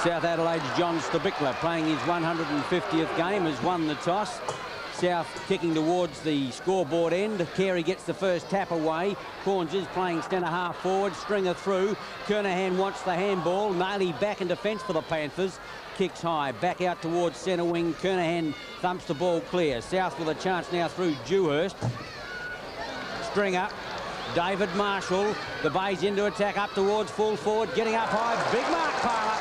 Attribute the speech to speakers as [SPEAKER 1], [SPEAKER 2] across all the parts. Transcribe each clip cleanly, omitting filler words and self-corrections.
[SPEAKER 1] South Adelaide's John Stabickler, playing his 150th game, has won the toss. South kicking towards the scoreboard end. Carey gets the first tap away. Corns is playing centre half forward. Stringer through. Kernahan wants the handball. Nailey back in defence for the Panthers. Kicks high. Back out towards centre wing. Kernahan thumps the ball clear. South with a chance now through Dewhurst. Stringer. David Marshall. The Bays into attack up towards full forward. Getting up high. Big mark, Palmer.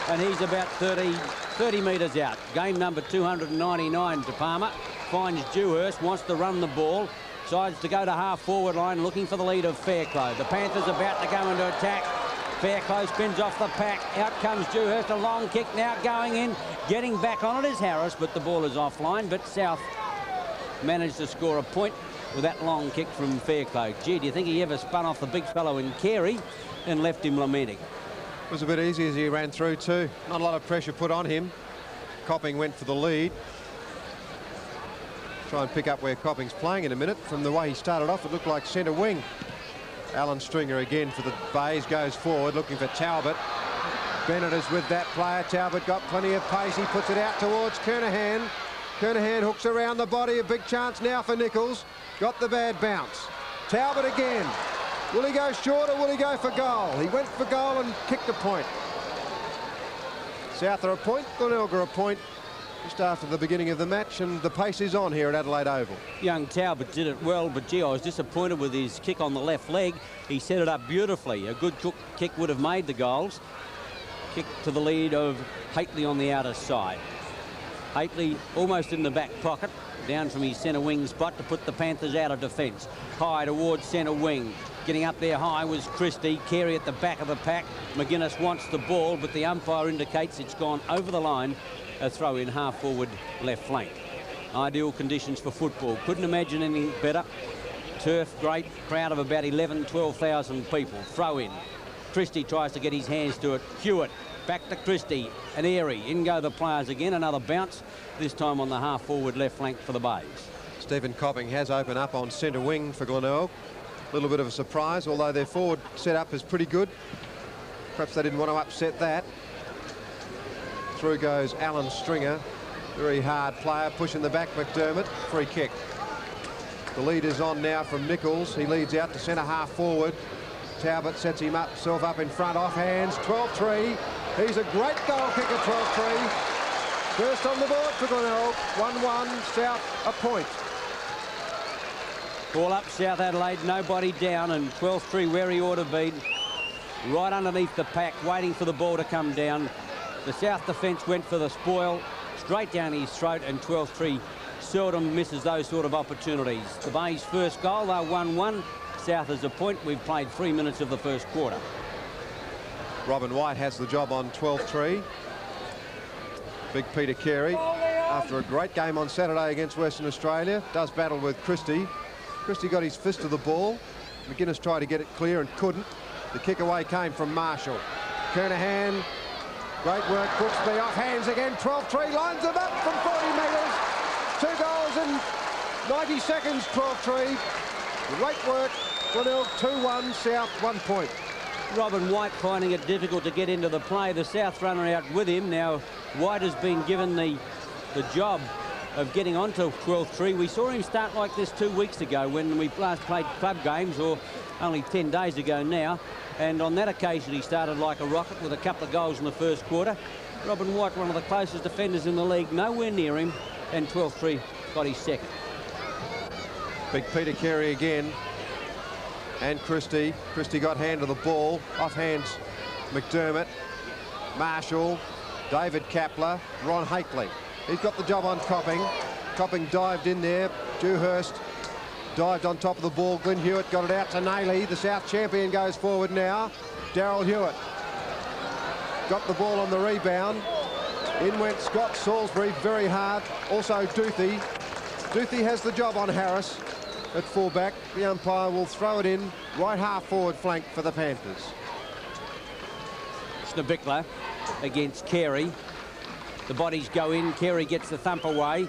[SPEAKER 1] And he's about 30 metres out. Game number 299 to Palmer. Finds Dewhurst, wants to run the ball. Decides to go to half-forward line, looking for the lead of Fairclough. The Panthers about to go into attack. Fairclough spins off the pack. Out comes Dewhurst. A long kick now going in. Getting back on it is Harris, but the ball is offline. But South managed to score a point with that long kick from Fairclough. Gee, do you think he ever spun off the big fellow in Carey and left him lamenting?
[SPEAKER 2] It was a bit easy as he ran through too. Not a lot of pressure put on him. Copping went for the lead. Try and pick up where Copping's playing in a minute. From the way he started off, it looked like centre wing. Alan Stringer again for the Bays, goes forward looking for Talbot. Bennett is with that player. Talbot got plenty of pace. He puts it out towards Kernahan. Kernahan hooks around the body. A big chance now for Nichols. Got the bad bounce. Talbot again. Will he go short or will he go for goal? He went for goal and kicked a point. South are a point, Glenelg are a point just after the beginning of the match, and the pace is on here at Adelaide Oval.
[SPEAKER 1] Young Talbot did it well, but gee, I was disappointed with his kick on the left leg. He set it up beautifully. A good kick would have made the goals. Kick to the lead of Haitley on the outer side. Haitley almost in the back pocket, down from his centre wing spot to put the Panthers out of defence. High towards centre wing. Getting up there high was Christie. Carey at the back of the pack. McGuinness wants the ball, but the umpire indicates it's gone over the line. A throw in half forward left flank. Ideal conditions for football. Couldn't imagine anything better. Turf, great crowd of about 12,000 people. Throw in. Christie tries to get his hands to it. Hewitt back to Christie and Airy. In go the players again. Another bounce, this time on the half forward left flank for the Bays.
[SPEAKER 2] Stephen Copping has opened up on centre wing for Glenelg. A little bit of a surprise, although their forward setup is pretty good. Perhaps they didn't want to upset that. Through goes Alan Stringer. Very hard player, pushing the back McDermott. Free kick. The lead is on now from Nichols. He leads out to centre half forward. Talbot sets himself up in front, off hands. 12-3. He's a great goal kicker, 12-3. First on the board for Glenelg. 1-1, South a point.
[SPEAKER 1] Ball up South Adelaide, nobody down, and 12-3 where he ought to be. Right underneath the pack, waiting for the ball to come down. The South defence went for the spoil, straight down his throat, and 12-3 seldom misses those sort of opportunities. The Bays' first goal, they're 1-1. South is a point. We've played 3 minutes of the first quarter.
[SPEAKER 2] Robin White has the job on 12-3. Big Peter Carey, after a great game on Saturday against Western Australia, does battle with Christie. Christie got his fist to the ball. McGuinness tried to get it clear and couldn't. The kick away came from Marshall. Kernahan, great work. Brooksby off hands again. 12-3, lines them up from 40 metres. 2 goals in 90 seconds, 12-3. Great work. Glenelg 2-1, South 1 point.
[SPEAKER 1] Robin White finding it difficult to get into the play. The South runner out with him. Now White has been given the job of getting onto 12-3. We saw him start like this 2 weeks ago when we last played club games, or only 10 days ago now. And on that occasion, he started like a rocket with a couple of goals in the first quarter. Robin White, one of the closest defenders in the league, nowhere near him, and 12-3 got his second.
[SPEAKER 2] Big Peter Carey again. And Christie. Christie got hand of the ball. Off hands McDermott. Marshall. David Kapler. Ron Haitley. He's got the job on Copping. Copping dived in there. Dewhurst dived on top of the ball. Glenn Hewitt got it out to Nailey. The South champion goes forward now. Daryl Hewitt got the ball on the rebound. In went Scott Salisbury very hard. Also Duthie. Duthie has the job on Harris at fullback. The umpire will throw it in right half forward flank for the Panthers.
[SPEAKER 1] Stabickler against Carey. The bodies go in. Carey gets the thump away.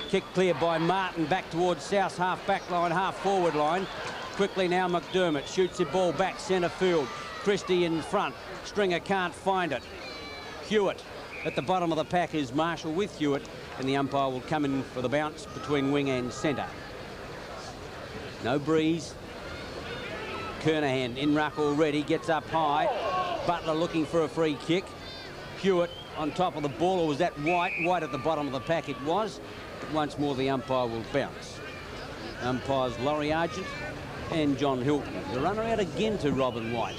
[SPEAKER 1] Kick clear by Martin back towards South's half back line, half forward line. quickly now. McDermott shoots the ball back centre field. Christie in front. Stringer can't find it. Hewitt at the bottom of the pack is Marshall with Hewitt, and the umpire will come in for the bounce between wing and centre. No breeze. Kernahan in ruck already, gets up high. Butler looking for a free kick. Hewitt on top of the ball, or was that White? White at the bottom of the pack it was. But once more the umpire will bounce. Umpires Laurie Argent and John Hilton. The runner out again to Robin White.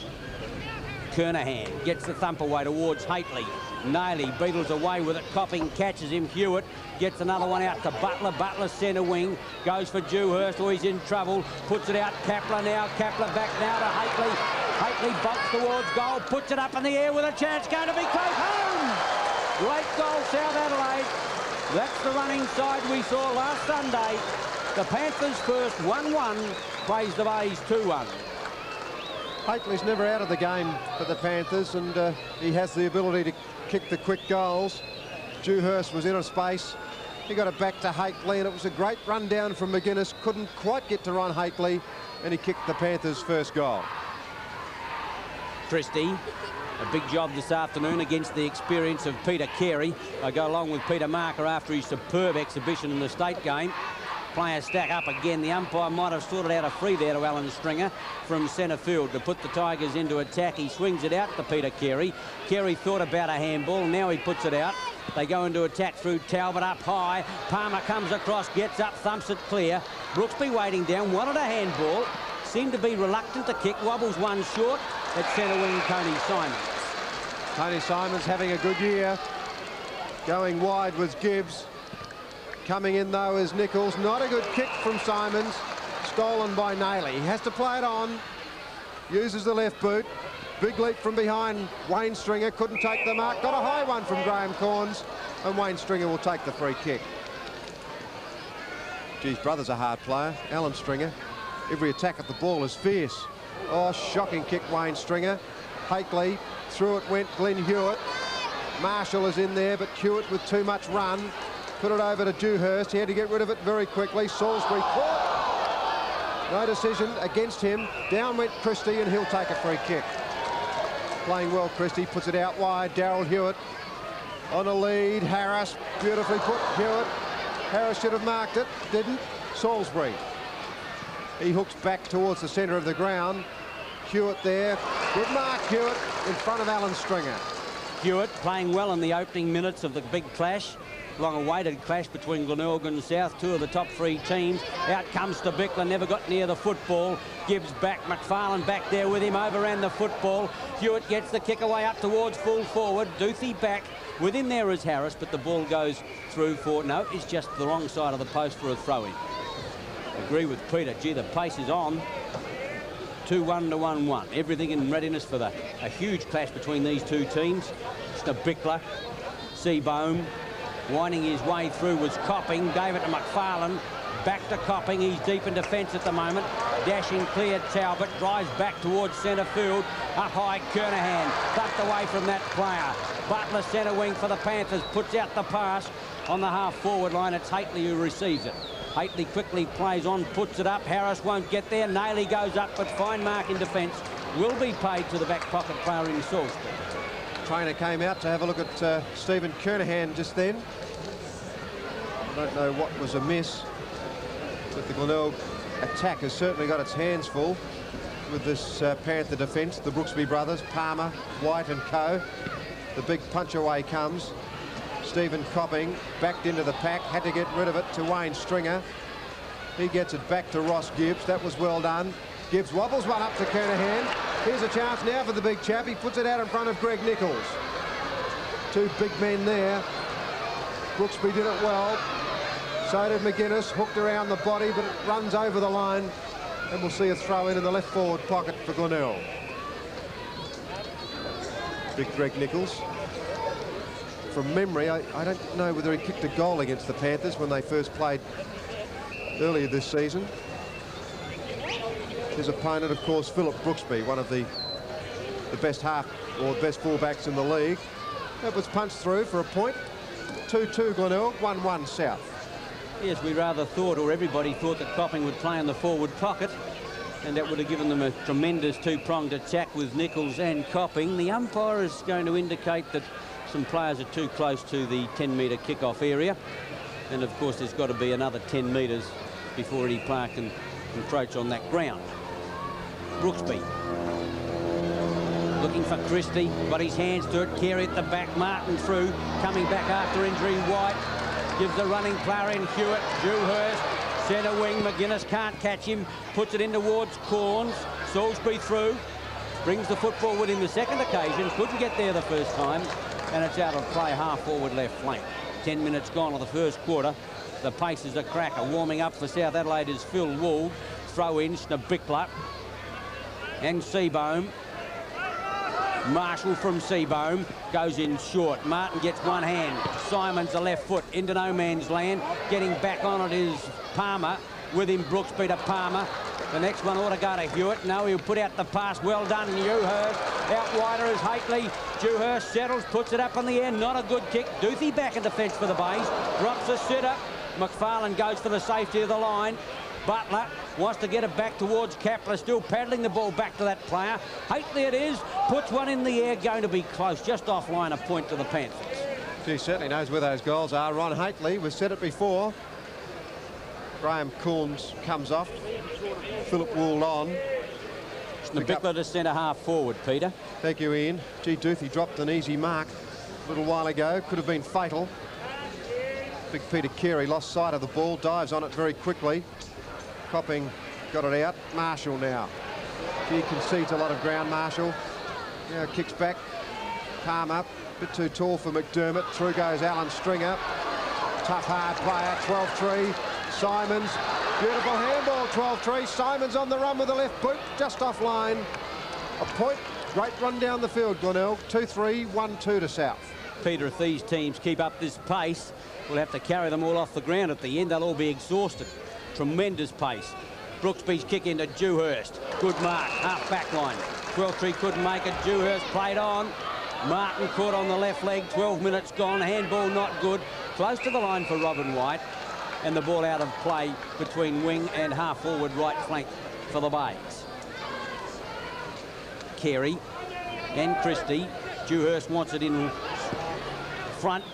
[SPEAKER 1] Kernahan gets the thump away towards Haitley. Nailey beetles away with it. Copping catches him. Hewitt gets another one out to Butler. Butler centre wing. Goes for Dewhurst. Oh, he's in trouble. Puts it out. Kapler now. Kapler back now to Haitley. Haitley bolts towards goal. Puts it up in the air with a chance. Going to be close. Home! Late goal, South Adelaide. That's the running side we saw last Sunday. The Panthers first 1-1. Plays the Bays 2-1.
[SPEAKER 2] Haitley's never out of the game for the Panthers, and he has the ability to kick the quick goals. Dewhurst was in a space. He got it back to Haitley, and it was a great run down from McGuinness. Couldn't quite get to Ron Haitley, and he kicked the Panthers' first goal.
[SPEAKER 1] Christie, a big job this afternoon against the experience of Peter Carey. I go along with Peter Marker after his superb exhibition in the state game. Players stack up again. The umpire might have sorted out a free there to Alan Stringer from centre field to put the Tigers into attack. He swings it out to Peter Carey. Carey thought about a handball. Now he puts it out. They go into attack through Talbot up high. Palmer comes across, gets up, thumps it clear. Brooksby waiting down, wanted a handball. Seemed to be reluctant to kick. Wobbles one short at centre wing, Tony Simons.
[SPEAKER 2] Tony Simons having a good year. Going wide was Gibbs. Coming in, though, is Nichols. Not a good kick from Simons. Stolen by Nailey. He has to play it on. Uses the left boot. Big leap from behind. Wayne Stringer couldn't take the mark. Got a high one from Graham Corns. And Wayne Stringer will take the free kick. Geez, brother's a hard player. Alan Stringer. Every attack at the ball is fierce. Oh, shocking kick, Wayne Stringer. Haitley. Through it went Glenn Hewitt. Marshall is in there, but Hewitt with too much run. Put it over to Dewhurst. He had to get rid of it very quickly. Salisbury caught. No decision against him. Down went Christie, and he'll take a free kick. Playing well, Christie. Puts it out wide. Daryl Hewitt on a lead. Harris beautifully put. Hewitt. Harris should have marked it. Didn't. Salisbury. He hooks back towards the centre of the ground. Hewitt there. Good mark, Hewitt, in front of Alan Stringer.
[SPEAKER 1] Hewitt playing well in the opening minutes of the big clash. Long-awaited clash between Glenelg and South, two of the top three teams. Out comes to Bickler, never got near the football. Gibbs back, McFarlane back there with him, overran the football. Hewitt gets the kick away up towards full forward. Duthie back, within there is Harris, but the ball goes through for, no, it's just the wrong side of the post for a throw-in. Agree with Peter, gee, the pace is on. 2-1 to 1-1. Everything in readiness for a huge clash between these two teams. Mr. Bickler, Seabohm, winding his way through was Copping. Gave it to McFarlane. Back to Copping. He's deep in defence at the moment. Dashing clear Talbot. Drives back towards centre field. Up high Kernahan. Tucked away from that player. Butler centre wing for the Panthers. Puts out the pass on the half-forward line. It's Haitley who receives it. Haitley quickly plays on. Puts it up. Harris won't get there. Nailey goes up, but fine mark in defence. Will be paid to the back pocket player in Salisbury.
[SPEAKER 2] Trainer came out to have a look at Stephen Kernahan just then. I don't know what was amiss, but the Glenelg attack has certainly got its hands full with this Panther defence. The Brooksby brothers, Palmer, White and co. The big punch away comes. Stephen Copping backed into the pack, had to get rid of it to Wayne Stringer. He gets it back to Ross Gibbs. That was well done. Gibbs wobbles one up to Kernahan. Here's a chance now for the big chap. He puts it out in front of Greg Nichols. Two big men there. Brooksby did it well. So did McGuinness. Hooked around the body, but it runs over the line. And we'll see a throw in the left forward pocket for Glenelg. Big Greg Nichols. From memory, I don't know whether he kicked a goal against the Panthers when they first played earlier this season. His opponent, of course, Philip Brooksby, one of the best half or best fullbacks in the league. That was punched through for a point. 2-2 Glenelg, 1-1 South.
[SPEAKER 1] Yes, we rather thought, or everybody thought, that Copping would play in the forward pocket. and that would have given them a tremendous two-pronged attack with Nichols and Copping. The umpire is going to indicate that some players are too close to the 10-metre kick-off area, and of course there's got to be another 10 metres before any player can encroach on that ground. Brooksby looking for Christie, got his hands to it. Carey at the back, Martin through, coming back after injury. White gives the running player in Hewitt. Dewhurst, centre wing. McGuinness can't catch him, puts it in towards Corns. Salisbury through, brings the football within the second occasion, couldn't get there the first time, and it's out of play half forward left flank. 10 minutes gone of the first quarter. The pace is a cracker. Warming up for South Adelaide is Phil Wool. Throw in Schneebichler and Seabohm. Marshall from Seabohm goes in short. Martin gets one hand. Simon's the left foot into no man's land. Getting back on it is Palmer. With him, Brooksby to Palmer. The next one ought to go to Hewitt. No, he'll put out the pass. Well done, Dewhurst. Out wider is Hately. Dewhurst settles, puts it up in the end. Not a good kick. Duthie back in defence for the Bays. Drops a sitter. McFarlane goes for the safety of the line. Butler wants to get it back towards Kapler, still paddling the ball back to that player. Hately it is, puts one in the air, going to be close, just offline, a point to the Panthers.
[SPEAKER 2] He certainly knows where those goals are. Ron Hately, we've said it before. Graham Corns comes off. Philip Wool on.
[SPEAKER 1] Schneebichler to centre half forward, Peter.
[SPEAKER 2] Thank you, Ian. Gee, Duthie dropped an easy mark a little while ago. Could have been fatal. Big Peter Carey lost sight of the ball, dives on it very quickly. Copping got it out. Marshall now. He concedes a lot of ground, Marshall. Now kicks back. Palmer, a bit too tall for McDermott. Through goes Alan Stringer. Tough, hard player, 12-3. Simons, beautiful handball, 12-3. Simons on the run with the left boot, just offline. A point, great run down the field, Glenelg. 2-3, 1-2 to South.
[SPEAKER 1] Peter, if these teams keep up this pace, we'll have to carry them all off the ground at the end. They'll all be exhausted. Tremendous pace. Brooksby's kick into Dewhurst. Good mark, half back line. 12-3 couldn't make it. Dewhurst played on. Martin caught on the left leg. 12 minutes gone. Handball not good. Close to the line for Robin White. And the ball out of play between wing and half forward right flank for the Bays. Carey and Christie. Dewhurst wants it in front.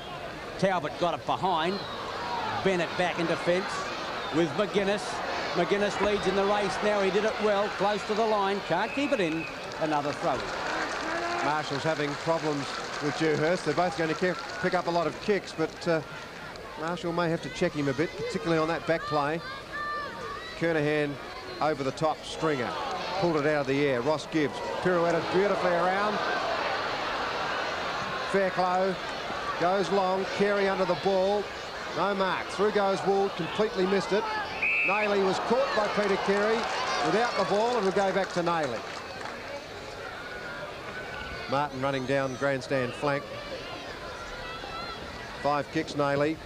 [SPEAKER 1] Talbot got it behind. Bennett back in defence with McGuinness. McGuinness leads in the race now. He did it well, close to the line. Can't keep it in. Another throw.
[SPEAKER 2] Marshall's having problems with Dewhurst. They're both going to pick up a lot of kicks, but Marshall may have to check him a bit, particularly on that back play. Kernahan over the top. Stringer pulled it out of the air. Ross Gibbs pirouetted beautifully around. Fairclough goes long. Carey under the ball. No mark. Through goes Wool. Completely missed it. Nailey was caught by Peter Carey without the ball, and will go back to Nailey. Martin running down grandstand flank. 5 kicks, Nailey.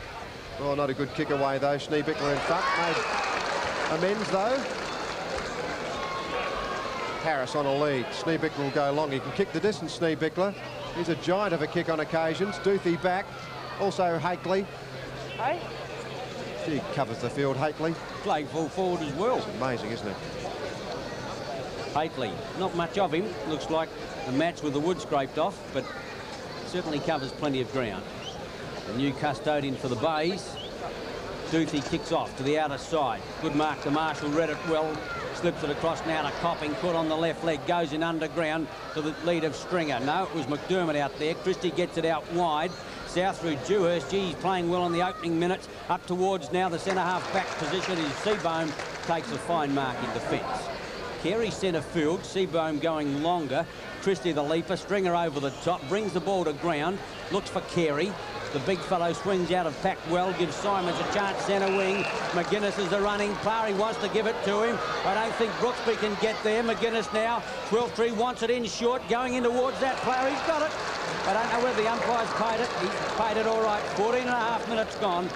[SPEAKER 2] Oh, not a good kick away though. Schneebichler in front. Made amends though. Harris on a lead. Schneebichler will go long. He can kick the distance, Schneebichler. He's a giant of a kick on occasions. Duthie back. Also Hately.
[SPEAKER 3] Hey?
[SPEAKER 2] He covers the field, Hately.
[SPEAKER 1] Played full forward as well.
[SPEAKER 2] It's amazing, isn't it?
[SPEAKER 1] Hately, not much of him. Looks like a match with the wood scraped off, but certainly covers plenty of ground. The new custodian for the Bays. Duthie kicks off to the outer side. Good mark to Marshall, read it well. Slips it across now to Copping, caught on the left leg, goes in underground to the lead of Stringer. No, it was McDermott out there. Christie gets it out wide. South through Dewhurst. Gee, he's playing well in the opening minutes. Up towards now the centre half back position is Seabohm. Takes a fine mark in defence. Carey centre field. Seabohm going longer. Christie the leaper. Stringer over the top. Brings the ball to ground. Looks for Carey. The big fellow swings out of pack well, gives Simons a chance centre wing. McGuinness is the running player. He wants to give it to him. I don't think Brooksby can get there. McGuinness now, 12-3, wants it in short, going in towards that player. He's got it. I don't know whether the umpire's paid it. He's paid it all right. 14.5 minutes gone,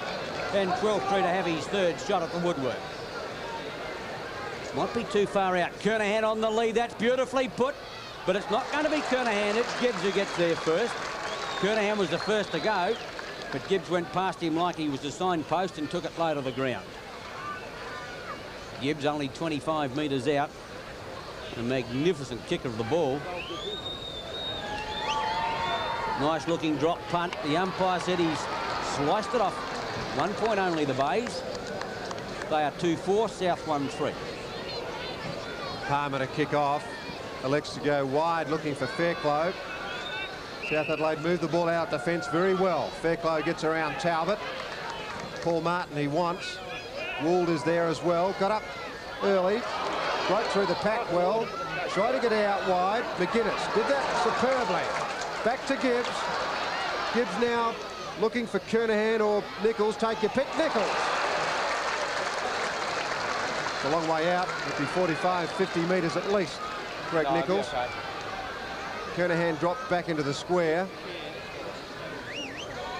[SPEAKER 1] and 12-3 to have his third shot at the woodwork. Might be too far out. Kernahan on the lead. That's beautifully put, but it's not going to be Kernahan. It's Gibbs who gets there first. Kernahan was the first to go, but Gibbs went past him like he was a signpost and took it low to the ground. Gibbs only 25 metres out A magnificent kick of the ball. Nice looking drop punt. The umpire said he's sliced it off. 1 point only, the Bays. They are 2-4, South 1-3.
[SPEAKER 2] Palmer to kick off. Elects to go wide, looking for Fairclough. South Adelaide moved the ball out defence very well. Fairclough gets around Talbot. Paul Martin he wants. Would is there as well. Got up early. Right through the pack well. Tried to get out wide. McGuinness did that superbly. Back to Gibbs. Gibbs now looking for Kernahan or Nichols. Take your pick, Nichols. It's a long way out. It'd be 45, 50 metres at least. Greg Nichols. Kernahan dropped back into the square.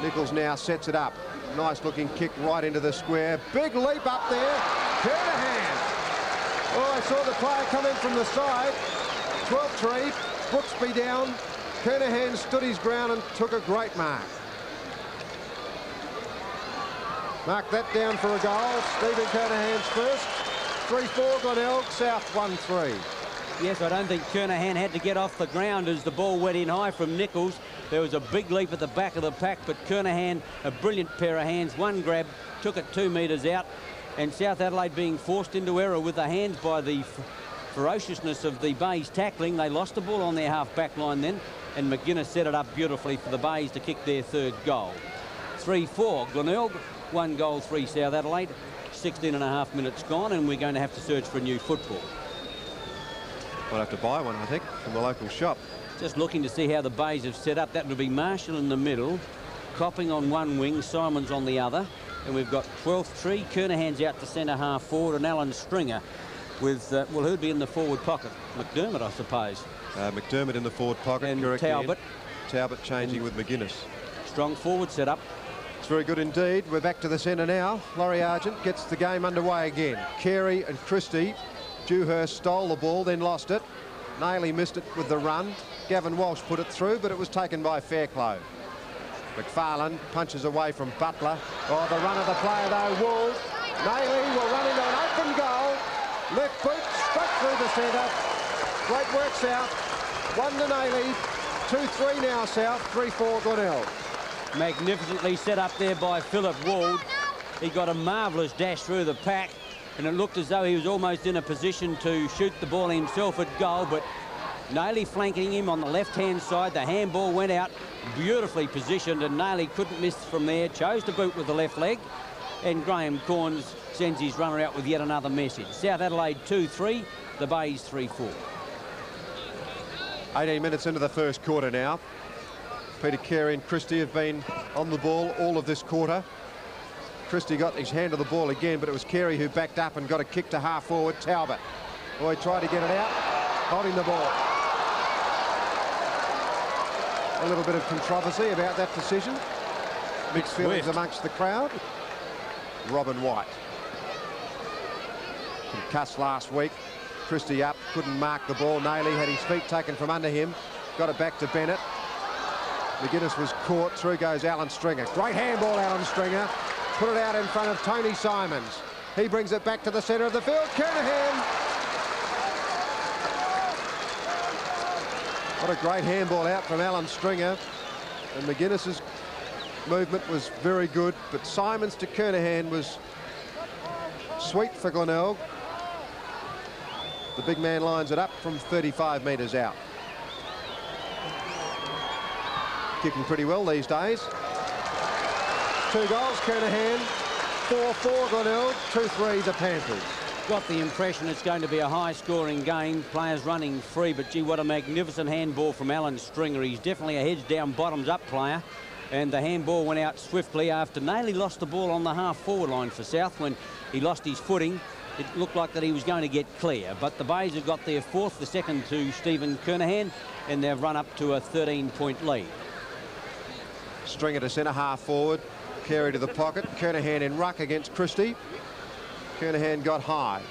[SPEAKER 2] Nichols now sets it up. Nice looking kick right into the square. Big leap up there. Kernahan. Oh, I saw the player come in from the side. 12-3. Brooksby down. Kernahan stood his ground and took a great mark. Mark that down for a goal. Stephen Kernahan's first. 3-4 Glenelg, South 1-3.
[SPEAKER 1] Yes, I don't think Kernahan had to get off the ground as the ball went in high from Nichols. There was a big leap at the back of the pack, but Kernahan, a brilliant pair of hands. One grab, took it 2 metres out, and South Adelaide being forced into error with the hands by the ferociousness of the Bays tackling. They lost the ball on their half-back line then, and McGuinness set it up beautifully for the Bays to kick their third goal. 3-4 Glenelg, 1 goal, 3 South Adelaide. 16.5 minutes gone, and we're going to have to search for a new football.
[SPEAKER 2] Might have to buy one, I think, from the local shop.
[SPEAKER 1] Just looking to see how the Bays have set up. That would be Marshall in the middle, Copping on one wing, Simons on the other, and we've got 12-3. Kernahan's out to centre half forward, and Alan Stringer with, well, who'd be in the forward pocket? McDermott, I suppose.
[SPEAKER 2] McDermott in the forward pocket,
[SPEAKER 1] and
[SPEAKER 2] correct.
[SPEAKER 1] Talbot.
[SPEAKER 2] Talbot changing with McGuinness.
[SPEAKER 1] Strong forward set up.
[SPEAKER 2] It's very good indeed. We're back to the centre now. Laurie Argent gets the game underway again. Carey and Christie. Dewhurst stole the ball, then lost it. Nailey missed it with the run. Gavin Walsh put it through, but it was taken by Fairclough. McFarlane punches away from Butler. Oh, the run of the player though, Wool. Nailey will run into an open goal. Left boot straight through the centre. Great work, South. 1 to Nailey. 2-3 now, South. 3-4 Glenelg.
[SPEAKER 1] Magnificently set up there by Philip Wald. He got a marvellous dash through the pack, and it looked as though he was almost in a position to shoot the ball himself at goal, but Nailey flanking him on the left-hand side. The handball went out, beautifully positioned, and Nailey couldn't miss from there. Chose to boot with the left leg, and Graham Corns sends his runner out with yet another message. South Adelaide 2-3, the Bays 3-4.
[SPEAKER 2] 18 minutes into the first quarter now. Peter Carey and Christie have been on the ball all of this quarter. Christie got his hand on the ball again, but it was Carey who backed up and got a kick to half forward. Talbot. Oh, he tried to get it out, holding the ball. A little bit of controversy about that decision. Mixed feelings amongst the crowd. Robin White. Concussed last week. Christie up, couldn't mark the ball. Nailey had his feet taken from under him. Got it back to Bennett. McGuinness was caught. Through goes Alan Stringer. Great handball, Alan Stringer. Put it out in front of Tony Simons. He brings it back to the centre of the field. Kernahan. What a great handball out from Alan Stringer. And McGuinness's movement was very good, but Simons to Kernahan was sweet for Glenelg. The big man lines it up from 35 metres out. Kicking pretty well these days. 2 goals, Kernahan. 4-4 Glenelg. 2-3 the Panthers.
[SPEAKER 1] Got the impression it's going to be a high-scoring game. Players running free, but gee, what a magnificent handball from Alan Stringer. He's definitely a heads-down, bottoms-up player. And the handball went out swiftly after Nailey lost the ball on the half-forward line for South. When he lost his footing, it looked like that he was going to get clear. But the Bays have got their fourth, the second to Stephen Kernahan, and they've run up to a 13-point lead.
[SPEAKER 2] Stringer to centre half forward. Carey to the pocket. Kernahan in ruck against Christie. Kernahan got high.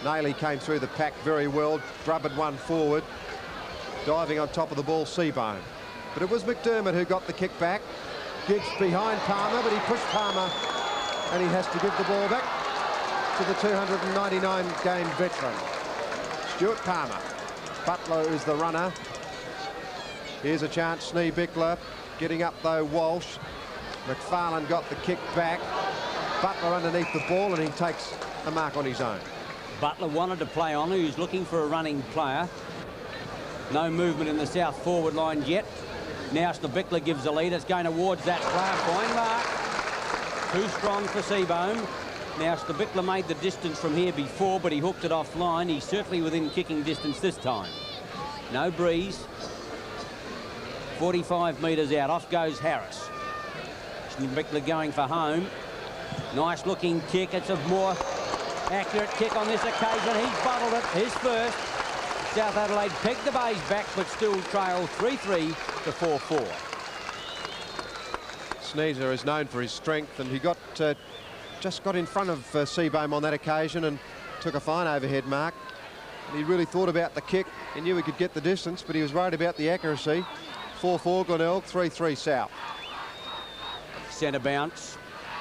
[SPEAKER 2] Nailey came through the pack very well. Drubbed one forward. Diving on top of the ball, Seabone. But it was McDermott who got the kick back. Gibbs behind Palmer, but he pushed Palmer, and he has to give the ball back to the 299 game veteran, Stuart Palmer. Butler is the runner. Here's a chance, Snee Bickler. Getting up though, Walsh. McFarlane got the kick back. Butler underneath the ball, and he takes a mark on his own.
[SPEAKER 1] Butler wanted to play on. He was looking for a running player. No movement in the south forward line yet. Now Bickler gives the lead. It's going towards that player. Fine mark. Too strong for Seabohm. Now Bickler made the distance from here before, but he hooked it offline. He's certainly within kicking distance this time. No breeze. 45 metres out. Off goes Harris. Bickler going for home. Nice looking kick. It's a more accurate kick on this occasion. He's bottled it. His first. South Adelaide pegged the bays back, but still trail 3-3 to 4-4.
[SPEAKER 2] Sneezer is known for his strength, and he got just got in front of Seabohm on that occasion and took a fine overhead mark. And he really thought about the kick. He knew he could get the distance, but he was worried about the accuracy. 4-4 Glenelg, 3-3 South.
[SPEAKER 1] Centre bounce.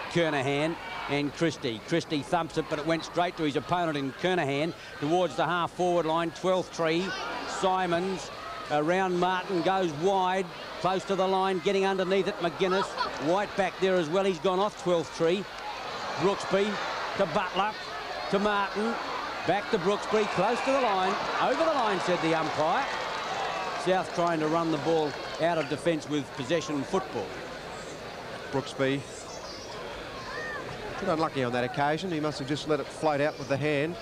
[SPEAKER 1] Kernahan and Christie. Christie thumps it, but it went straight to his opponent in Kernahan towards the half-forward line. 12-3. Simons around Martin, goes wide, close to the line, getting underneath it. McGuinness. White back there as well. He's gone off 12-3. Brooksby to Butler to Martin. Back to Brooksby, close to the line. Over the line, said the umpire. South trying to run the ball out of defence with possession football.
[SPEAKER 2] Brooksby. A bit unlucky on that occasion. He must have just let it float out with the hand.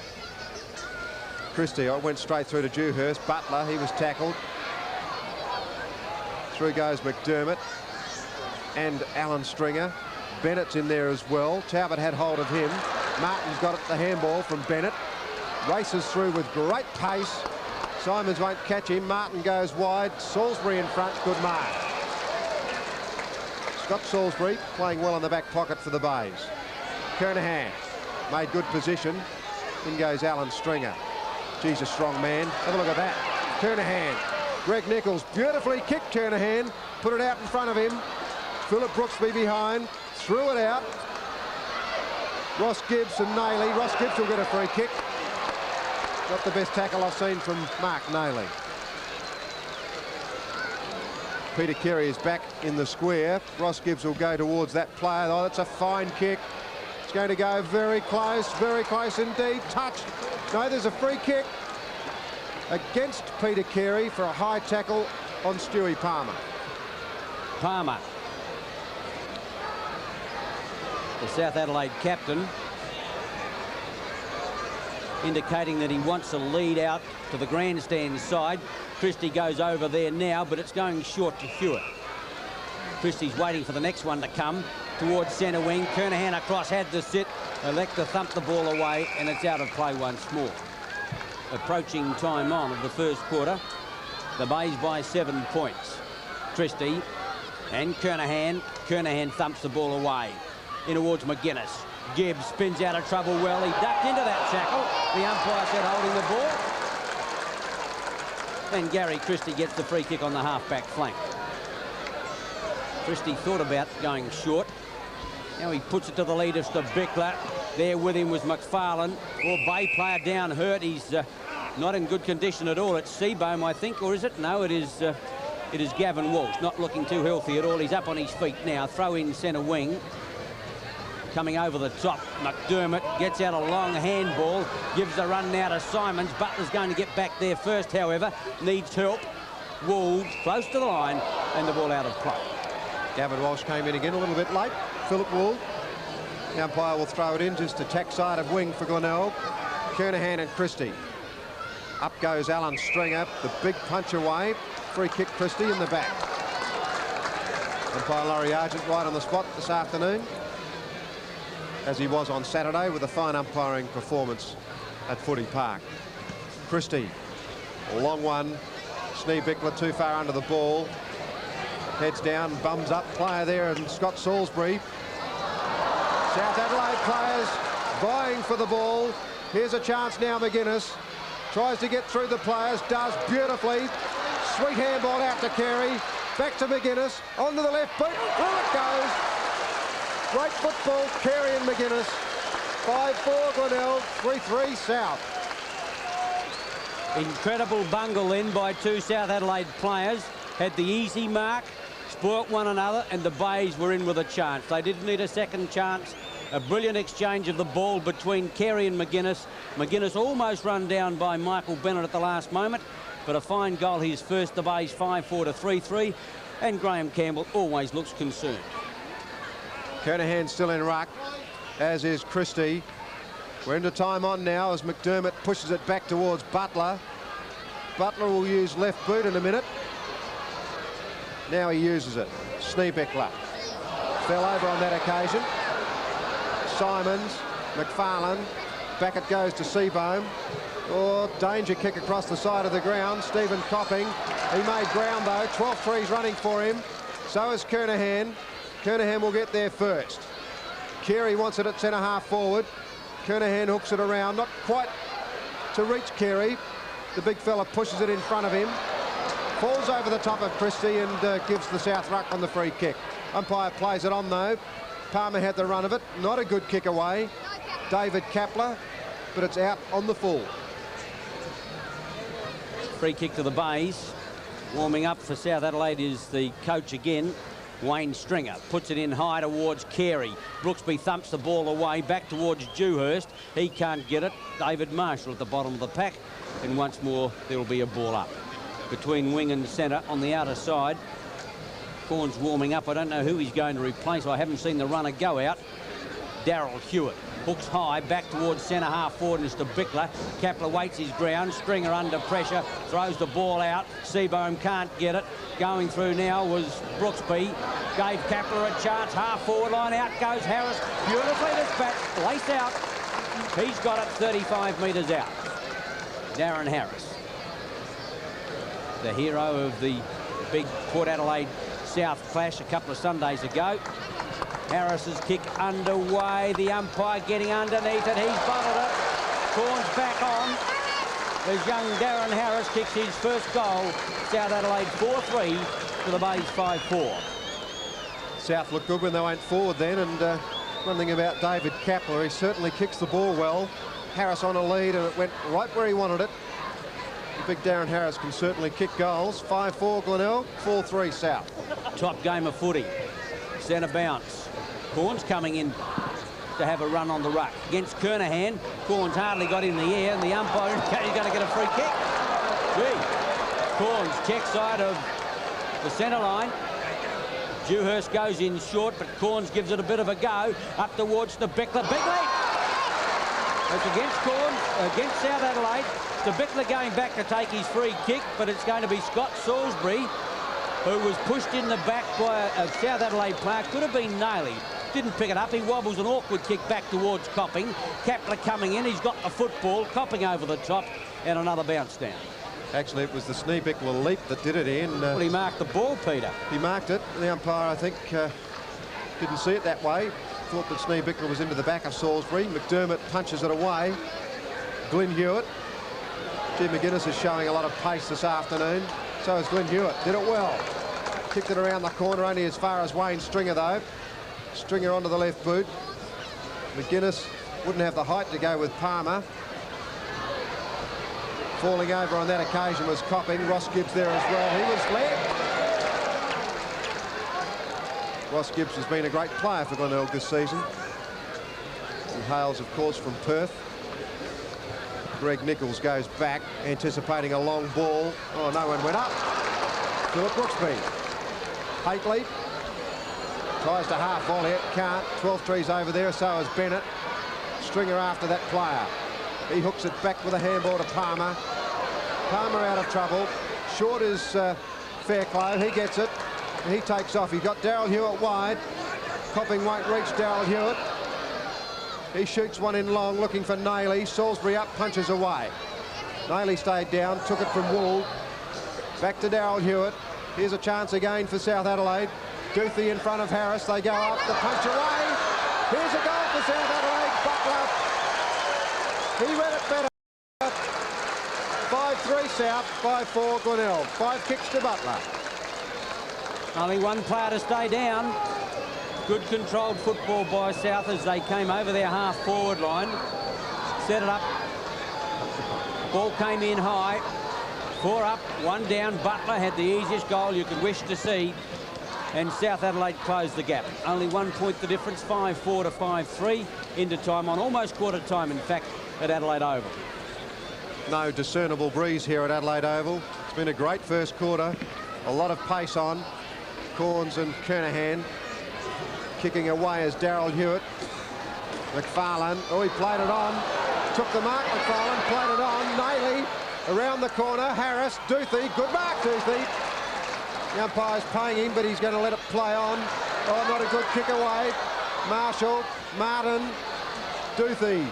[SPEAKER 2] Christie went straight through to Dewhurst. Butler, he was tackled. Through goes McDermott and Alan Stringer. Bennett's in there as well. Talbot had hold of him. Martin's got it, the handball from Bennett. Races through with great pace. Simons won't catch him. Martin goes wide. Salisbury in front. Good mark. Scott Salisbury playing well in the back pocket for the Bays. Kernahan made good position. In goes Alan Stringer. Geez, a strong man. Have a look at that. Kernahan. Greg Nichols beautifully kicked Kernahan. Put it out in front of him. Philip Brooksby behind. Threw it out. Ross Gibbs and Nailey. Ross Gibbs will get a free kick. Not the best tackle I've seen from Mark Nailey. Peter Carey is back in the square. Ross Gibbs will go towards that player. Oh, that's a fine kick. It's going to go very close indeed. Touch. No, there's a free kick against Peter Carey for a high tackle on Stewie Palmer.
[SPEAKER 1] Palmer, the South Adelaide captain, indicating that he wants a lead out to the grandstand side. Christie goes over there now, but it's going short to Hewitt. Christie's waiting for the next one to come towards centre wing. Kernahan across, had to sit. Elector thumped the ball away, and it's out of play once more. Approaching time on of the first quarter. The Bays by 7 points. Christie and Kernahan. Kernahan thumps the ball away. In towards McGuinness. Gibbs spins out of trouble well. He ducked into that tackle. The umpire said holding the ball. And Gary Christie gets the free kick on the half-back flank. Christie thought about going short. Now he puts it to the lead of Bickler. There with him was McFarlane. Well, Bay player down hurt. He's not in good condition at all. It's Seabohm, I think, or is it? No, it is Gavin Walsh. Not looking too healthy at all. He's up on his feet now. Throw in centre wing. Coming over the top, McDermott gets out a long handball, gives a run now to Simons. Butler's going to get back there first, however, needs help. Wolves close to the line, and the ball out of play.
[SPEAKER 2] Gavin Walsh came in again a little bit late. Philip Wool. The umpire will throw it in just attack side of wing for Glenelg. Kernahan and Christie. Up goes Alan Stringer, the big punch away. Free kick Christie in the back. Umpire Laurie Argent right on the spot this afternoon, as he was on Saturday with a fine umpiring performance at Footy Park. Christie, a long one. Snee Bickler too far under the ball. Heads down, bums up, player there, and Scott Salisbury. South Adelaide players vying for the ball. Here's a chance now, McGuinness. Tries to get through the players, does beautifully. Sweet handball out to Carey. Back to McGuinness, onto the left boot, through it goes. Great football, Carey and McGuinness. 5-4 Glenelg, 3-3 South.
[SPEAKER 1] Incredible bungle then by two South Adelaide players. Had the easy mark, spoilt one another, and the Bays were in with a chance. They didn't need a second chance. A brilliant exchange of the ball between Carey and McGuinness. McGuinness almost run down by Michael Bennett at the last moment, but a fine goal. His first, the Bays 5-4 to 3-3, and Graham Campbell always looks concerned.
[SPEAKER 2] Kernahan still in ruck, as is Christie. We're into time on now as McDermott pushes it back towards Butler. Butler will use left boot in a minute. Now he uses it. Schneebichler fell over on that occasion. Simons, McFarlane, back it goes to Seabohm. Oh, danger kick across the side of the ground. Stephen Copping, he made ground though. 12-3's running for him. So is Kernahan. Kernahan will get there first. Carey wants it at centre half forward. Kernahan hooks it around, not quite to reach Carey. The big fella pushes it in front of him. Falls over the top of Christie and gives the South ruck on the free kick. Umpire plays it on though. Palmer had the run of it. Not a good kick away. David Kapler, but it's out on the full.
[SPEAKER 1] Free kick to the Bays. Warming up for South Adelaide is the coach again, Wayne Stringer. Puts it in high towards Carey. Brooksby thumps the ball away back towards Dewhurst. He can't get it. David Marshall at the bottom of the pack. And once more, there will be a ball up. Between wing and centre on the outer side. Corns warming up. I don't know who he's going to replace. I haven't seen the runner go out. Darryl Hewitt hooks high back towards centre half forward and to Bickler. Kapler waits his ground. Stringer under pressure, throws the ball out. Seabohm can't get it. Going through now was Brooksby. Gave Kapler a chance. Half forward line, out goes Harris. Beautifully dispatched. Lace out. He's got it 35 metres out. Darren Harris, the hero of the big Port Adelaide South clash a couple of Sundays ago. Harris's kick underway. The umpire getting underneath it. He's bottled it. Corns back on as young Darren Harris kicks his first goal. South Adelaide 4-3 to the Bays 5-4.
[SPEAKER 2] South looked good when they went forward then, and one thing about David Kapler, he certainly kicks the ball well. Harris on a lead, and it went right where he wanted it. The big Darren Harris can certainly kick goals. 5-4 Glenelg, 4-3 South.
[SPEAKER 1] Top game of footy. Centre bounce. Corns coming in to have a run on the ruck against Kernahan. Corns hardly got in the air, and the umpire is going to get a free kick. Gee. Corns check side of the centre line. Dewhurst goes in short, but Corns gives it a bit of a go up towards the Bickler. Big lead. It's against Corns, against South Adelaide. The Bickler going back to take his free kick, but it's going to be Scott Salisbury, who was pushed in the back by a South Adelaide player. Could have been Nailey. Didn't pick it up. He wobbles an awkward kick back towards Copping. Kapler coming in. He's got the football. Copping over the top, and another bounce down.
[SPEAKER 2] Actually, it was the Schneebichler leap that did it in.
[SPEAKER 1] Well, he marked the ball, Peter.
[SPEAKER 2] He marked it. The umpire, I think, didn't see it that way. Thought that Schneebichler was into the back of Salisbury. McDermott punches it away. Glenn Hewitt. Jim McGuinness is showing a lot of pace this afternoon. So is Glenn Hewitt. Did it well. Kicked it around the corner, only as far as Wayne Stringer, though. Stringer onto the left boot. McGuinness wouldn't have the height to go with Palmer. Falling over on that occasion was Copping. Ross Gibbs there as well. He was led. Ross Gibbs has been a great player for Glenelg this season. He hails, of course, from Perth. Greg Nichols goes back, anticipating a long ball. Oh, no one went up. Philip Brooksby. Hately tries to half volley it, can't. 12-3's over there, so is Bennett. Stringer after that player. He hooks it back with a handball to Palmer. Palmer out of trouble. Short is Fairclough. He gets it. He takes off. He got Darryl Hewitt wide. Copping won't reach Darryl Hewitt. He shoots one in long, looking for Nailey. Salisbury up, punches away. Nailey stayed down, took it from Wool. Back to Darryl Hewitt. Here's a chance again for South Adelaide. Duthie in front of Harris. They go up, the punch away. Here's a goal for South Adelaide. Butler. He read it better. 5-3 South, 5-4 Glenelg. 5 kicks to Butler.
[SPEAKER 1] Only one player to stay down. Good controlled football by South as they came over their half-forward line. Set it up Ball came in high. 4 up, 1 down. Butler had the easiest goal you could wish to see. And South Adelaide closed the gap. Only 1 point the difference, 5-4 to 5-3 into time on almost quarter time, in fact, at Adelaide Oval.
[SPEAKER 2] No discernible breeze here at Adelaide Oval. It's been a great first quarter. A lot of pace on. Corns and Kernahan kicking away as Daryl Hewitt. McFarlane, oh, he played it on. Took the mark, McFarlane, played it on. Nailey around the corner. Harris, Duthie, good mark, Duthie. The umpire's paying him, but he's going to let it play on. Oh, not a good kick away. Marshall, Martin, Duthie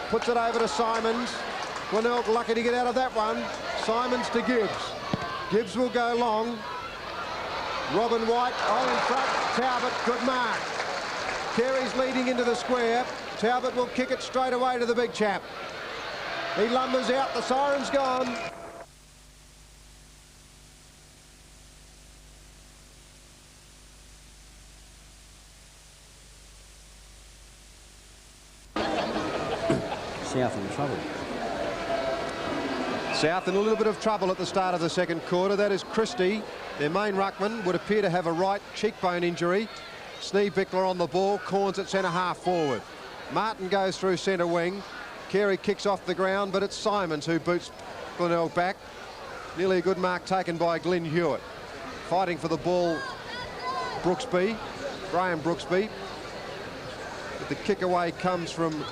[SPEAKER 2] puts it over to Simons. Glenelg lucky to get out of that one. Simons to Gibbs. Gibbs will go long. Robin White, all in front. Talbot, good mark. Carey's leading into the square. Talbot will kick it straight away to the big chap. He lumbers out, the siren's gone.
[SPEAKER 1] South in trouble.
[SPEAKER 2] South in a little bit of trouble at the start of the second quarter. That is Christie. Their main ruckman would appear to have a right cheekbone injury. Sneed Bickler on the ball. Corns at centre half forward. Martin goes through centre wing. Carey kicks off the ground, but it's Simons who boots Glenelg back. Nearly a good mark taken by Glenn Hewitt. Fighting for the ball, Brooksby, Graham Brooksby. But the kick away comes from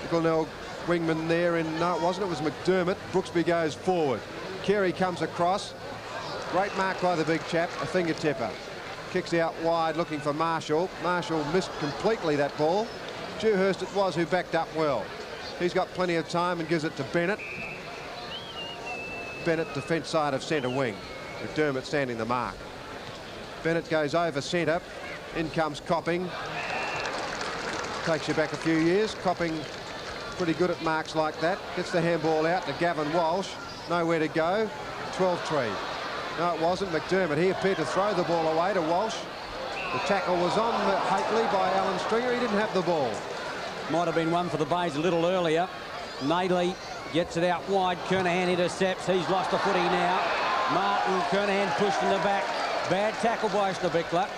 [SPEAKER 2] Glenelg wingman there, and no, it wasn't. It was McDermott. Brooksby goes forward. Carey comes across. Great mark by the big chap, a finger-tipper. Kicks out wide looking for Marshall. Marshall missed completely that ball. Dewhurst it was who backed up well. He's got plenty of time and gives it to Bennett. Bennett defence side of centre wing. McDermott standing the mark. Bennett goes over centre. In comes Copping. Takes you back a few years. Copping pretty good at marks like that. Gets the handball out to Gavin Walsh. Nowhere to go. 12-3. No, it wasn't. McDermott. He appeared to throw the ball away to Walsh. The tackle was on Haitley by Alan Stringer. He didn't have the ball.
[SPEAKER 1] Might have been one for the Bays a little earlier. Nailey gets it out wide. Kernahan intercepts. He's lost a footy now. Martin, Kernahan pushed in the back. Bad tackle by Bickler.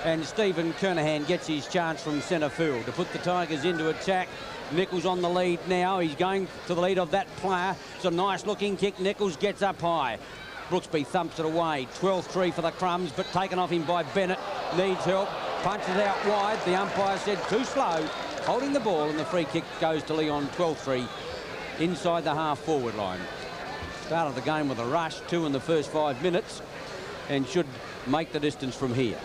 [SPEAKER 1] And Stephen Kernahan gets his chance from centre field to put the Tigers into attack. Nichols on the lead now. He's going to the lead of that player. It's a nice looking kick. Nichols gets up high. Brooksby thumps it away. 12-3 for the Crumbs, but taken off him by Bennett. Needs help. Punches out wide. The umpire said too slow. Holding the ball, and the free kick goes to Leon. 12-3 inside the half-forward line. Started the game with a rush. 2 in the first 5 minutes, and should make the distance from here.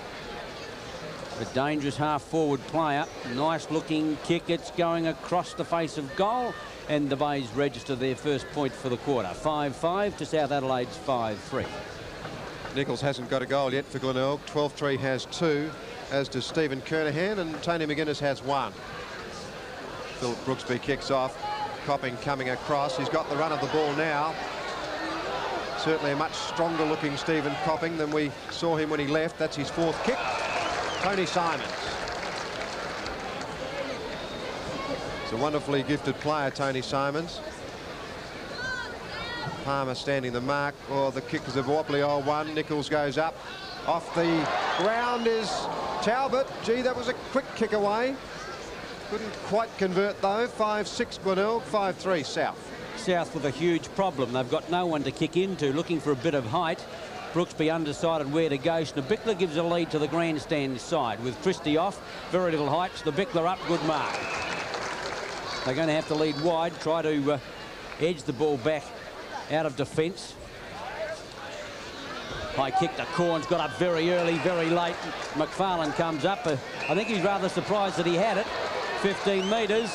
[SPEAKER 1] A dangerous half-forward player. Nice-looking kick. It's going across the face of goal. And the Bays register their first point for the quarter. 5-5 to South Adelaide's 5-3.
[SPEAKER 2] Nichols hasn't got a goal yet for Glenelg. 12-3 has 2, as does Stephen Kernahan, and Tony McGuinness has 1. Philip Brooksby kicks off. Copping coming across. He's got the run of the ball now. Certainly a much stronger looking Stephen Copping than we saw him when he left. That's his 4th kick. Tony Simons. It's a wonderfully gifted player, Tony Simons. Palmer standing the mark. Oh, the kick is a wobbly old one. Nichols goes up. Off the ground is Talbot. Gee, that was a quick kick away. Couldn't quite convert, though. 5-6 Glenelg, 5-3 South.
[SPEAKER 1] South with a huge problem. They've got no one to kick into, looking for a bit of height. Brooksby undecided where to go. Bickler gives a lead to the grandstand side with Christie off. Very little height. Bickler up, good mark. They're going to have to lead wide, try to edge the ball back out of defence. High kick to Corns, got up very early, very late. McFarlane comes up. I think he's rather surprised that he had it. 15 metres.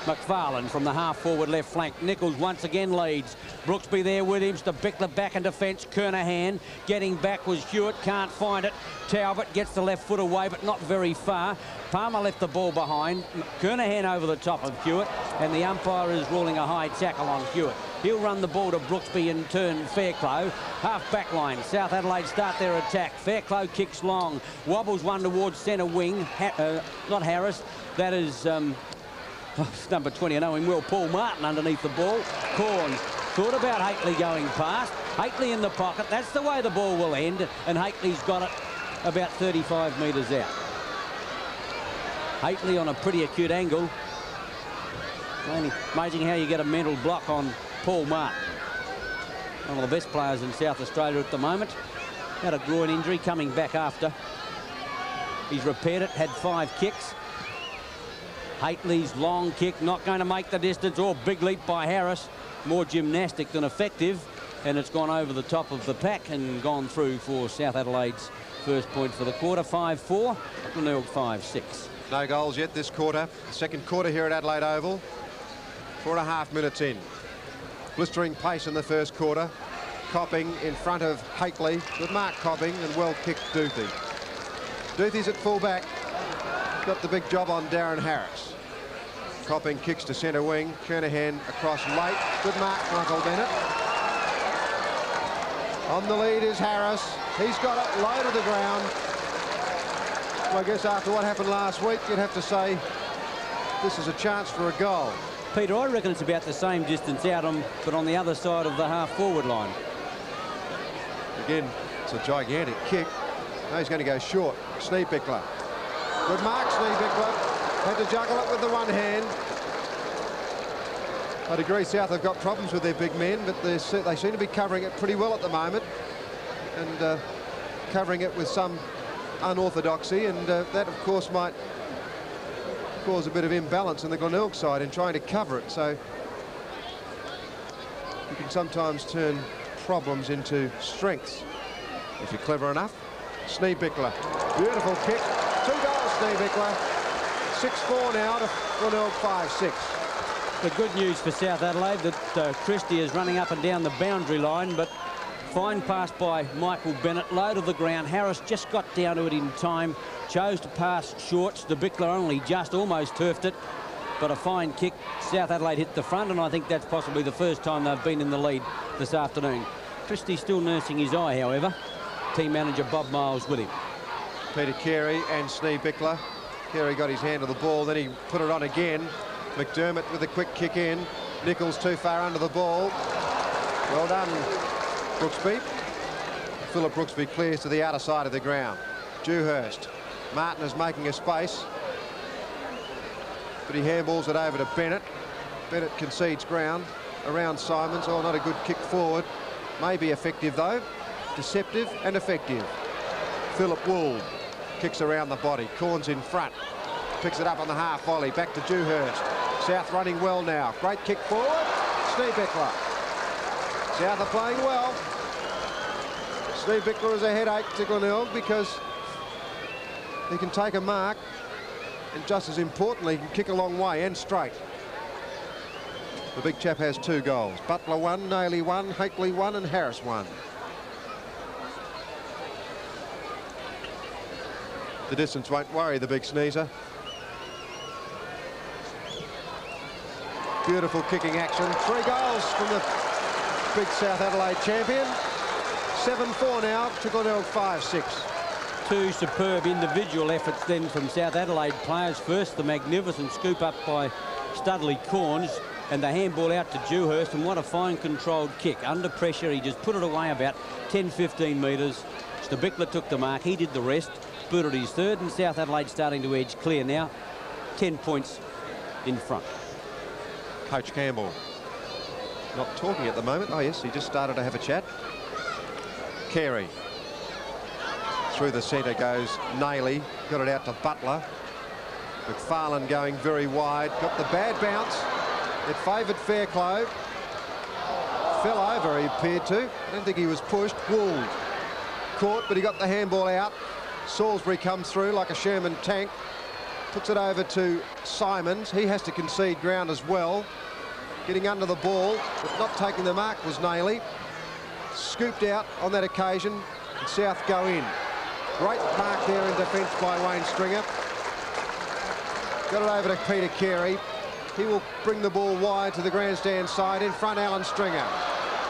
[SPEAKER 1] McFarlane from the half-forward left flank. Nichols once again leads. Brooksby there with him. Bickler back in defence. Kernahan getting back was Hewitt. Can't find it. Talbot gets the left foot away, but not very far. Palmer left the ball behind. Kernahan over the top of Hewitt, and the umpire is ruling a high tackle on Hewitt. He'll run the ball to Brooksby and turn Fairclough. Half back line. South Adelaide start their attack. Fairclough kicks long. Wobbles one towards centre wing. Not Harris. That is number 20, I know him well, Paul Martin underneath the ball. Corns thought about Haitley going past. Haitley in the pocket. That's the way the ball will end, and Haitley's got it about 35 metres out. Haitley on a pretty acute angle. Amazing how you get a mental block on Paul Martin. One of the best players in South Australia at the moment. Had a groin injury coming back after. He's repaired it, had 5 kicks. Haitley's long kick not going to make the distance. Oh, big leap by Harris. More gymnastic than effective. And it's gone over the top of the pack and gone through for South Adelaide's first point for the quarter. 5-4, Glenelg 5-6.
[SPEAKER 2] No goals yet this quarter. Second quarter here at Adelaide Oval. 4.5 minutes in. Blistering pace in the first quarter. Copping in front of Haitley with Mark Copping and well kicked Duthie. Duthie's at full back. Got the big job on Darren Harris. Copping kicks to centre wing. Kernahan across late. Good mark, Michael Bennett. On the lead is Harris. He's got it low to the ground. Well, I guess after what happened last week, you'd have to say this is a chance for a goal.
[SPEAKER 1] Peter, I reckon it's about the same distance out on, but on the other side of the half-forward line.
[SPEAKER 2] Again, it's a gigantic kick. No, he's going to go short. Sneebickler. Good mark, Sneebickler. Had to juggle it with the one hand. I'd agree South have got problems with their big men, but they seem to be covering it pretty well at the moment. And covering it with some unorthodoxy. And that, of course, might cause a bit of imbalance in the Glenelg side in trying to cover it. So you can sometimes turn problems into strengths if you're clever enough. Sneebickler. Beautiful kick. 2 goals, Sneebickler. 6-4 now to Glenelg 5-6.
[SPEAKER 1] The good news for South Adelaide that Christie is running up and down the boundary line, but fine pass by Michael Bennett, low to the ground. Harris just got down to it in time, chose to pass short. Sneebickler only just almost turfed it, but a fine kick. South Adelaide hit the front, and I think that's possibly the first time they've been in the lead this afternoon. Christie still nursing his eye, however. Team manager Bob Miles with him.
[SPEAKER 2] Peter Carey and Sneebickler. Carey got his hand on the ball, then he put it on again. McDermott with a quick kick in. Nichols too far under the ball. Well done, Brooksby. Philip Brooksby clears to the outer side of the ground. Dewhurst. Martin is making a space, but he handballs it over to Bennett. Bennett concedes ground around Simons. Oh, not a good kick forward. Maybe effective, though. Deceptive and effective. Philip Wool kicks around the body. Corns in front. Picks it up on the half volley. Back to Dewhurst. South running well now. Great kick forward. Sneebickler. South are playing well. Sneebickler is a headache to Glenelg because he can take a mark and, just as importantly, he can kick a long way and straight. The big chap has 2 goals. Butler 1, Nailey 1, Haitley 1 and Harris 1. The distance won't worry the big sneezer. Beautiful kicking action. 3 goals from the big South Adelaide champion. 7-4 now to Glenelg 5-6.
[SPEAKER 1] 2 superb individual efforts then from South Adelaide players. First, the magnificent scoop up by Studley Corns and the handball out to Dewhurst, and what a fine controlled kick. Under pressure, he just put it away about 10-15 metres. Sneebickler took the mark. He did the rest. Booted his third, and South Adelaide starting to edge clear now. 10 points in front.
[SPEAKER 2] Coach Campbell not talking at the moment. Oh yes, he just started to have a chat. Carey through the centre goes Nailey, got it out to Butler. McFarlane going very wide, got the bad bounce. It favoured Fairclough. Fell over, he appeared to. I don't think he was pushed. Wool caught, but he got the handball out. Salisbury comes through like a Sherman tank, puts it over to Simons. He has to concede ground as well. Getting under the ball, but not taking the mark was Nailey. Scooped out on that occasion, and South go in. Great mark there in defence by Wayne Stringer. Got it over to Peter Carey. He will bring the ball wide to the grandstand side. In front, Alan Stringer.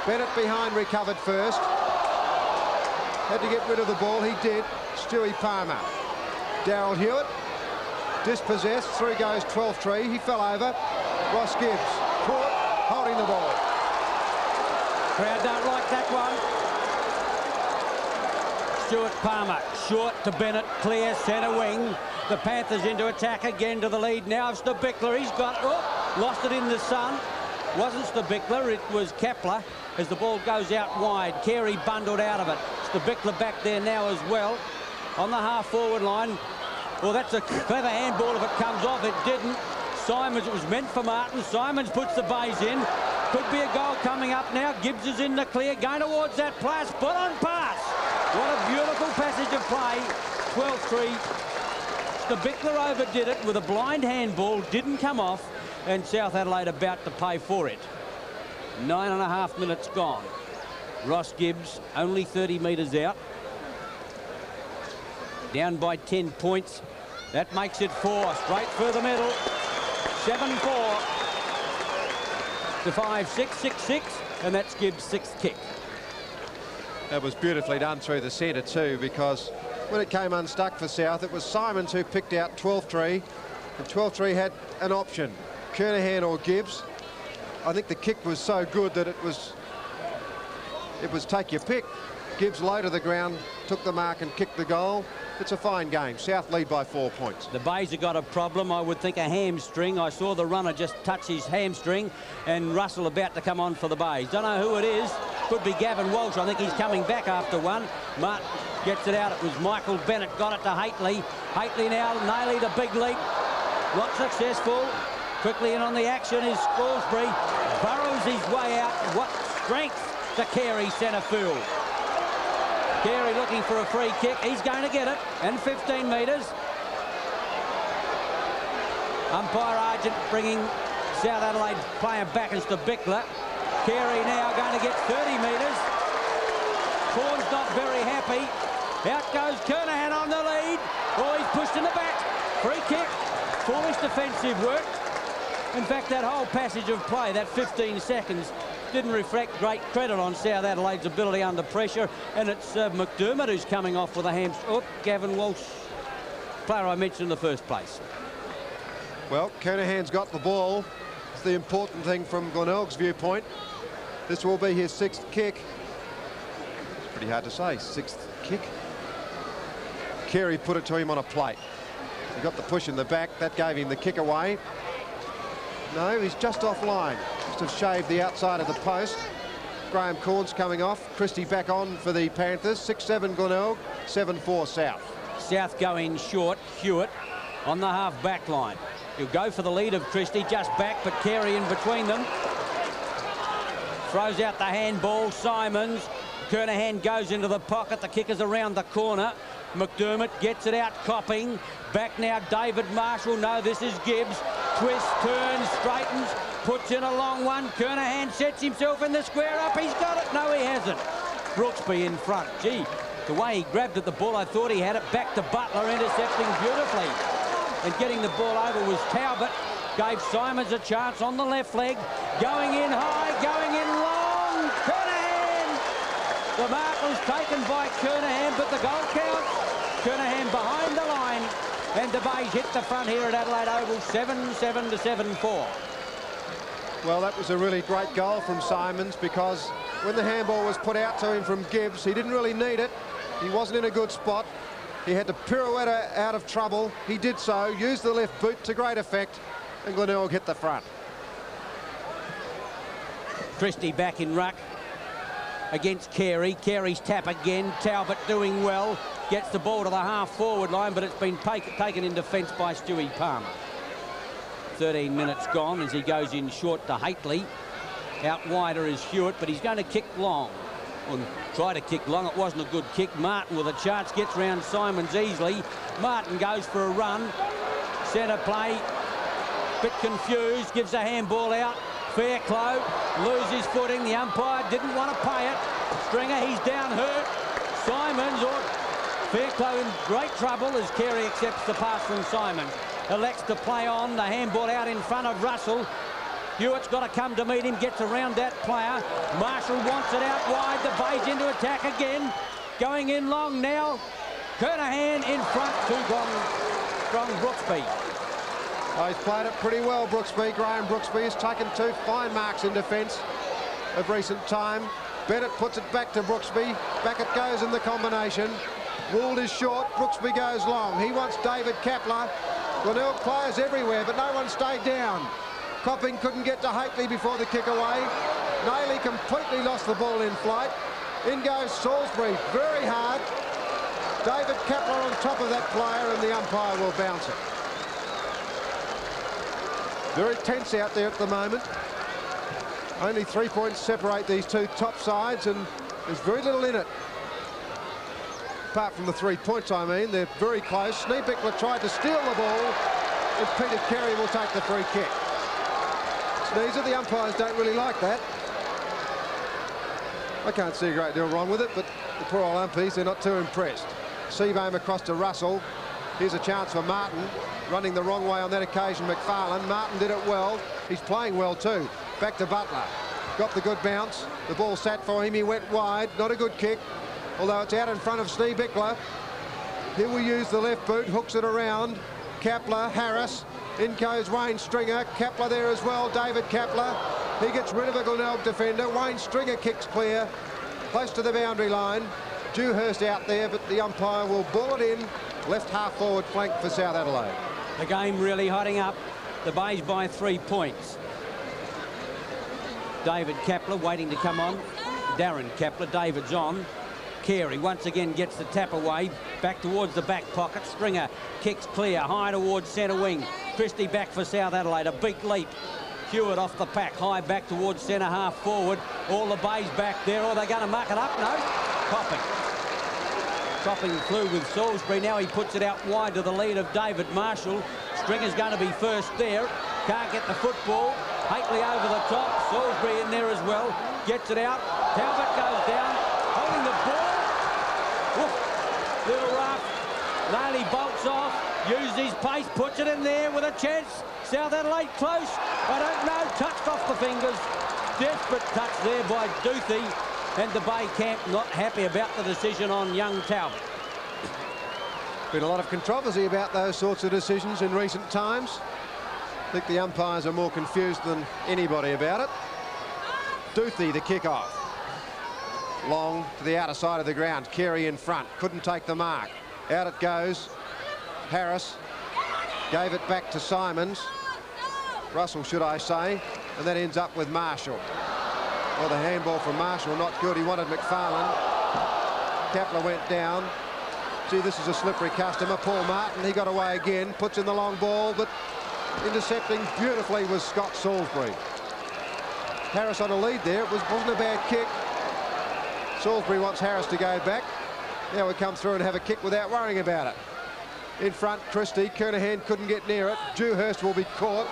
[SPEAKER 2] Bennett behind, recovered first. Had to get rid of the ball, he did. Stewie Palmer. Darryl Hewitt Dispossessed. Through goes 12-3. He fell over. Ross Gibbs caught, holding the ball.
[SPEAKER 1] Crowd don't like that one. Stuart Palmer, short to Bennett, clear centre wing. The Panthers into attack again to the lead now. It's Bickler. He's got, lost it in the sun. Wasn't Bickler, it was Kepler as the ball goes out wide. Carey bundled out of it. Bickler back there now as well on the half-forward line. Well, that's a clever handball if it comes off. It didn't. Simons, it was meant for Martin. Simons puts the base in. Could be a goal coming up now. Gibbs is in the clear, going towards that player. Spot on pass. What a beautiful passage of play. 12-3. Bickler overdid it with a blind handball. Didn't come off. And South Adelaide about to pay for it. 9.5 minutes gone. Ross Gibbs only 30 metres out. Down by 10 points. That makes it 4. Straight through the middle. 7-4 to 5-6, 6-6, and that's Gibbs' 6th kick.
[SPEAKER 2] That was beautifully done through the centre too, because when it came unstuck for South, it was Simons who picked out 12-3, and 12-3 had an option, Kernahan or Gibbs. I think the kick was so good that it was take your pick. Gibbs low to the ground, took the mark and kicked the goal. It's a fine game. South lead by 4 points.
[SPEAKER 1] The Bays have got a problem. I would think a hamstring. I saw the runner just touch his hamstring, and Russell about to come on for the Bays. Don't know who it is. Could be Gavin Walsh. I think he's coming back after one. Martin gets it out. It was Michael Bennett. Got it to Haitley. Haitley now, Naily the big leap. Not successful. Quickly in on the action is Scoresbury. Burrows his way out. What strength to Carey centre field. Carey looking for a free kick. He's going to get it. And 15 metres. Umpire Argent bringing South Adelaide player back as to Bickler. Carey now going to get 30 metres. Corn's not very happy. Out goes Kernahan on the lead. Oh, he's pushed in the back. Free kick. Foolish defensive work. In fact, that whole passage of play, that 15 seconds, didn't reflect great credit on South Adelaide's ability under pressure. And it's McDermott who's coming off with a hamstring. Oh, Gavin Walsh, player I mentioned in the first place.
[SPEAKER 2] Well, Kernahan's got the ball. It's the important thing from Glenelg's viewpoint. This will be his 6th kick. It's pretty hard to say, 6th kick. Carey put it to him on a plate. He got the push in the back. That gave him the kick away. No, he's just offline. Just have shaved the outside of the post. Graham Corns coming off. Christie back on for the Panthers. 6-7 Glenelg, 7-4 South.
[SPEAKER 1] South going short. Hewitt on the half-back line. He'll go for the lead of Christie, just back, but Carey in between them. Throws out the handball. Simons. Kernahan goes into the pocket. The kick is around the corner. McDermott gets it out, Copping. Back now, David Marshall. No, this is Gibbs. Twist, turns, straightens, puts in a long one. Kernahan sets himself in the square up. He's got it. No, he hasn't. Brooksby in front. Gee, the way he grabbed at the ball, I thought he had it. Back to Butler, intercepting beautifully. And getting the ball over was Talbot. Gave Simons a chance on the left leg. Going in high, going in long. Kernahan. The mark was taken by Kernahan, but the goal counts. Kernahan behind the line. And the Bays hit the front here at Adelaide Oval, 7-7 to 7-4.
[SPEAKER 2] Well, that was a really great goal from Simons, because when the handball was put out to him from Gibbs, he didn't really need it. He wasn't in a good spot. He had to pirouette out of trouble. He did so, used the left boot to great effect, and Glenelg hit the front.
[SPEAKER 1] Christie back in ruck against Carey. Carey's tap again. Talbot doing well. Gets the ball to the half-forward line, but it's been taken in defence by Stewie Palmer. 13 minutes gone as he goes in short to Haitley. Out wider is Hewitt, but he's going to kick long. Or try to kick long. It wasn't a good kick. Martin with a chance gets round Simons easily. Martin goes for a run. Centre play. Bit confused. Gives a handball out. Fairclough loses footing. The umpire didn't want to pay it. Stringer, he's down hurt. Simons, or Fairclough in great trouble as Carey accepts the pass from Simons. Elects to play on. The handball out in front of Russell. Hewitt's got to come to meet him. Gets around that player. Marshall wants it out wide. The Bays into attack again. Going in long now. Kernahan in front. Too long from Brooksby.
[SPEAKER 2] Oh, he's played it pretty well, Brooksby. Graham Brooksby has taken 2 fine marks in defence of recent time. Bennett puts it back to Brooksby. Back it goes in the combination. Would is short. Brooksby goes long. He wants David Kapler. Glenelg players everywhere, but no one stayed down. Copping couldn't get to Haitley before the kick away. Nayley completely lost the ball in flight. In goes Salisbury, very hard. David Kapler on top of that player, and the umpire will bounce it. Very tense out there at the moment. Only 3 points separate these two top sides, and there's very little in it. Apart from the 3 points, I mean, they're very close. Schneebichler tried to steal the ball, and Peter Carey will take the free kick. Sneezer, the umpires don't really like that. I can't see a great deal wrong with it, but the poor old umpies, they're not too impressed. Seabohm across to Russell. Here's a chance for Martin. Running the wrong way on that occasion, McFarlane. Martin did it well. He's playing well too. Back to Butler. Got the good bounce. The ball sat for him. He went wide. Not a good kick, although it's out in front of Schneebichler. He will use the left boot. Hooks it around. Kapler, Harris. In goes Wayne Stringer. Kapler there as well. David Kapler. He gets rid of a Glenelg defender. Wayne Stringer kicks clear. Close to the boundary line. Dewhurst out there, but the umpire will ball it in. Left half forward flank for South Adelaide.
[SPEAKER 1] The game really hotting up. The Bays by 3 points. David Kapler waiting to come on. Darren Kapler, David's on. Carey once again gets the tap away. Back towards the back pocket. Stringer kicks clear. High towards centre wing. Christie back for South Adelaide. A big leap. Hewitt off the pack. High back towards centre half forward. All the Bays back there. Are they going to muck it up? No. Copping. Copping through with Salisbury. Now he puts it out wide to the lead of David Marshall. Stringer's going to be first there. Can't get the football. Haitley over the top. Salisbury in there as well. Gets it out. Talbot goes down. Holding the ball. Woof. Little rough. Larley bolts off. Used his pace. Puts it in there with a chance. South Adelaide close. I don't know. Touched off the fingers. Desperate touch there by Duthie. And the Bay camp not happy about the decision on young Talbot.
[SPEAKER 2] Been a lot of controversy about those sorts of decisions in recent times. I think the umpires are more confused than anybody about it. Duthie, the kick-off. Long to the outer side of the ground. Carey in front. Couldn't take the mark. Out it goes. Harris gave it back to Simons. Russell, should I say. And that ends up with Marshall. Well, the handball from Marshall, not good. He wanted McFarlane. Kapler went down. See, this is a slippery customer. Paul Martin, he got away again. Puts in the long ball, but intercepting beautifully was Scott Salisbury. Harris on a lead there. It wasn't a bad kick. Salisbury wants Harris to go back. Now we come through and have a kick without worrying about it. In front, Christie. Kernahan couldn't get near it. Dewhurst will be caught.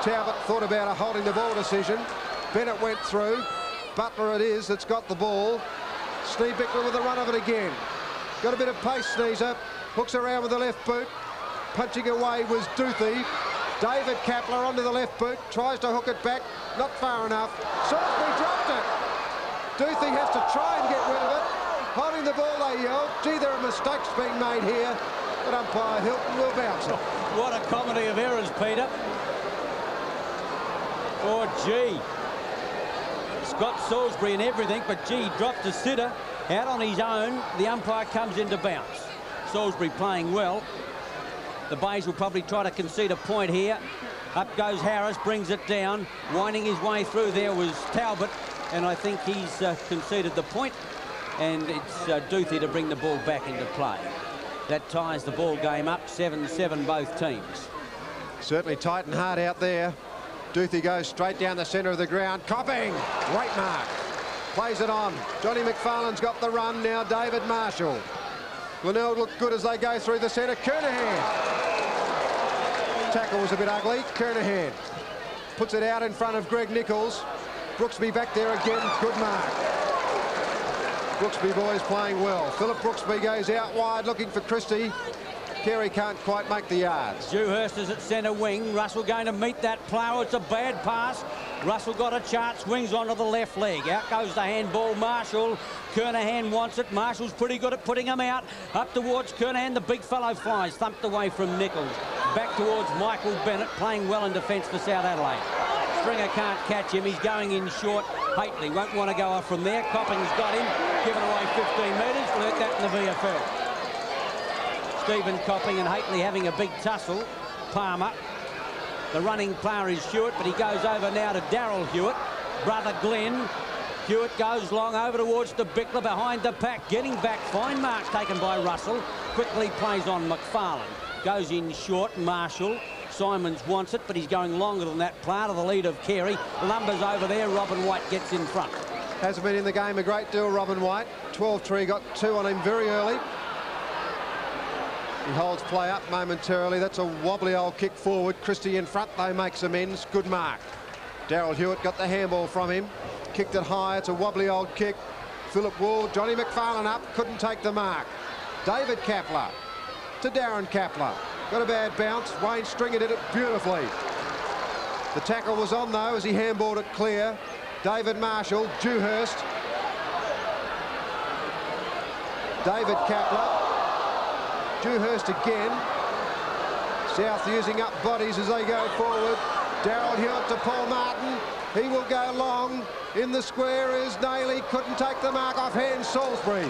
[SPEAKER 2] Talbot thought about a holding the ball decision. Bennett went through. Butler it is that's got the ball. Schneebichler with a run of it again. Got a bit of pace, Sneezer. Hooks around with the left boot. Punching away was Duthie. David Kapler onto the left boot. Tries to hook it back. Not far enough. Salisbury dropped it. Duthie has to try and get rid of it. Holding the ball, they yell. Gee, there are mistakes being made here. But umpire Hilton will bounce it.
[SPEAKER 1] What a comedy of errors, Peter. Oh, gee. Scott Salisbury and everything, but gee, dropped a sitter out on his own. The umpire comes into bounce. Salisbury playing well. The Bays will probably try to concede a point here. Up goes Harris, brings it down. Winding his way through there was Talbot, and I think he's conceded the point. And it's Duthie to bring the ball back into play. That ties the ball game up, 7-7 both teams.
[SPEAKER 2] Certainly tight and hard out there. Duthie goes straight down the centre of the ground. Copping! Great mark. Plays it on. Johnny McFarlane's got the run now. David Marshall. Glenelg look good as they go through the centre. Kernahan. Tackle was a bit ugly. Kernahan puts it out in front of Greg Nichols. Brooksby back there again. Good mark. Brooksby boys playing well. Philip Brooksby goes out wide looking for Christie. Carey can't quite make the yards.
[SPEAKER 1] Dewhurst is at centre wing. Russell going to meet that plough. It's a bad pass. Russell got a chance. Swings onto the left leg. Out goes the handball. Marshall. Kernahan wants it. Marshall's pretty good at putting him out. Up towards Kernahan. The big fellow flies. Thumped away from Nichols. back towards Michael Bennett, playing well in defence for South Adelaide. Stringer can't catch him. He's going in short. Hately won't want to go off from there. Copping's got him. Given away 15 metres. Learnt that in the VFL. Stephen Copping and Hately having a big tussle. Palmer. The running player is Hewitt, but he goes over now to Daryl Hewitt. Brother Glenn. Hewitt goes long over towards the Bickler behind the pack. Getting back. Fine mark taken by Russell. Quickly plays on McFarlane. Goes in short. Marshall. Simons wants it, but he's going longer than that player to the lead of Carey. Lumbers over there. Robin White gets in front.
[SPEAKER 2] Hasn't been in the game a great deal, Robin White. 12-3, got 2 on him very early. He holds play up momentarily. That's a wobbly old kick forward. Christie in front, though, makes amends. Good mark. Daryl Hewitt got the handball from him. Kicked it high. It's a wobbly old kick. Philip Ward, Johnny McFarlane up. Couldn't take the mark. David Kapler to Darren Kapler. Got a bad bounce. Wayne Stringer did it beautifully. The tackle was on, though, as he handballed it clear. David Marshall, Dewhurst. David Kapler. Dewhurst again. South using up bodies as they go forward. Daryl Hewitt to Paul Martin. He will go long. In the square is Nailey. Couldn't take the mark off hand. Salisbury.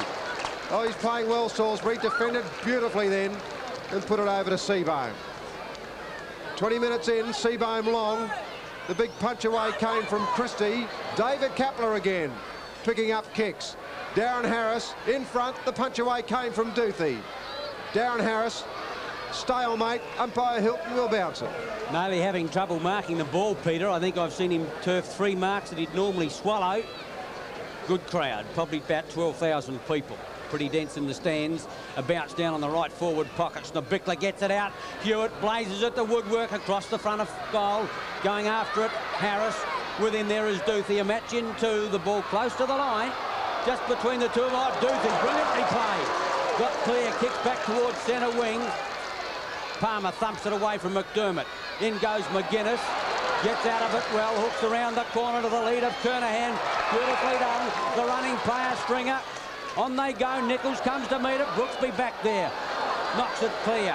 [SPEAKER 2] Oh, he's playing well, Salisbury. Defended beautifully then and put it over to Seabohm. 20 minutes in, Seabohm long. The big punch away came from Christie. David Kapler again, picking up kicks. Darren Harris in front. The punch away came from Duthie. Darren Harris, stalemate. Umpire Hilton will bounce it.
[SPEAKER 1] Nailey having trouble marking the ball, Peter. I think I've seen him turf 3 marks that he'd normally swallow. Good crowd, probably about 12,000 people. Pretty dense in the stands. A bounce down on the right forward pocket. Bickler gets it out. Hewitt blazes at the woodwork across the front of goal. Going after it, Harris. Within there is Duthie. A match in 2. The ball close to the line. Just between the two of them. Duthie, brilliantly played. Got clear, kicks back towards centre wing. Palmer thumps it away from McDermott. In goes McGuinness. Gets out of it well. Hooks around the corner to the lead of Kernahan. Beautifully done. The running player, Stringer. On they go. Nichols comes to meet it. Brooksby back there. Knocks it clear.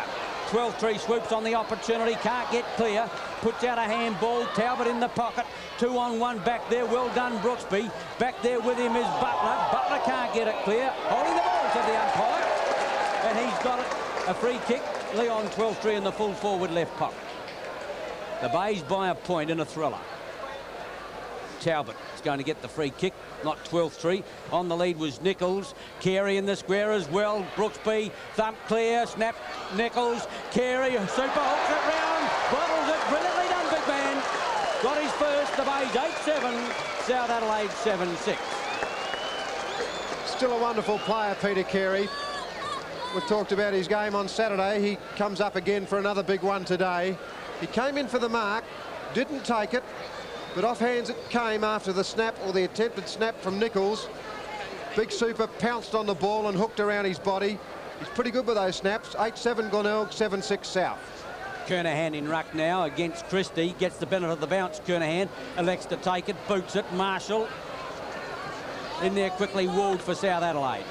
[SPEAKER 1] 12-3 swoops on the opportunity. Can't get clear. Puts out a handball. Talbot in the pocket. 2-on-1 back there. Well done, Brooksby. Back there with him is Butler. Butler can't get it clear. Holding the ball, said the umpire. And he's got it. A free kick. Leon 12-3 in the full forward left pocket. The Bays by a point in a thriller. Talbot is going to get the free kick, not 12-3. On the lead was Nichols. Carey in the square as well. Brooksby, thump clear, snap Nichols. Carey, super hooks it round. Bottles it, brilliantly done, big man. Got his first, the Bays 8-7, South Adelaide 7-6.
[SPEAKER 2] Still a wonderful player, Peter Carey. We've talked about his game on Saturday. He comes up again for another big one today. He came in for the mark, didn't take it, but off hands it came after the snap, or the attempted snap from Nichols. Big Super pounced on the ball and hooked around his body. He's pretty good with those snaps. 8-7 Glenelg, 7-6 South.
[SPEAKER 1] Kernahan in ruck now against Christie. Gets the benefit of the bounce. Kernahan elects to take it, boots it. Marshall in there quickly. Walled for South Adelaide.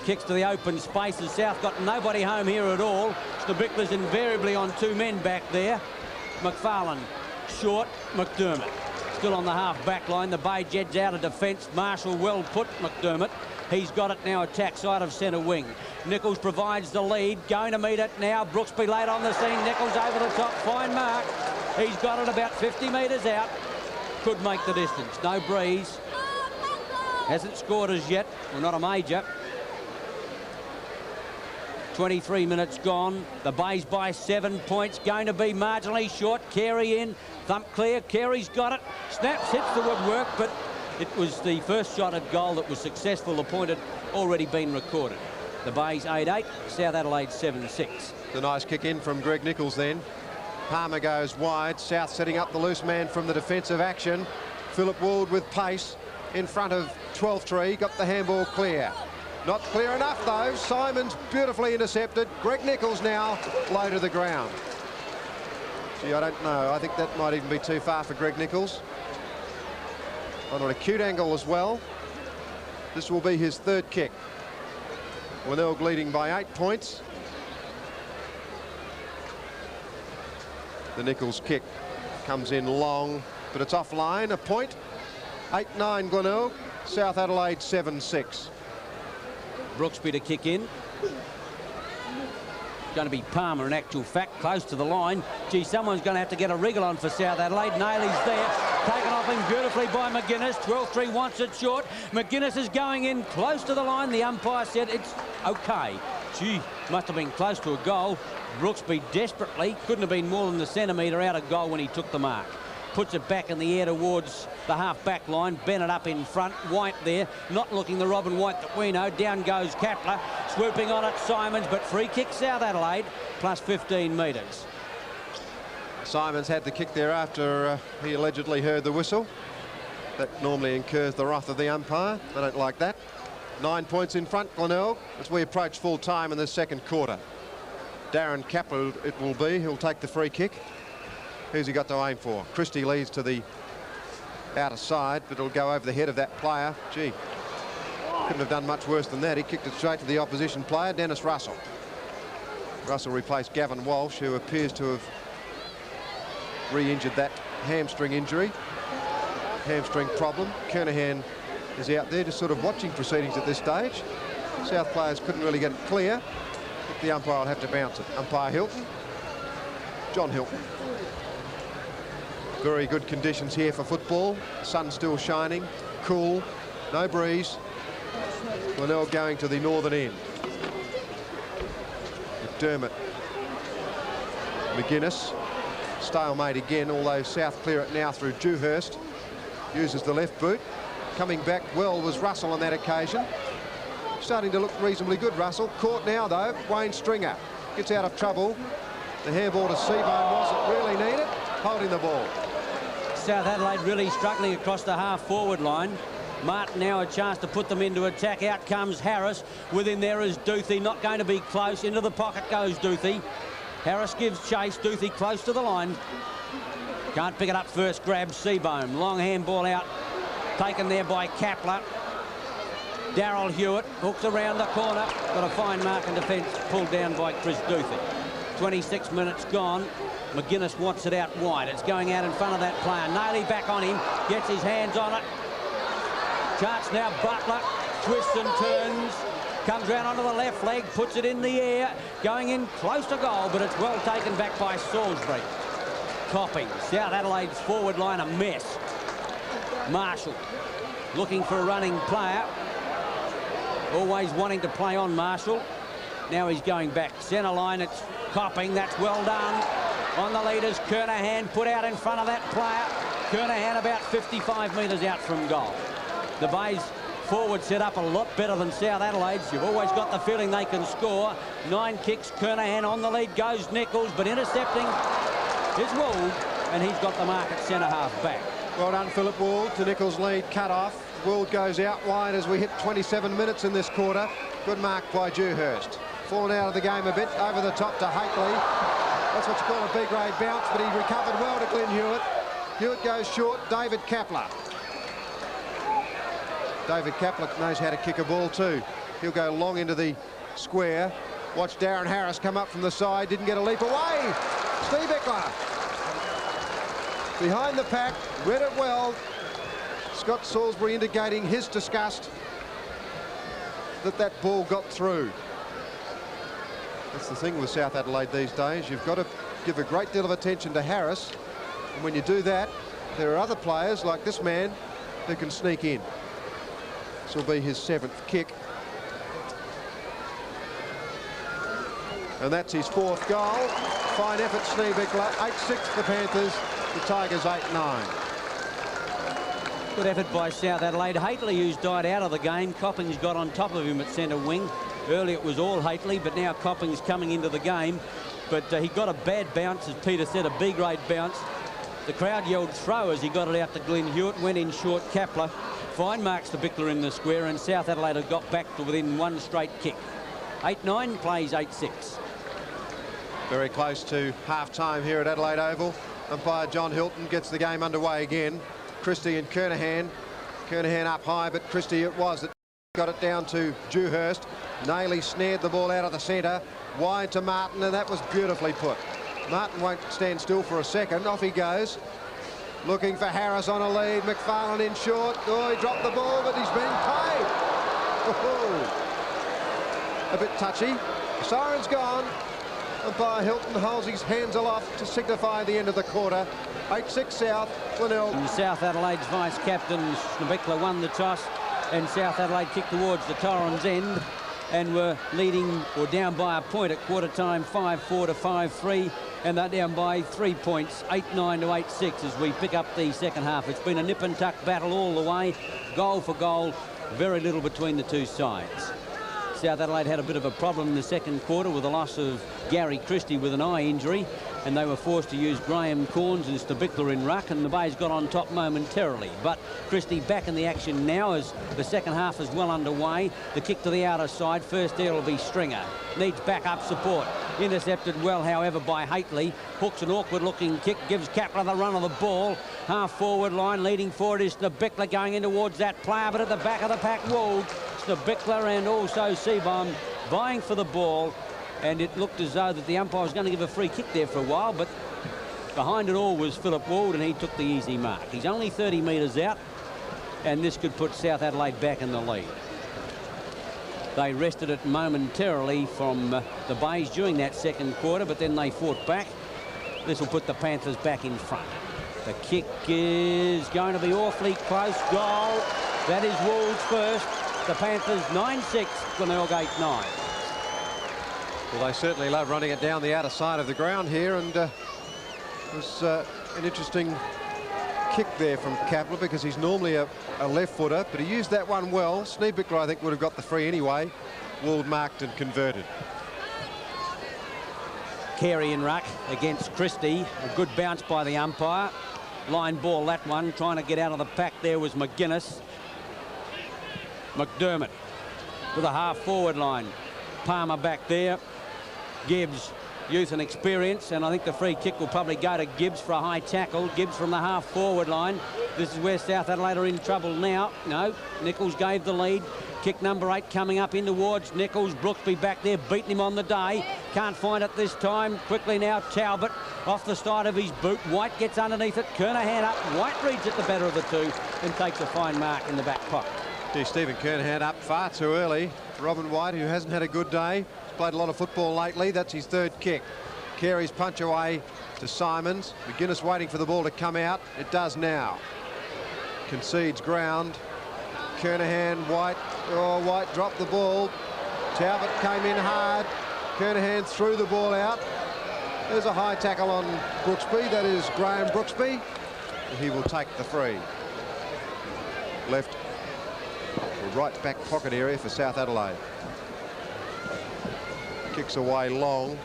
[SPEAKER 1] Kicks to the open spaces. South got nobody home here at all. Bickler's invariably on 2 men back there. McFarlane short. McDermott still on the half back line. The Bay Jets out of defence. Marshall well put. McDermott. He's got it now. Attack side of centre wing. Nichols provides the lead. Going to meet it now. Brooksby late on the scene. Nichols over the top. Fine mark. He's got it about 50 metres out. Could make the distance. No breeze. Hasn't scored as yet. Well, not a major. 23 minutes gone. The Bays by 7 points. Going to be marginally short. Carey in. Thump clear. Carey's got it. Snaps, hits the woodwork, but it was the first shot at goal that was successful. The point had already been recorded. The Bays 8-8. South Adelaide 7-6.
[SPEAKER 2] The nice kick in from Greg Nichols then. Palmer goes wide. South setting up the loose man from the defensive action. Philip Ward with pace in front of 12-3. Got the handball clear. Not clear enough, though. Simons beautifully intercepted. Greg Nichols now low to the ground. Gee, I don't know. I think that might even be too far for Greg Nichols. On an acute angle as well. This will be his 3rd kick. Glenelg leading by 8 points. The Nichols kick comes in long, but it's offline. A point. 8-9 Glenelg. South Adelaide 7-6.
[SPEAKER 1] Brooksby to kick in. Going to be Palmer in actual fact, close to the line. Gee, someone's going to have to get a wriggle on for South Adelaide. Nailey's there, taken off him beautifully by McGuinness. 12-3 wants it short. McGuinness is going in close to the line. The umpire said it's okay. Gee, must have been close to a goal. Brooksby desperately, couldn't have been more than the centimetre out of goal when he took the mark. Puts it back in the air towards the half-back line. Bennett up in front. White there, not looking the Robin White that we know. Down goes Kapler, swooping on it Simons, but free kick South Adelaide, plus 15 metres.
[SPEAKER 2] Simons had the kick there after he allegedly heard the whistle. That normally incurs the wrath of the umpire. They don't like that. 9 points in front, Glenelg, as we approach full time in the second quarter. Darren Kapler it will be. He'll take the free kick. Who's he got to aim for? Christie leads to the outer side, but it'll go over the head of that player. Gee, couldn't have done much worse than that. He kicked it straight to the opposition player, Dennis Russell. Russell replaced Gavin Walsh, who appears to have re-injured that hamstring injury. Hamstring problem. Kernahan is out there just sort of watching proceedings at this stage. South players couldn't really get it clear. But the umpire will have to bounce it. Umpire Hilton. John Hilton. Very good conditions here for football. Sun still shining, cool, no breeze. Glenelg going to the northern end. McDermott. McGuinness. Stalemate again, although South clear it now through Dewhurst. Uses the left boot. Coming back well was Russell on that occasion. Starting to look reasonably good, Russell. Caught now, though, Wayne Stringer. Gets out of trouble. The handball to Seabourn wasn't really needed. Holding the ball.
[SPEAKER 1] South Adelaide really struggling across the half-forward line. Martin now a chance to put them into attack. Out comes Harris. Within there is Duthie, not going to be close. Into the pocket goes Duthie. Harris gives chase. Duthie close to the line. Can't pick it up first. Grabs Seabourn. Long handball out. Taken there by Kapler. Darryl Hewitt hooks around the corner. Got a fine mark in defence. Pulled down by Chris Duthie. 26 minutes gone. McGuinness wants it out wide. It's going out in front of that player. Nailey back on him. Gets his hands on it. Chance now Butler. Twists and turns. Comes round onto the left leg. Puts it in the air. Going in close to goal, but it's well taken back by Salisbury. Copping. South Adelaide's forward line a mess. Marshall looking for a running player. Always wanting to play on Marshall. Now he's going back. Centre line, it's Copping. That's well done. On the leaders, Kernahan put out in front of that player. Kernahan about 55 metres out from goal. The Bays forward set up a lot better than South Adelaide's. You've always got the feeling they can score. 9 kicks, Kernahan on the lead goes Nichols, but intercepting is Would, and he's got the mark at centre half back.
[SPEAKER 2] Well done, Philip Would. To Nichols' lead cut off. Would goes out wide as we hit 27 minutes in this quarter. Good mark by Dewhurst. Fallen out of the game a bit, over the top to Hately. That's what you call a B-grade bounce, but he recovered well to Glenn Hewitt. Hewitt goes short, David Kapler. David Kapler knows how to kick a ball too. He'll go long into the square. Watch Darren Harris come up from the side, didn't get a leap away. Steve Eckler. Behind the pack, read it well. Scott Salisbury indicating his disgust that that ball got through. That's the thing with South Adelaide these days. You've got to give a great deal of attention to Harris. And when you do that, there are other players like this man who can sneak in. This will be his 7th kick. And that's his 4th goal. Fine effort, Steve Eckler. 8-6 the Panthers. The Tigers 8-9.
[SPEAKER 1] Good effort by South Adelaide. Hately, who's died out of the game. Copping's got on top of him at centre wing. Earlier it was all Hately, but now Copping's coming into the game. But he got a bad bounce, as Peter said, a B-grade bounce. The crowd yelled throw as he got it out to Glenn Hewitt. Went in short, Kapler. Fine marks to Bickler in the square, and South Adelaide have got back to within 1 straight kick. 8-9 plays 8-6.
[SPEAKER 2] Very close to half-time here at Adelaide Oval. Umpire John Hilton gets the game underway again. Christie and Kernahan. Kernahan up high, but Christie it was that got it down to Dewhurst. Nailey snared the ball out of the centre. Wide to Martin, and that was beautifully put. Martin won't stand still for a second. Off he goes. Looking for Harris on a lead. McFarlane in short. Oh, he dropped the ball, but he's been paid. Oh, a bit touchy. The siren's gone. Umpire Hilton holds his hands aloft to signify the end of the quarter. 8-6 South, Glenelg.
[SPEAKER 1] And South Adelaide's vice-captain, Schneebichler, won the toss, and South Adelaide kicked towards the Torrens end and were leading or down by a point at quarter time, 5-4 to 5-3, and they're down by 3 points, 8-9 to 8-6 as we pick up the second half. It's been a nip and tuck battle all the way, goal for goal, very little between the two sides. South Adelaide had a bit of a problem in the second quarter with the loss of Gary Christie with an eye injury, and they were forced to use Graham Corns and Schneebichler in ruck, and the Bays got on top momentarily. But Christie back in the action now as the second half is well underway. The kick to the outer side. First there will be Stringer. Needs backup support. Intercepted well, however, by Haitley. Hooks an awkward-looking kick, gives Kapler the run of the ball. Half-forward line, leading forward is Schneebichler going in towards that player, but at the back of the pack, Wold. Schneebichler and also Seabaum vying for the ball, and it looked as though that the umpire was going to give a free kick there for a while, but behind it all was Philip Wold, and he took the easy mark. He's only 30 metres out, and this could put South Adelaide back in the lead. They rested it momentarily from the Bays during that second quarter, but then they fought back. This will put the Panthers back in front. The kick is going to be awfully close. Goal. That is Wold's first. The Panthers 9-6, Glenelg 8-9.
[SPEAKER 2] Well, they certainly love running it down the outer side of the ground here, and it was an interesting kick there from Kapler because he's normally a left footer, but he used that one well. Schneebichler, I think, would have got the free anyway. Wold marked and converted.
[SPEAKER 1] Carey in ruck against Christie. A good bounce by the umpire. Line ball, that one. Trying to get out of the pack there was McGuinness. McDermott with a half-forward line. Palmer back there. Gibbs, youth and experience, and I think the free kick will probably go to Gibbs for a high tackle. Gibbs from the half-forward line. This is where South Adelaide are in trouble now. No, Nichols gave the lead. Kick number 8 coming up in towards Nichols. Brooksby back there, beating him on the day. Can't find it this time. Quickly now, Talbot off the side of his boot. White gets underneath it. Kernahan up. White reads it the better of the two and takes a fine mark in the back pocket.
[SPEAKER 2] Stephen Kernahan up far too early. Robin White, who hasn't had a good day, he's played a lot of football lately. That's his third kick. Carey's punch away to Simons. McGuinness waiting for the ball to come out. It does now. Concedes ground. Kernahan, White. Oh, White dropped the ball. Talbot came in hard. Kernahan threw the ball out. There's a high tackle on Brooksby. That is Graham Brooksby. He will take the free. Left or right back pocket area for South Adelaide. Kicks away long.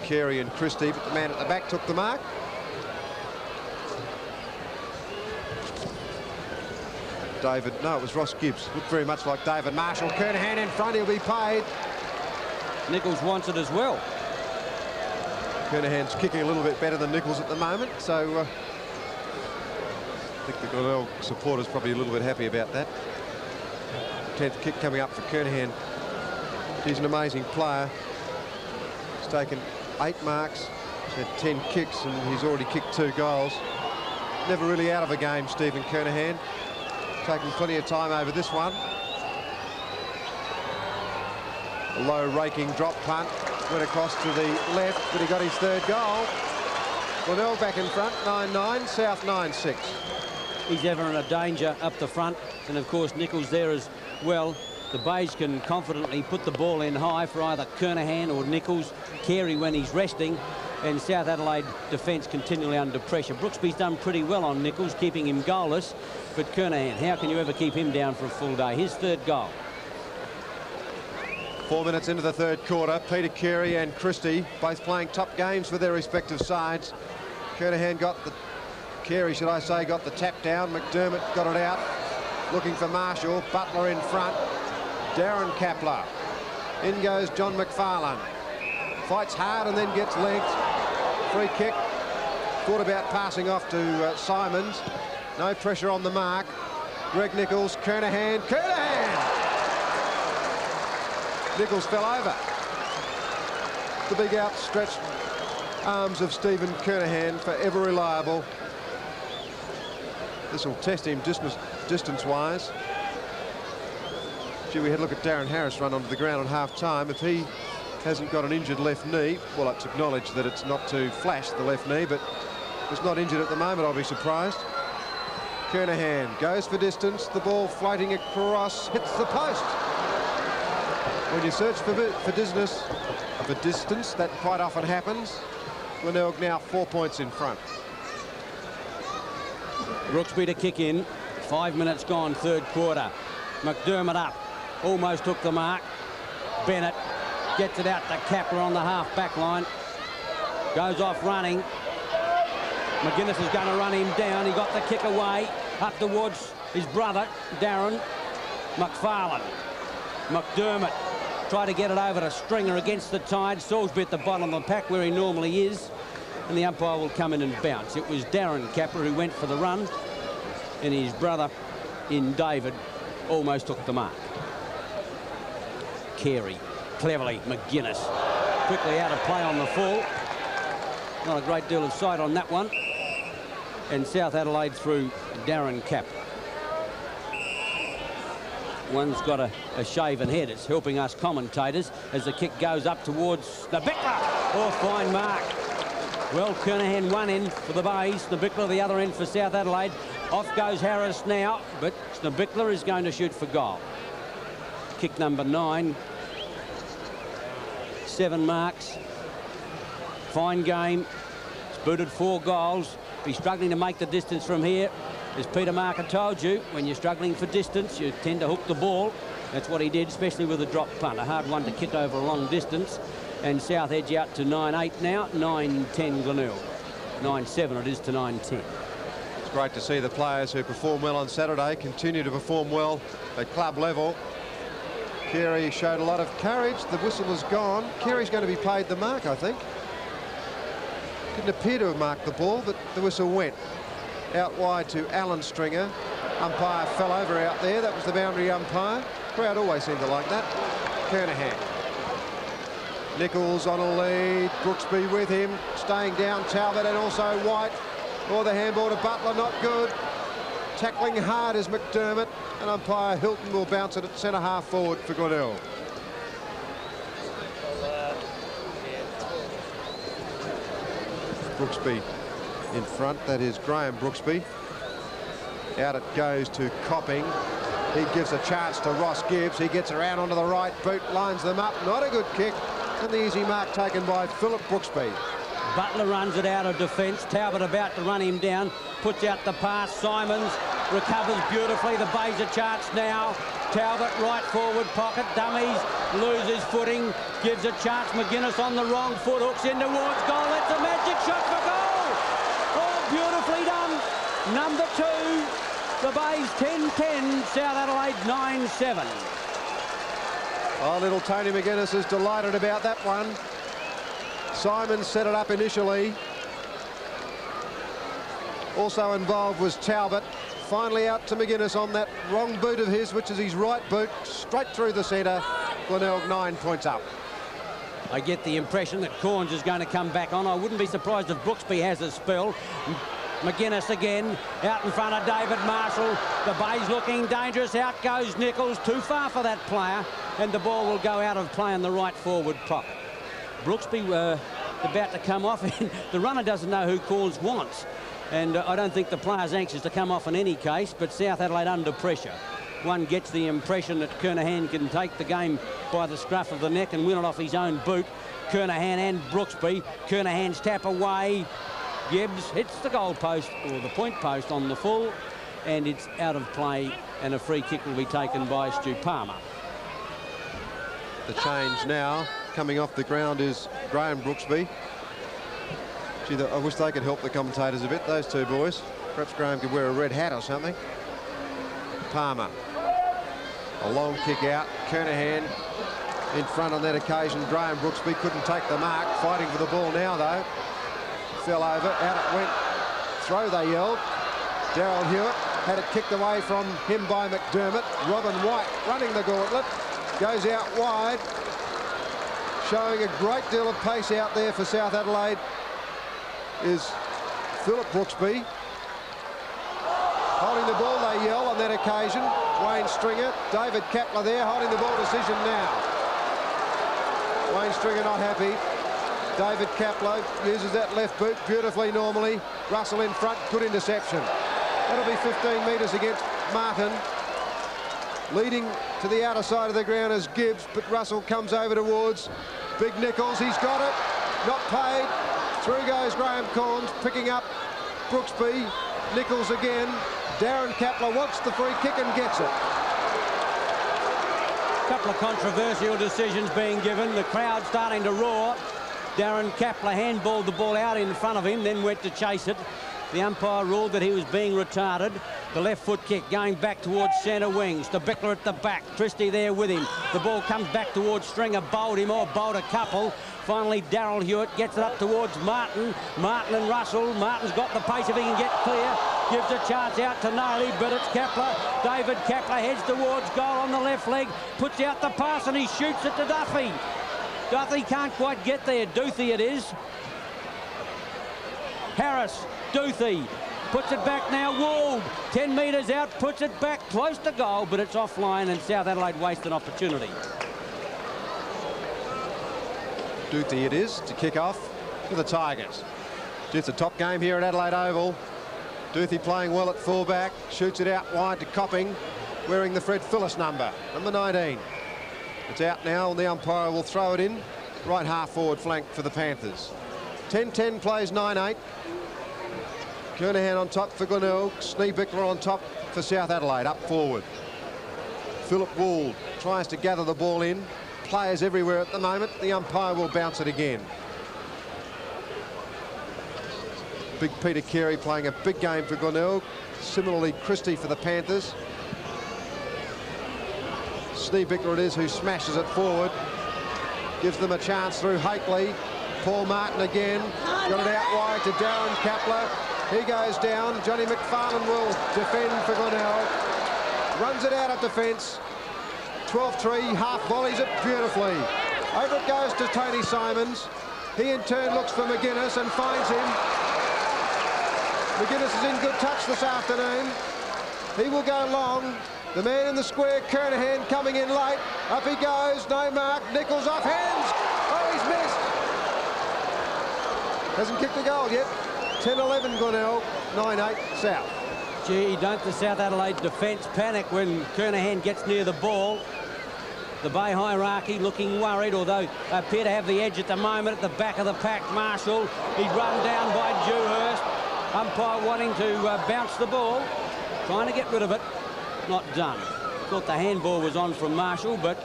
[SPEAKER 2] Carey and Christie, but the man at the back took the mark. David, no, it was Ross Gibbs. Looked very much like David Marshall. Kernahan in front, he'll be paid.
[SPEAKER 1] Nichols wants it as well.
[SPEAKER 2] Kernahan's kicking a little bit better than Nichols at the moment, so I think the Glenelg supporters probably a little bit happy about that. 10th kick coming up for Kernahan. He's an amazing player. He's taken 8 marks, he's had 10 kicks, and he's already kicked 2 goals. Never really out of a game, Stephen Kernahan. Taking plenty of time over this one. A low raking drop punt. Went across to the left, but he got his 3rd goal. Glenelg back in front, 9-9, South 9-6.
[SPEAKER 1] He's ever in a danger up the front, and of course Nichols there as well. The Bays can confidently put the ball in high for either Kernahan or Nichols. Carey when he's resting, and South Adelaide defence continually under pressure. Brooksby's done pretty well on Nichols, keeping him goalless, but Kernahan, how can you ever keep him down for a full day? His 3rd goal.
[SPEAKER 2] 4 minutes into the 3rd quarter, Peter Carey and Christie both playing top games for their respective sides. Kernahan got the, Carey should I say, got the tap down. McDermott got it out, looking for Marshall. Butler in front. Darren Kapler. In goes John McFarlane. Fights hard and then gets legged. Free kick. Thought about passing off to Simons. No pressure on the mark. Greg Nichols, Kernahan. Kernahan! Nichols fell over. The big outstretched arms of Stephen Kernahan, forever reliable. This will test him distance-wise. Gee, we had a look at Darren Harris run onto the ground on half-time. If he hasn't got an injured left knee, well, it's acknowledged that it's not to flash the left knee, but if it's not injured at the moment, I'll be surprised. Kernahan goes for distance, the ball floating across, hits the post. When you search for distance, that quite often happens. Glenelg now 4 points in front.
[SPEAKER 1] Brooksby to kick in. 5 minutes gone, third quarter. McDermott up, almost took the mark. Bennett gets it out to Kapler on the half-back line. Goes off running. McGuinness is going to run him down. He got the kick away up towards his brother, Darren McFarlane. McDermott tried to get it over to Stringer against the tide. Salisbury at the bottom of the pack where he normally is. And the umpire will come in and bounce. It was Darren Kapler who went for the run. And his brother in David almost took the mark. Carey, cleverly, McGuinness. Quickly out of play on the full. Not a great deal of sight on that one. And South Adelaide through Darren Kapler. One's got a shaven head. It's helping us commentators as the kick goes up towards the Bickler. Oh, fine mark. Well, Kernahan one end for the Bays, the Bickler the other end for South Adelaide. Off goes Harris now, but the Bickler is going to shoot for goal. Kick number 9. 7 marks. Fine game. It's booted 4 goals. He's struggling to make the distance from here. As Peter Marker told you, when you're struggling for distance, you tend to hook the ball. That's what he did, especially with a drop punt. A hard one to kick over a long distance. And South edge out to 9-8 now. 9-10 Glenelg. 9-7 it is to 9-10.
[SPEAKER 2] It's great to see the players who perform well on Saturday continue to perform well at club level. Carey showed a lot of courage. The whistle is gone. Carey's going to be paid the mark, I think. Didn't appear to have marked the ball, but the whistle went. Out wide to Alan Stringer. Umpire fell over out there. That was the boundary umpire. Crowd always seemed to like that. Kernahan. Nichols on a lead. Brooksby with him. Staying down Talbot and also White. Oh, the handball to Butler, not good. Tackling hard is McDermott. And umpire Hilton will bounce it at centre half forward for Glenelg. Brooksby in front. That is Graham Brooksby. Out it goes to Copping. He gives a chance to Ross Gibbs. He gets around onto the right boot, lines them up. Not a good kick. And the easy mark taken by Philip Brooksby.
[SPEAKER 1] Butler runs it out of defence. Talbot about to run him down. Puts out the pass. Simons recovers beautifully. The Bays a chance now. Talbot right forward pocket. Dummies. Loses footing. Gives a chance. McGuinness on the wrong foot. Hooks in towards goal. That's a magic shot for goal. Oh, beautifully done. Number 2. The Bays 10-10. South Adelaide 9-7.
[SPEAKER 2] Oh, little Tony McGuinness is delighted about that one. Simon set it up initially. Also involved was Talbot. Finally out to McGuinness on that wrong boot of his, which is his right boot, straight through the centre. Glenelg 9 points up.
[SPEAKER 1] I get the impression that Corns is going to come back on. I wouldn't be surprised if Brooksby has a spell. McGuinness again, out in front of David Marshall. The Bays looking dangerous. Out goes Nichols. Too far for that player. And the ball will go out of play in the right forward pocket. Brooksby about to come off. The runner doesn't know who Corns wants. And I don't think the player's anxious to come off in any case, but South Adelaide under pressure. One gets the impression that Kernahan can take the game by the scruff of the neck and win it off his own boot. Kernahan and Brooksby. Kernahan's tap away. Gibbs hits the goal post or the point post on the full, and it's out of play, and a free kick will be taken by Stu Palmer.
[SPEAKER 2] The change now coming off the ground is Graham Brooksby. Gee, I wish they could help the commentators a bit, those two boys. Perhaps Graham could wear a red hat or something. Palmer. A long kick out. Kernahan in front on that occasion. Graham Brooksby couldn't take the mark. Fighting for the ball now, though. Fell over. Out it went. Throw, they yelled. Daryl Hewitt had it kicked away from him by McDermott. Robin White running the gauntlet. Goes out wide. Showing a great deal of pace out there for South Adelaide. is Philip Brooksby. Holding the ball, they yell on that occasion. Wayne Stringer, David Kapler there, holding the ball, decision now. Wayne Stringer not happy. David Kapler uses that left boot beautifully normally. Russell in front, good interception. That'll be 15 metres against Martin. Leading to the outer side of the ground is Gibbs, but Russell comes over towards Big Nichols. He's got it, not paid. Through goes Graham Corns, picking up Brooksby. Nichols again. Darren Kapler wants the free kick and gets it.
[SPEAKER 1] Couple of controversial decisions being given. The crowd starting to roar. Darren Kapler handballed the ball out in front of him, then went to chase it. The umpire ruled that he was being retarded. The left foot kick going back towards centre wings. To Bickler at the back. Christie there with him. The ball comes back towards Stringer. Bowled him or bowled a couple. Finally, Darryl Hewitt gets it up towards Martin. Martin and Russell. Martin's got the pace if he can get clear. Gives a chance out to Naley, but it's Kapler. David Kapler heads towards goal on the left leg. Puts out the pass and he shoots it to Duffy. Duffy can't quite get there. Duthie it is. Harris. Duthie puts it back now. Wold 10 metres out, puts it back close to goal, but it's offline and South Adelaide waste an opportunity.
[SPEAKER 2] Duthie it is to kick off for the Tigers. It's a top game here at Adelaide Oval. Duthie playing well at fullback, shoots it out wide to Copping, wearing the Fred Phillis number 19. It's out now and the umpire will throw it in. Right half forward flank for the Panthers. 10-10 plays 9-8. Kernahan on top for Glenelg. Sneebickler on top for South Adelaide, up forward. Philip Would tries to gather the ball in. Players everywhere at the moment. The umpire will bounce it again. Big Peter Carey playing a big game for Glenelg. Similarly, Christie for the Panthers. Sneebickler it is who smashes it forward. Gives them a chance through Hakely. Paul Martin again. Got it out wide to Darren Kapler. He goes down. Johnny McFarlane will defend for Glenelg. Runs it out of defence. 12-3, half volleys it beautifully. Over it goes to Tony Simons. He in turn looks for McGuinness and finds him. McGuinness is in good touch this afternoon. He will go long. The man in the square, Kernahan, coming in late. Up he goes, no mark. Nichols off hands. Oh, he's missed. Hasn't kicked a goal yet. 10-11 Glenelg, 9-8 South.
[SPEAKER 1] Gee, don't the South Adelaide defence panic when Kernahan gets near the ball. The Bay hierarchy looking worried, although they appear to have the edge at the moment at the back of the pack. Marshall, he's run down by Dewhurst. Umpire wanting to bounce the ball, trying to get rid of it. Not done. Thought the handball was on from Marshall, but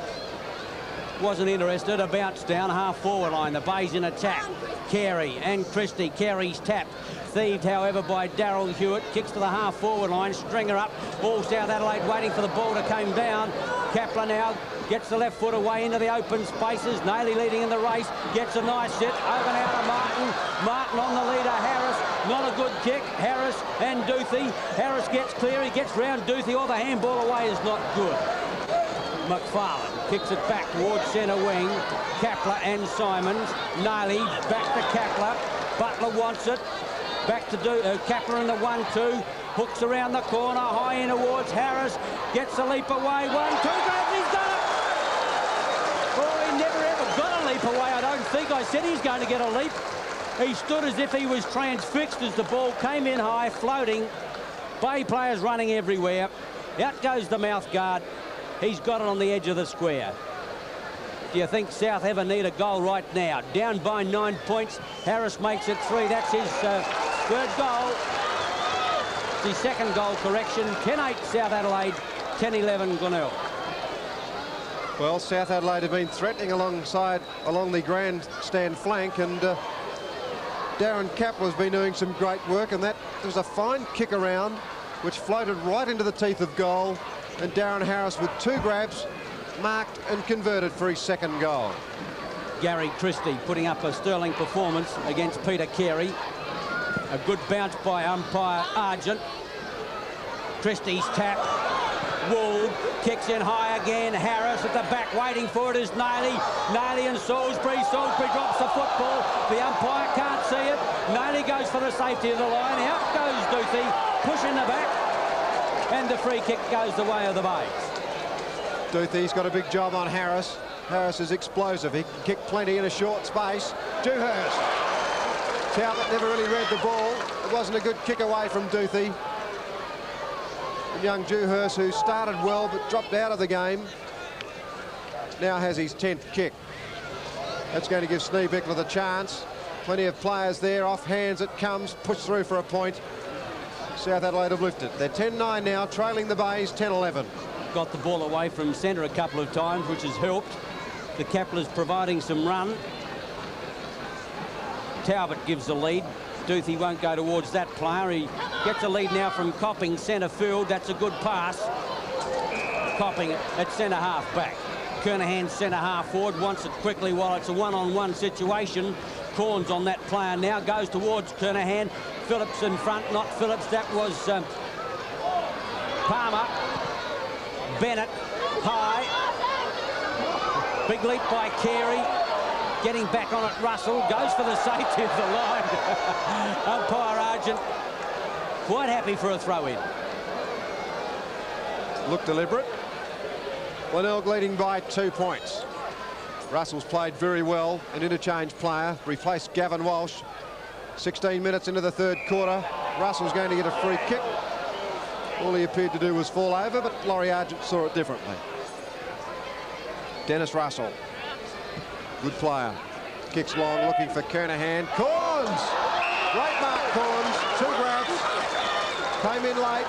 [SPEAKER 1] wasn't interested. A bounce down half forward line. The Bay's in attack. Carey and Christie. Carey's tap. Thieved, however, by Darryl Hewitt. Kicks to the half forward line. Stringer up. All South Adelaide waiting for the ball to come down. Kapler now gets the left foot away into the open spaces. Naley leading in the race. Gets a nice hit. Over now to Martin. Martin on the leader. Harris. Not a good kick. Harris and Duthie. Harris gets clear. He gets round Duthie. All the handball away is not good. McFarlane kicks it back towards centre wing. Kapler and Simons. Naley back to Kapler. Butler wants it. Back to Kapler in the 1-2. Hooks around the corner. High in towards Harris. Gets a leap away. 1-2. He's done it! Oh, he never ever got a leap away, I don't think. I said he's going to get a leap. He stood as if he was transfixed as the ball came in high, floating. Bay players running everywhere. Out goes the mouth guard. He's got it on the edge of the square. Do you think South ever need a goal right now? Down by 9 points. Harris makes it 3. That's his third goal. It's his second goal correction. 10-8 South Adelaide, 10-11 Glenelg.
[SPEAKER 2] Well, South Adelaide have been threatening along the grandstand flank, and Darren Kapler's been doing some great work, and that was a fine kick around which floated right into the teeth of goal, and Darren Harris with 2 grabs marked and converted for his second goal.
[SPEAKER 1] Gary Christie putting up a sterling performance against Peter Carey. A good bounce by umpire Argent. Christie's tap. Wool kicks in high again. Harris at the back waiting for it is Naily. Naily and Salisbury. Salisbury drops the football. The umpire can't see it. Naily goes for the safety of the line. Out goes Duthie. Push in the back. And the free kick goes the way of the Bays.
[SPEAKER 2] Duthie's got a big job on Harris. Harris is explosive. He can kick plenty in a short space. Dewhurst. Talbot never really read the ball. It wasn't a good kick away from Duthie. And young Dewhurst, who started well but dropped out of the game, now has his 10th kick. That's going to give Schneebichler the chance. Plenty of players there. Off hands it comes. Push through for a point. South Adelaide have lifted. They're 10-9 now, trailing the Bays 10-11.
[SPEAKER 1] Got the ball away from centre a couple of times, which has helped. The Keplers providing some run. Talbot gives the lead. Duthie won't go towards that player. He gets a lead now from Copping, centre field. That's a good pass. Copping at centre half back. Kernahan centre half forward, wants it quickly while it's a one-on-one situation. Corns on that player now, goes towards Kernahan. Phillips in front, not Phillips, that was Palmer. Bennett, high. Big leap by Carey. Getting back on it, Russell goes for the safety of the line. Umpire Argent quite happy for a throw-in.
[SPEAKER 2] Look deliberate. Glenelg leading by 2 points. Russell's played very well, an interchange player, replaced Gavin Walsh. 16 minutes into the third quarter. Russell's going to get a free kick. All he appeared to do was fall over, but Laurie Argent saw it differently. Dennis Russell, good player. Kicks long, looking for Kernahan. Corns! Great mark, Corns. 2 grabs. Came in late.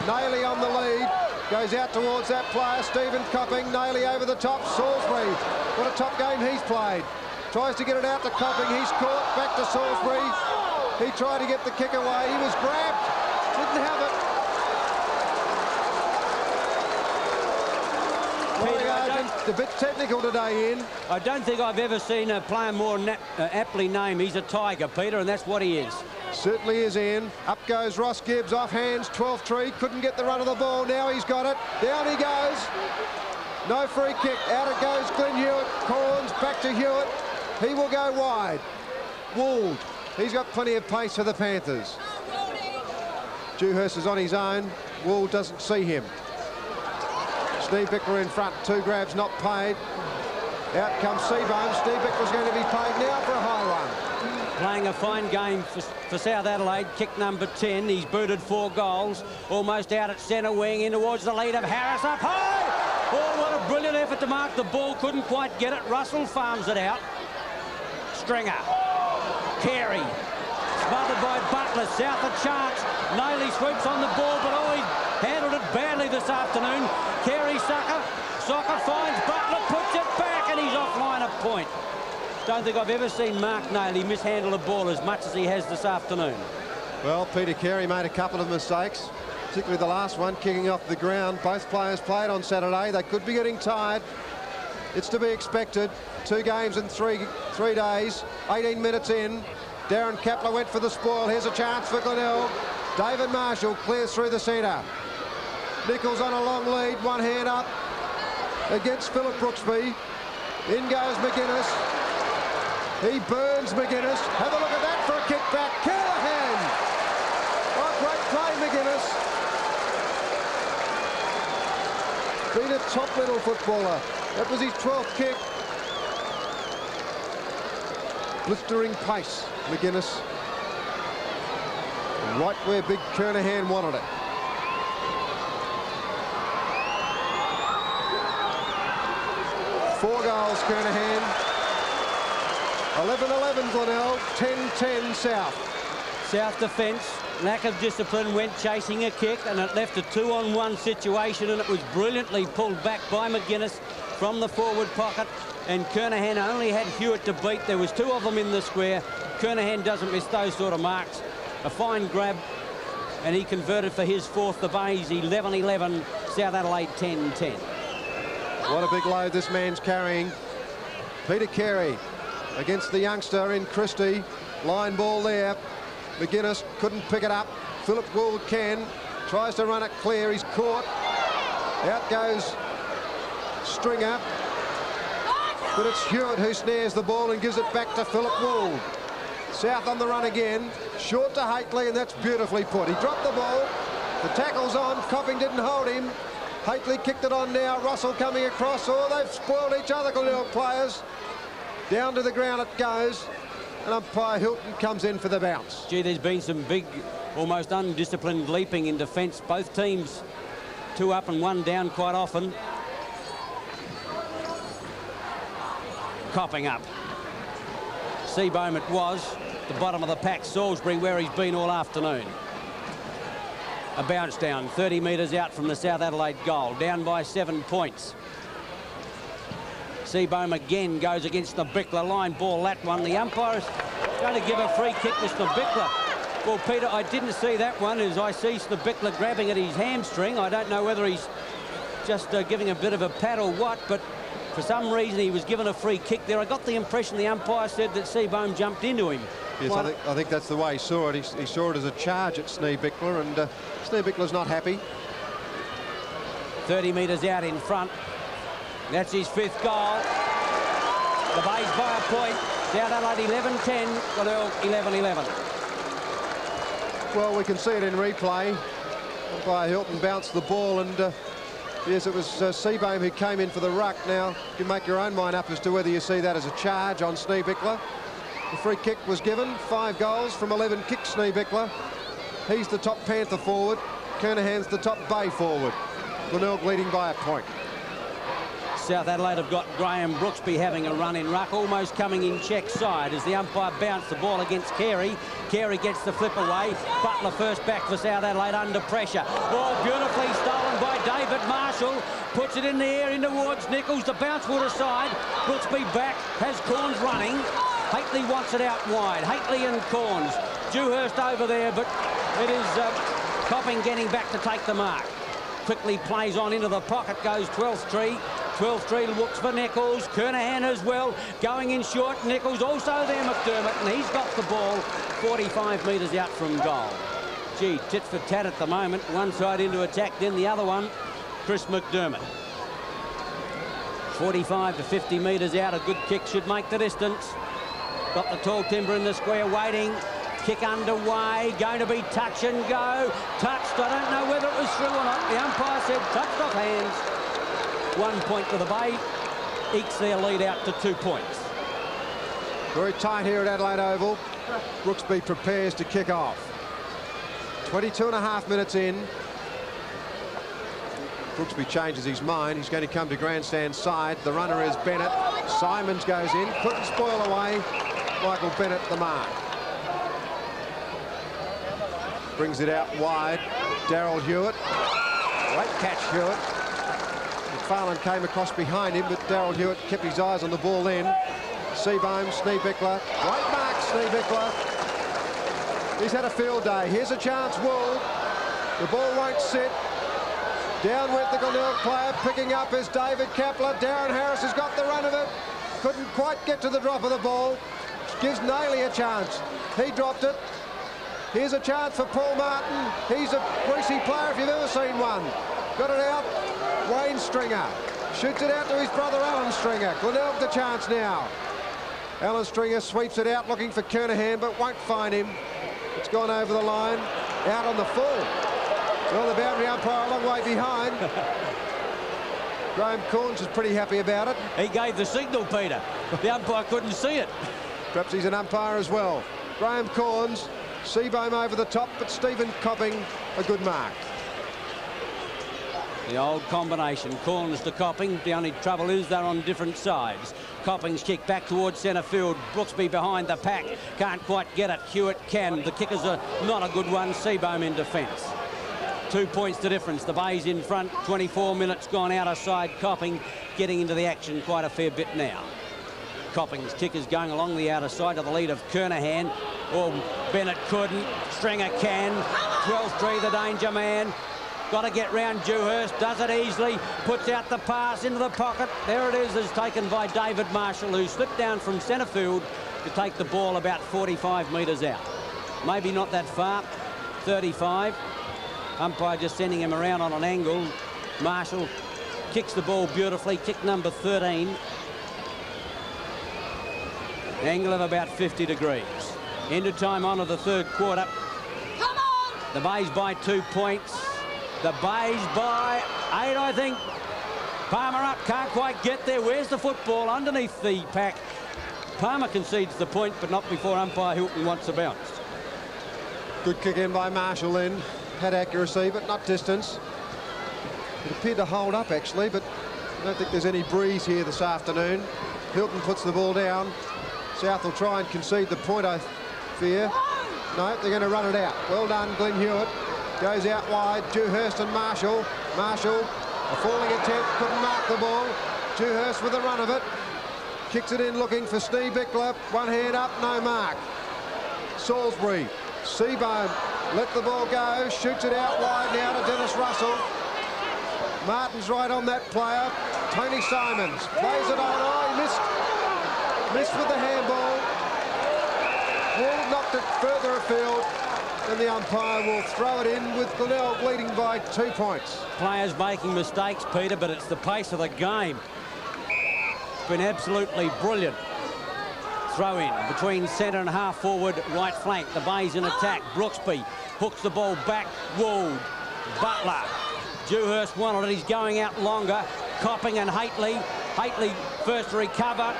[SPEAKER 2] Naily on the lead. Goes out towards that player. Stephen Copping. Naily over the top. Salisbury. What a top game he's played. Tries to get it out to Copping. He's caught. Back to Salisbury. He tried to get the kick away. He was grabbed. Didn't have it. A bit technical today, Ian.
[SPEAKER 1] I don't think I've ever seen a player more aptly named. He's a tiger, Peter, and that's what he is.
[SPEAKER 2] Certainly is, Ian. Up goes Ross Gibbs, off hands, 12-3. Couldn't get the run of the ball. Now he's got it. Down he goes. No free kick. Out it goes Glenn Hewitt. Corns back to Hewitt. He will go wide. Would. He's got plenty of pace for the Panthers. Dewhurst is on his own. Would doesn't see him. Schneebichler in front, 2 grabs not paid. Out comes Seabohm. Schneebichler's going to be paid now for a high run.
[SPEAKER 1] Playing a fine game for South Adelaide. Kick number 10. He's booted 4 goals. Almost out at centre wing, in towards the lead of Harris. Up high! Oh, what a brilliant effort to mark the ball. Couldn't quite get it. Russell farms it out. Stringer. Carey. Smothered by Butler. South a chance. Naily swoops on the ball, but oh, he handled it badly this afternoon. Carey Soccer finds Butler, puts it back, and he's offline a point. Don't think I've ever seen Mark Naily mishandle a ball as much as he has this afternoon.
[SPEAKER 2] Well, Peter Carey made a couple of mistakes, particularly the last one, kicking off the ground. Both players played on Saturday. They could be getting tired. It's to be expected. 2 games in 3 days. 18 minutes in. Darren Kapler went for the spoil. Here's a chance for Glenelg. David Marshall clears through the centre. Nichols on a long lead, 1 hand up against Philip Brooksby. In goes McGuinness. He burns McGuinness. Have a look at that for a kick back. Kernahan. Oh, great play, McGuinness. Been a top little footballer. That was his 12th kick. Blistering pace, McGuinness. Right where big Kernahan wanted it. Four goals, Kernahan. 11-11 Glenelg, 10-10 South.
[SPEAKER 1] South defence, lack of discipline, went chasing a kick, and it left a 2-on-1 situation, and it was brilliantly pulled back by McGuinness from the forward pocket, and Kernahan only had Hewitt to beat. There was 2 of them in the square. Kernahan doesn't miss those sort of marks. A fine grab, and he converted for his 4th. The Bays 11-11, South Adelaide 10-10.
[SPEAKER 2] What a big load this man's carrying. Peter Carey against the youngster in Christie. Line ball there. McGuinness couldn't pick it up. Philip Gould can. Tries to run it clear. He's caught. Out goes Stringer. But it's Hewitt who snares the ball and gives it back to Philip Wool. South on the run again. Short to Haitley, and that's beautifully put. He dropped the ball. The tackle's on. Copping didn't hold him. Haitley kicked it on now. Russell coming across. Oh, they've spoiled each other, Glenelg players. Down to the ground it goes. And umpire Hilton comes in for the bounce.
[SPEAKER 1] Gee, there's been some big, almost undisciplined leaping in defence. Both teams 2 up and 1 down quite often. Copping up. Seabohm it was. The bottom of the pack, Salisbury, where he's been all afternoon. A bounce down, 30 metres out from the South Adelaide goal. Down by 7 points. Seabohm again goes against the Bickler line ball. That one, the umpire's going to give a free kick to Bickler. Well, Peter, I didn't see that one as I see Bickler grabbing at his hamstring. I don't know whether he's just giving a bit of a pat or what, but for some reason he was given a free kick there. I got the impression the umpire said that Seabohm jumped into him.
[SPEAKER 2] Yes, I think that's the way he saw it. He saw it as a charge at Bickler, and Bickler's not happy.
[SPEAKER 1] 30 metres out in front. That's his 5th goal. The Bays by a point. South Adelaide 11-10, Glenelg 11-11.
[SPEAKER 2] Well, we can see it in replay. Umpire Hilton bounced the ball, and yes, it was Seabohm who came in for the ruck. Now, you can make your own mind up as to whether you see that as a charge on Bickler. The free kick was given. 5 goals from 11 kicks, Bickler. He's the top Panther forward. Kernahan's the top Bay forward. Glenelg leading by a point.
[SPEAKER 1] South Adelaide have got Graham Brooksby having a run in ruck, almost coming in check side as the umpire bounced the ball against Carey. Carey gets the flip away. Butler first back for South Adelaide under pressure. Ball beautifully stolen by David Marshall. Puts it in the air in towards Nichols. The bounce would aside. Brooksby back. Has Corns running. Haitley wants it out wide. Haitley and Corns. Dewhurst over there, but it is Copping getting back to take the mark. Quickly plays on into the pocket, goes 12th Tree. 12th Tree looks for Nichols. Kernahan as well. Going in short. Nichols also there, McDermott, and he's got the ball 45 metres out from goal. Gee, tit for tat at the moment. One side into attack, then the other one. Chris McDermott. 45 to 50 metres out. A good kick should make the distance. Got the tall timber in the square waiting. Kick underway, going to be touch and go. Touched, I don't know whether it was through or not. The umpire said touched off hands. 1 point for the Bay. Ekes their lead out to 2 points.
[SPEAKER 2] Very tight here at Adelaide Oval. Brooksby prepares to kick off. 22.5 minutes in. Brooksby changes his mind. He's going to come to grandstand side. The runner is Bennett. Simons goes in. Couldn't spoil away. Michael Bennett the mark. Brings it out wide. Daryl Hewitt. Great catch, Hewitt. McFarlane came across behind him, but Daryl Hewitt kept his eyes on the ball then. Seabohm, Bickler. Great mark, Bickler. He's had a field day. Here's a chance, Wool. The ball won't sit. Down went the Glenelg player. Picking up is David Kapler. Darren Harris has got the run of it. Couldn't quite get to the drop of the ball. Gives Nailey a chance. He dropped it. Here's a chance for Paul Martin. He's a greasy player if you've ever seen one. Got it out. Wayne Stringer shoots it out to his brother Alan Stringer. Glenelg the chance now. Alan Stringer sweeps it out looking for Kernahan, but won't find him. It's gone over the line. Out on the full. Well, the boundary umpire a long way behind. Graham Corns is pretty happy about it.
[SPEAKER 1] He gave the signal, Peter. The umpire couldn't see it.
[SPEAKER 2] Perhaps he's an umpire as well. Graham Corns. Seabohm over the top, but Stephen Copping a good mark.
[SPEAKER 1] The old combination, Corns to Copping. The only trouble is they're on different sides. Copping's kick back towards centre field. Brooksby behind the pack. Can't quite get it. Hewitt can. The kickers are not a good one. Seabohm in defence. 2 points to difference. The Bay's in front. 24 minutes gone out of side. Copping getting into the action quite a fair bit now. Copping's kick is going along the outer side to the lead of Kernahan. Oh, Bennett couldn't. Stringer can. 12th Tree, the danger man. Got to get round Dewhurst. Does it easily. Puts out the pass into the pocket. There it is taken by David Marshall, who slipped down from centre field to take the ball about 45 metres out. Maybe not that far. 35. Umpire just sending him around on an angle. Marshall kicks the ball beautifully. Kick number 13. Angle of about 50 degrees. End of time on of the third quarter.
[SPEAKER 3] Come on!
[SPEAKER 1] The Bays by 2 points. The Bays by 8, I think. Palmer up, can't quite get there. Where's the football? Underneath the pack. Palmer concedes the point, but not before umpire Hilton wants a bounce.
[SPEAKER 2] Good kick in by Marshall then. Had accuracy, but not distance. It appeared to hold up, actually, but I don't think there's any breeze here this afternoon. Hilton puts the ball down. South will try and concede the point, I fear. No, they're going to run it out. Well done, Glenn Hewitt. Goes out wide. Dewhurst and Marshall. Marshall, a falling attempt, couldn't mark the ball. Dewhurst with a run of it. Kicks it in looking for Steve Bickler. One hand up, no mark. Salisbury. Seabohm let the ball go. Shoots it out wide now to Dennis Russell. Martin's right on that player. Tony Simons plays it on. Oh, he missed with the handball. Wall knocked it further afield, and the umpire will throw it in with Glenelg leading by 2 points.
[SPEAKER 1] Players making mistakes, Peter, but it's the pace of the game. It's been absolutely brilliant. Throw in between centre and half forward, right flank. The Bays in attack. Brooksby hooks the ball back. Wold. Butler. Dewhurst wanted it. He's going out longer. Copping and Hately. Hately first to recover.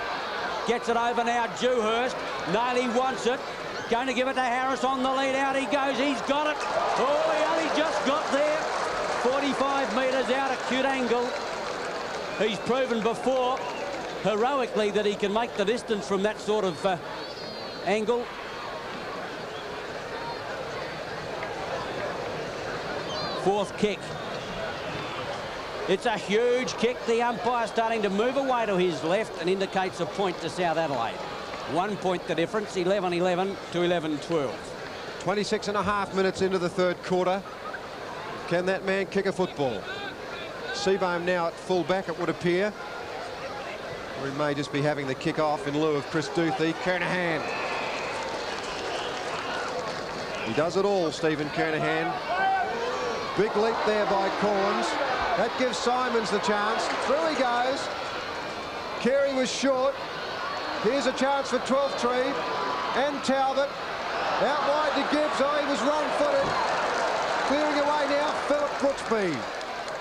[SPEAKER 1] Gets it over now. Dewhurst. Nailey wants it. Going to give it to Harris on the lead. Out he goes. He's got it. Oh, he only just got there. 45 metres out, acute angle. He's proven before, heroically, that he can make the distance from that sort of angle. Fourth kick. It's a huge kick. The umpire starting to move away to his left and indicates a point to South Adelaide. 1 point the difference, 11-11 to 11-12.
[SPEAKER 2] 26.5 minutes into the third quarter. Can that man kick a football? Seabohm now at full back, it would appear. Or he may just be having the kick off in lieu of Chris Duthie. Kernahan. He does it all, Stephen Kernahan. Big leap there by Corns. That gives Simons the chance. Through he goes. Carey was short. Here's a chance for Twelftree and Talbot. Out wide to Gibbs. Oh, he was wrong-footed. Clearing away now, Philip Brooksby.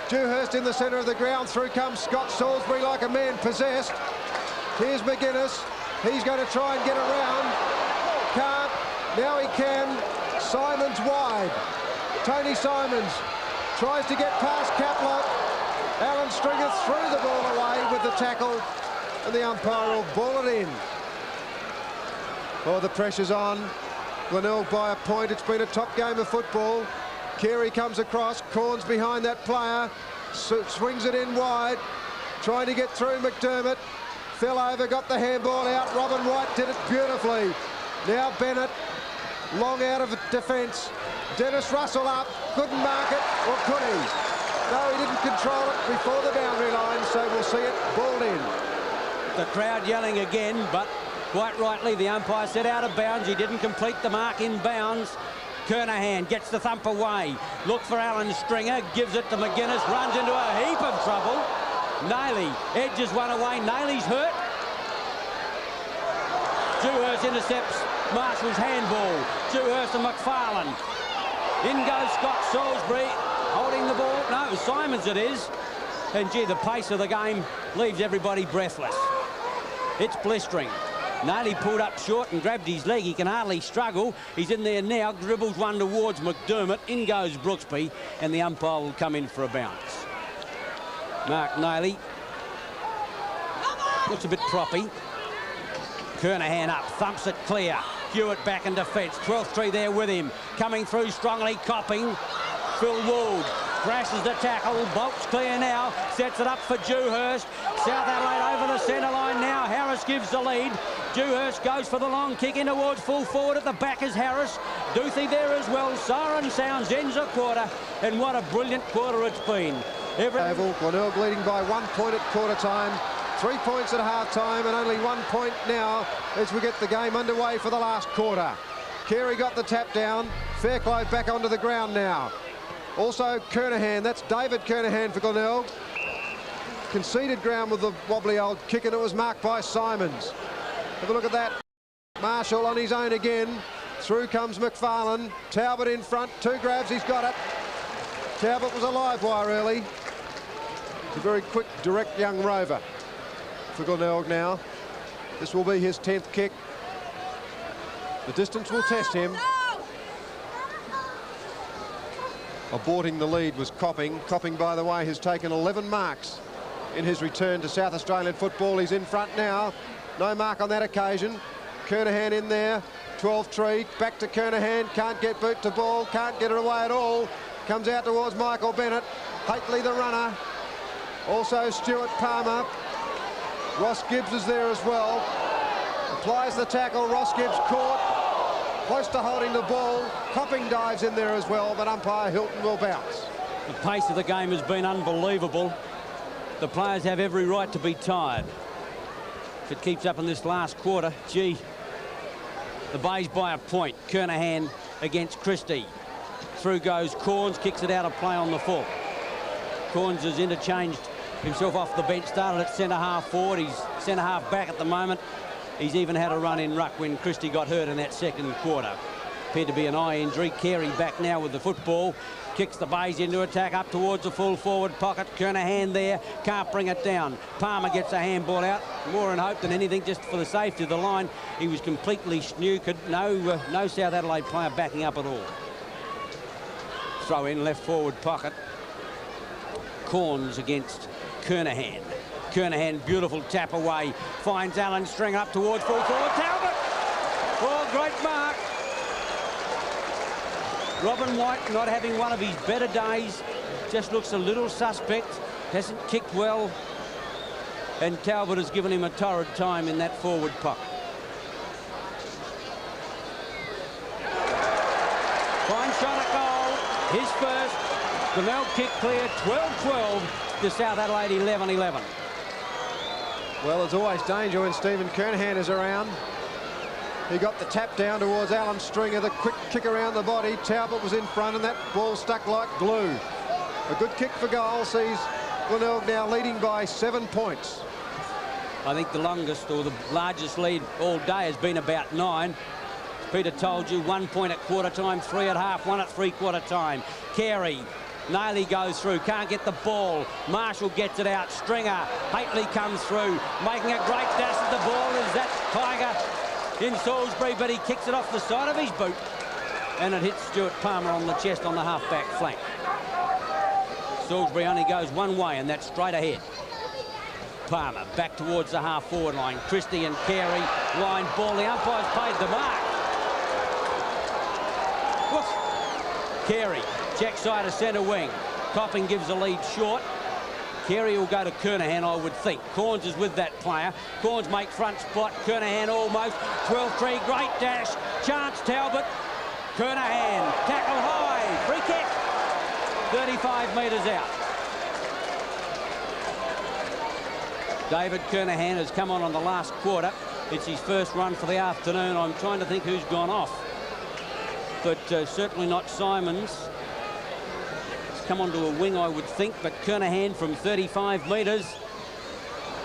[SPEAKER 2] Dewhurst in the centre of the ground. Through comes Scott Salisbury like a man possessed. Here's McGuinness. He's going to try and get around. Can't. Now he can. Simons wide. Tony Simons tries to get past Kapler. Alan Stringer threw the ball away with the tackle, and the umpire will ball it in. Oh, the pressure's on. Glenelg by a point. It's been a top game of football. Carey comes across. Corns behind that player. Swings it in wide. Trying to get through McDermott. Fell over, got the handball out. Robin White did it beautifully. Now Bennett. Long out of defence. Dennis Russell up. Couldn't mark it, or could he? No, he didn't control it before the boundary line, so we'll see it balled in.
[SPEAKER 1] The crowd yelling again, but quite rightly the umpire said out of bounds. He didn't complete the mark in bounds. Kernahan gets the thump away. Look for Alan Stringer, gives it to McGuinness, runs into a heap of trouble. Nailey edges one away. Nailey's hurt. Dewhurst intercepts Marshall's handball. Dewhurst and McFarlane. In goes Scott Salisbury, holding the ball. No, it was Simons it is. And gee, the pace of the game leaves everybody breathless. It's blistering. Nailey pulled up short and grabbed his leg. He can hardly struggle. He's in there now, dribbles one towards McDermott. In goes Brooksby, and the umpire will come in for a bounce. Mark Nailey looks a bit proppy. Kernahan up, thumps it clear. Hewitt back in defence. Twelftree there with him. Coming through strongly, Copping. Phil Wood crashes the tackle. Bolts clear now. Sets it up for Dewhurst. South Adelaide over the centre line now. Harris gives the lead. Dewhurst goes for the long kick in towards full forward. At the back is Harris. Duthie there as well. Siren sounds, ends a quarter. And what a brilliant quarter it's been.
[SPEAKER 2] Oval, Glenelg leading by 1 point at quarter time. 3 points at half-time and only 1 point now as we get the game underway for the last quarter. Carey got the tap down. Fairclough back onto the ground now. Also Kernahan, that's David Kernahan for Glenelg. Conceded ground with the wobbly old kick, and it was marked by Simons. Have a look at that. Marshall on his own again. Through comes McFarlane. Talbot in front, 2 grabs, he's got it. Talbot was a live wire early. He's a very quick, direct young rover for Glenelg now. This will be his 10th kick. The distance will test him. Aborting the lead was Copping. Copping, by the way, has taken 11 marks in his return to South Australian football. He's in front now. No mark on that occasion. Kernahan in there. 12-3. Back to Kernahan. Can't get boot to ball. Can't get it away at all. Comes out towards Michael Bennett. Hately the runner. Also Stuart Palmer. Ross Gibbs is there as well. Applies the tackle. Ross Gibbs caught. Close to holding the ball. Copping dives in there as well, but umpire Hilton will bounce.
[SPEAKER 1] The pace of the game has been unbelievable. The players have every right to be tired. If it keeps up in this last quarter, gee, the Bays by a point. Kernahan against Christie. Through goes Corns, kicks it out of play on the full. Corns has interchanged himself off the bench, started at centre-half forward. He's centre-half back at the moment. He's even had a run in ruck when Christie got hurt in that second quarter. Appeared to be an eye injury. Carey back now with the football. Kicks the Bays into attack up towards the full forward pocket. Kernahan there. Can't bring it down. Palmer gets a handball out. More in hope than anything, just for the safety of the line. He was completely snookered. No South Adelaide player backing up at all. Throw in left forward pocket. Corns against Kernahan. Kernahan, beautiful tap away. Finds Alan Stringer up towards full forward. Talbot! Oh, great mark. Robin White not having one of his better days. Just looks a little suspect. Hasn't kicked well. And Talbot has given him a torrid time in that forward pocket. Fine shot at goal. His first. Glenelg kick clear. 12-12 to South Adelaide 11-11.
[SPEAKER 2] Well, there's always danger when Stephen Kernahan is around. He got the tap down towards Alan Stringer, the quick kick around the body. Talbot was in front and that ball stuck like glue. A good kick for goal sees Glenelg now leading by 7 points.
[SPEAKER 1] I think the longest or the largest lead all day has been about 9. Peter told you, 1 point at quarter time, 3 at half, 1 at three-quarter time. Carey. Nailey goes through, can't get the ball. Marshall gets it out. Stringer, Hately comes through, making a great dash at the ball. Is that Tiger in Salisbury, but he kicks it off the side of his boot. And it hits Stuart Palmer on the chest on the half-back flank. Salisbury only goes one way, and that's straight ahead. Palmer back towards the half-forward line. Christie and Carey, line ball. The umpire's paid the mark. Woof. Carey. Jack side of centre wing. Copping gives the lead short. Carey will go to Kernahan, I would think. Corns is with that player. Corns make front spot. Kernahan almost. 12-3. Great dash. Chance Talbot. Kernahan. Tackle high. Free kick. 35 metres out. David Kernahan has come on the last quarter. It's his first run for the afternoon. I'm trying to think who's gone off. But certainly not Simons. Come onto a wing, I would think, but Kernahan from 35 metres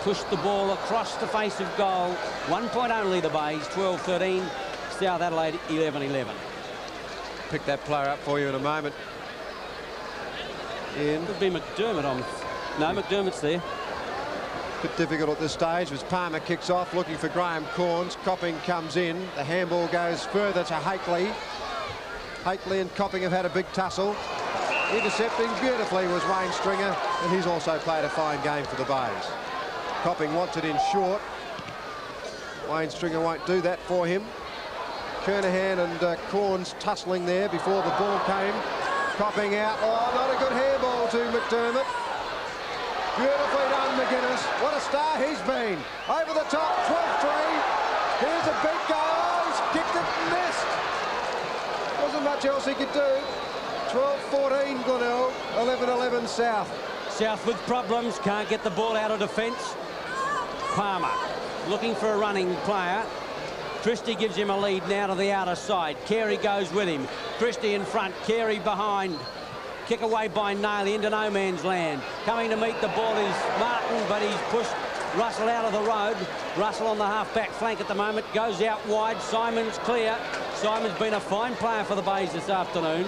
[SPEAKER 1] pushed the ball across the face of goal. 1 point only, the Bays. 12-13. South Adelaide 11-11.
[SPEAKER 2] Pick that player up for you in a moment. In.
[SPEAKER 1] Could be McDermott on. No, McDermott's there.
[SPEAKER 2] Bit difficult at this stage as Palmer kicks off, looking for Graham Corns. Copping comes in. The handball goes further to Hately. Hately and Copping have had a big tussle. Intercepting beautifully was Wayne Stringer, and he's also played a fine game for the Bays. Copping wants it in short. Wayne Stringer won't do that for him. Kernahan and Corns tussling there before the ball came. Copping out. Oh, not a good handball to McDermott. Beautifully done, McGuinness. What a star he's been. Over the top, 12-3. Here's a big goal. He's kicked it and missed. Wasn't much else he could do. 12-14 Glenelg, 11-11 South.
[SPEAKER 1] South with problems, can't get the ball out of defence. Palmer looking for a running player. Christie gives him a lead now to the outer side. Carey goes with him. Christie in front, Carey behind. Kick away by Nailey into no man's land. Coming to meet the ball is Martin, but he's pushed Russell out of the road. Russell on the half-back flank at the moment. Goes out wide. Simon's clear. Simon's been a fine player for the Bays this afternoon.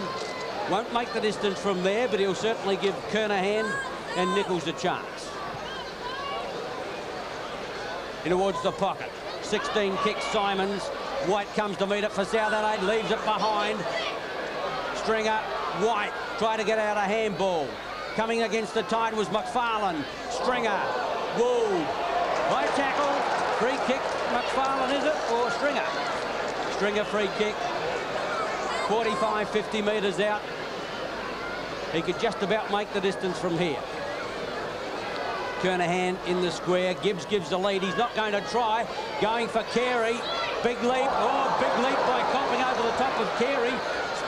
[SPEAKER 1] Won't make the distance from there, but he'll certainly give Kernahan and Nichols a chance. In towards the pocket. 16 kicks Simons. White comes to meet it for South Adelaide. Leaves it behind. Stringer. White trying to get out a handball. Coming against the tide was McFarlane. Stringer. Wood. High tackle. Free kick. McFarlane, is it? Or Stringer? Stringer free kick. 45, 50 metres out. He could just about make the distance from here. Kernahan in the square. Gibbs gives the lead. He's not going to try. Going for Carey. Big leap. Oh, big leap by Copping over the top of Carey.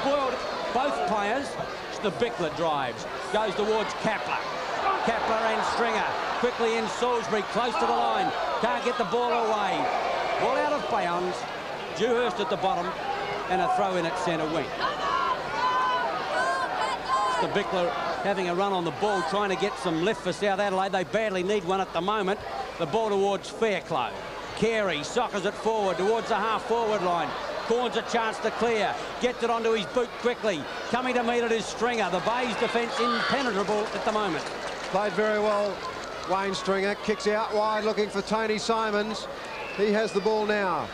[SPEAKER 1] Spoiled both players. The Bickler drives. Goes towards Kapler. Kapler and Stringer. Quickly in Salisbury. Close to the line. Can't get the ball away. Ball out of bounds. Dewhurst at the bottom. And a throw in at centre wing. The Bickler having a run on the ball, trying to get some lift for South Adelaide. They badly need one at the moment. The ball towards Fairclough. Carey soccers it forward towards the half-forward line. Corns a chance to clear. Gets it onto his boot quickly. Coming to meet it is Stringer. The Bays' defence impenetrable at the moment.
[SPEAKER 2] Played very well, Wayne Stringer. Kicks out wide looking for Tony Simons. He has the ball now.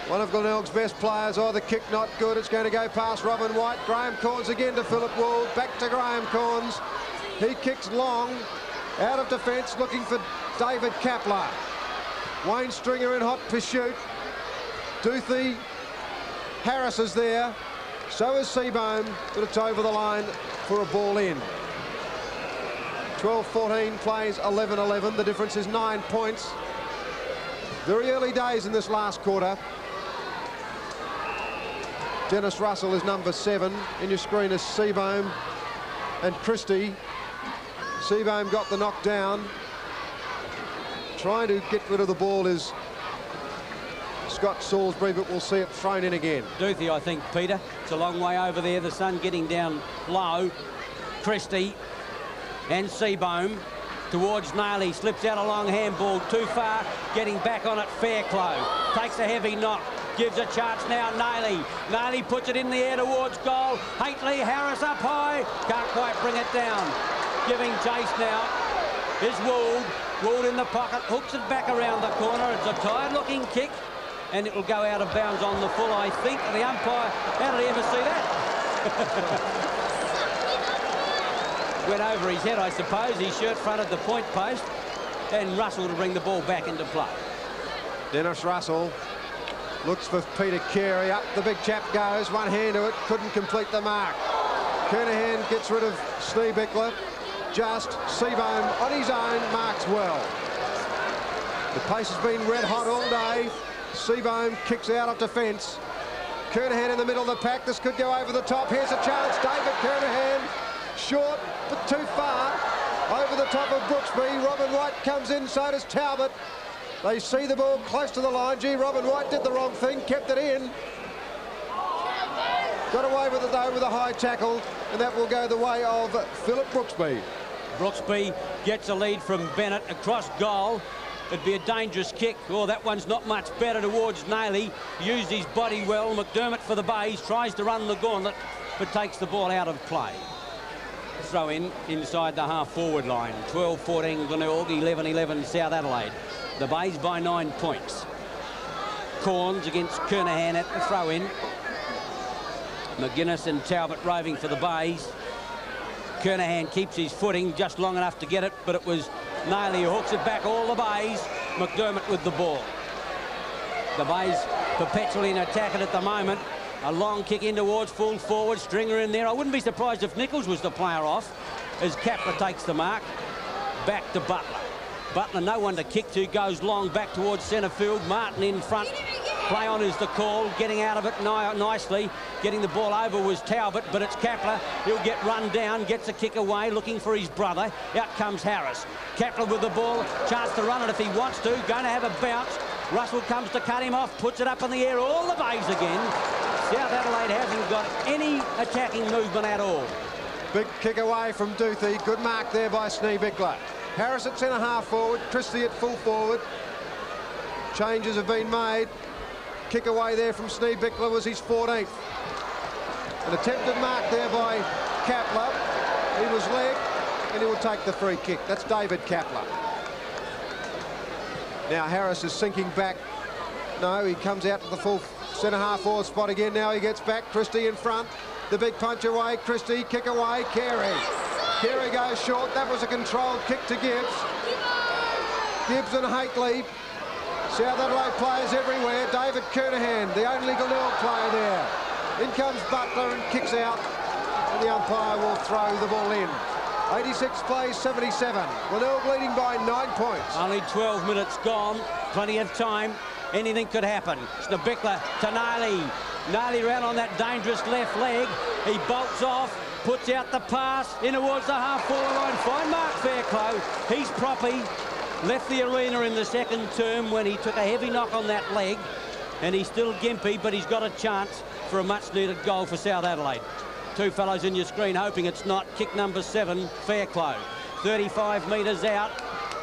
[SPEAKER 2] One of Glenelg's best players. Oh, the kick not good. It's going to go past Robin White. Graham Corns again to Philip Wool. Back to Graham Corns. He kicks long. Out of defence looking for David Kapler. Wayne Stringer in hot pursuit. Duthie. Harris is there. So is Seabohm, but it's over the line for a ball in. 12-14 plays 11-11. The difference is 9 points. Very early days in this last quarter. Dennis Russell is number 7. In your screen is Seabohm and Christie. Seabohm got the knock down. Trying to get rid of the ball is Scott Salisbury, but we'll see it thrown in again.
[SPEAKER 1] Duthie, I think, Peter. It's a long way over there. The sun getting down low. Christie and Seabohm towards Nailey. Slips out a long handball. Too far. Getting back on it, Fairclough. Takes a heavy knock. Gives a chance now, Nailey. Nailey puts it in the air towards goal. Haitley, Harris up high. Can't quite bring it down. Giving chase now is Wood. Wood in the pocket. Hooks it back around the corner. It's a tired-looking kick. And it will go out of bounds on the full, I think. The umpire, how did he ever see that? Went over his head, I suppose. His shirt fronted the point post. And Russell to bring the ball back into play.
[SPEAKER 2] Dennis Russell looks for Peter Carey. Up the big chap goes. One hand to it. Couldn't complete the mark. Kernahan gets rid of Steve Bickler. Just Seabohm on his own marks well. The pace has been red hot all day. Seabohm kicks out of defence. Kernahan in the middle of the pack. This could go over the top. Here's a chance. David Kernahan. Short, but too far. Over the top of Brooksby. Robin White comes in, so does Talbot. They see the ball close to the line. Gee, Robin White did the wrong thing, kept it in. Got away with it, though, with a high tackle, and that will go the way of Philip Brooksby.
[SPEAKER 1] Brooksby gets a lead from Bennett across goal. It'd be a dangerous kick. Oh, that one's not much better towards Nailey. Used his body well. McDermott for the Bays tries to run the gauntlet, but takes the ball out of play. Throw in inside the half-forward line. 12-14 Glenelg, 11-11 South Adelaide. The Bays by 9 points. Corns against Kernahan at the throw-in. McGuinness and Talbot roving for the Bays. Kernahan keeps his footing just long enough to get it, but it was Nailey who hooks it back all the Bays. McDermott with the ball. The Bays perpetually in attacking at the moment. A long kick in towards full forward. Stringer in there. I wouldn't be surprised if Nichols was the player off as Kapler takes the mark. Back to Butler. Butler, no one to kick to, goes long back towards centre field. Martin in front. Play on is the call. Getting out of it nicely. Getting the ball over was Talbot, but it's Kapler. He'll get run down, gets a kick away, looking for his brother. Out comes Harris. Kapler with the ball. Chance to run it if he wants to. Going to have a bounce. Russell comes to cut him off. Puts it up in the air. All the Bays again. South Adelaide hasn't got any attacking movement at all.
[SPEAKER 2] Big kick away from Duthie. Good mark there by Bickler. Harris at centre half forward. Christie at full forward. Changes have been made. Kick away there from Bickler was his 14th. An attempted mark there by Kapler. He was legged, and he will take the free kick. That's David Kapler. Now Harris is sinking back. No, he comes out to the full centre half forward spot again. Now he gets back. Christie in front. The big punch away. Christie, kick away. Carey. Carey goes short. That was a controlled kick to Gibbs. Gibbs and Haitley. South Adelaide players everywhere. David Kernahan, the only Glenelg player there. In comes Butler and kicks out. And the umpire will throw the ball in. 86 plays 77. Glenelg leading by 9 points.
[SPEAKER 1] Only 12 minutes gone. Plenty of time. Anything could happen. Bickler to Naily. Naily round on that dangerous left leg. He bolts off, puts out the pass in towards the half-forward line. Fine mark, Fairclough. He's proppy. Left the arena in the second term when he took a heavy knock on that leg. And he's still gimpy, but he's got a chance for a much-needed goal for South Adelaide. Two fellows in your screen hoping it's not. Kick number 7, Fairclough. 35 metres out.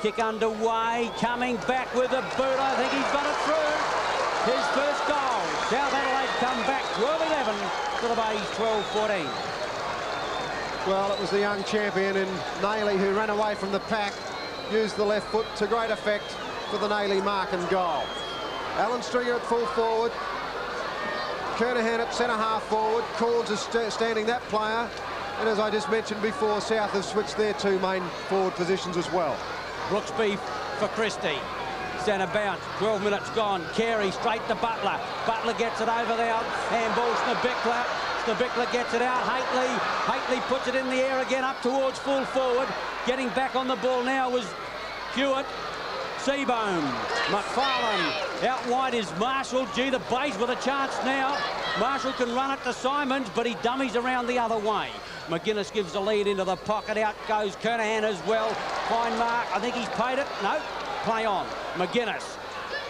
[SPEAKER 1] Kick underway, coming back with a boot. I think he's got it through. His first goal. South Adelaide come back 12-11 to the Bays 12-14.
[SPEAKER 2] Well, it was the young champion in Naily who ran away from the pack, used the left foot to great effect for the Naily mark and goal. Alan Stringer at full forward. Kernahan at centre half forward. Corns is standing that player. And as I just mentioned before, South have switched their two main forward positions as well.
[SPEAKER 1] Brooksby for Christie. Centre bounce, 12 minutes gone. Carey straight to Butler. Butler gets it over there. Handball Bickler. Bickler gets it out. Haitley puts it in the air again up towards full forward. Getting back on the ball now was Hewitt. Seabohm. McFarlane. Out wide is Marshall. Gee, the Bays with a chance now. Marshall can run it to Simons, but he dummies around the other way. McGuinness gives the lead into the pocket. Out goes Kernahan as well. Fine mark. I think he's paid it. No. Play on. McGuinness.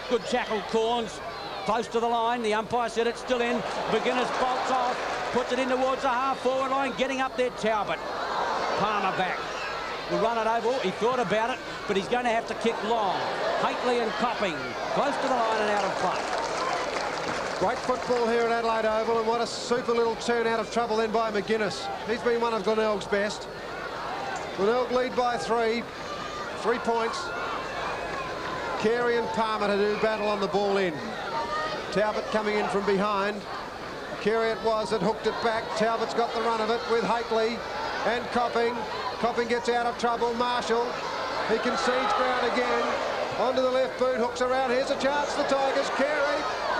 [SPEAKER 1] Good tackle, Corns. Close to the line. The umpire said it's still in. McGuinness bolts off. Puts it in towards the half-forward line. Getting up there, Talbot. Palmer back. Will run it over. He thought about it, but he's going to have to kick long. Haitley and Copping. Close to the line and out of play.
[SPEAKER 2] Great football here at Adelaide Oval, and what a super little turn out of trouble then by McGuinness. He's been one of Glenelg's best. Glenelg lead by 3. 3 points. Carey and Palmer to do battle on the ball in. Talbot coming in from behind. Carey it was that hooked it back. Talbot's got the run of it with Haitley and Copping. Copping gets out of trouble. Marshall. He concedes ground again. Onto the left boot. Hooks around. Here's a chance for the Tigers. Carey.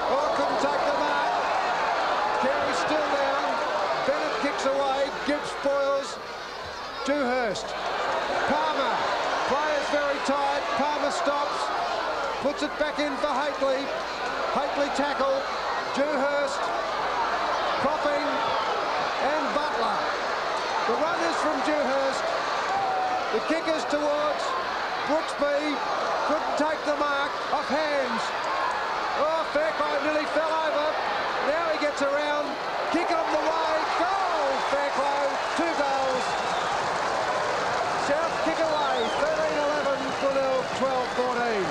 [SPEAKER 2] Oh, couldn't take the mark. Carey still down. Bennett kicks away. Gibbs spoils. Dewhurst. Palmer. Players very tight. Palmer stops. Puts it back in for Haitley. Haitley tackle. Dewhurst. Copping. And Butler. The run is from Dewhurst. The kick is towards Brooksby. Couldn't take the mark. Off hands. Oh, Fairclough nearly fell over. Now he gets around. Kick on the way. Goal, Fairclough. 2 goals. South kick away. 13-11. Glenelg 12-14.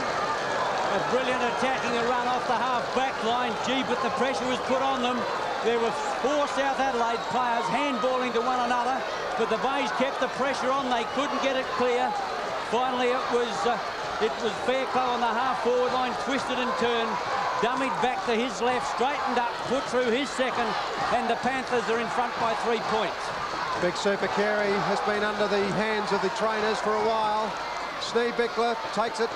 [SPEAKER 1] A brilliant attacking a run off the half-back line. Gee, but the pressure was put on them. There were 4 South Adelaide players handballing to one another, but the Bays kept the pressure on. They couldn't get it clear. Finally, it was Fairclough on the half-forward line, twisted and turned, dummied back to his left, straightened up, put through his second, and the Panthers are in front by 3 points.
[SPEAKER 2] Big Super Carey has been under the hands of the trainers for a while. Bickler takes it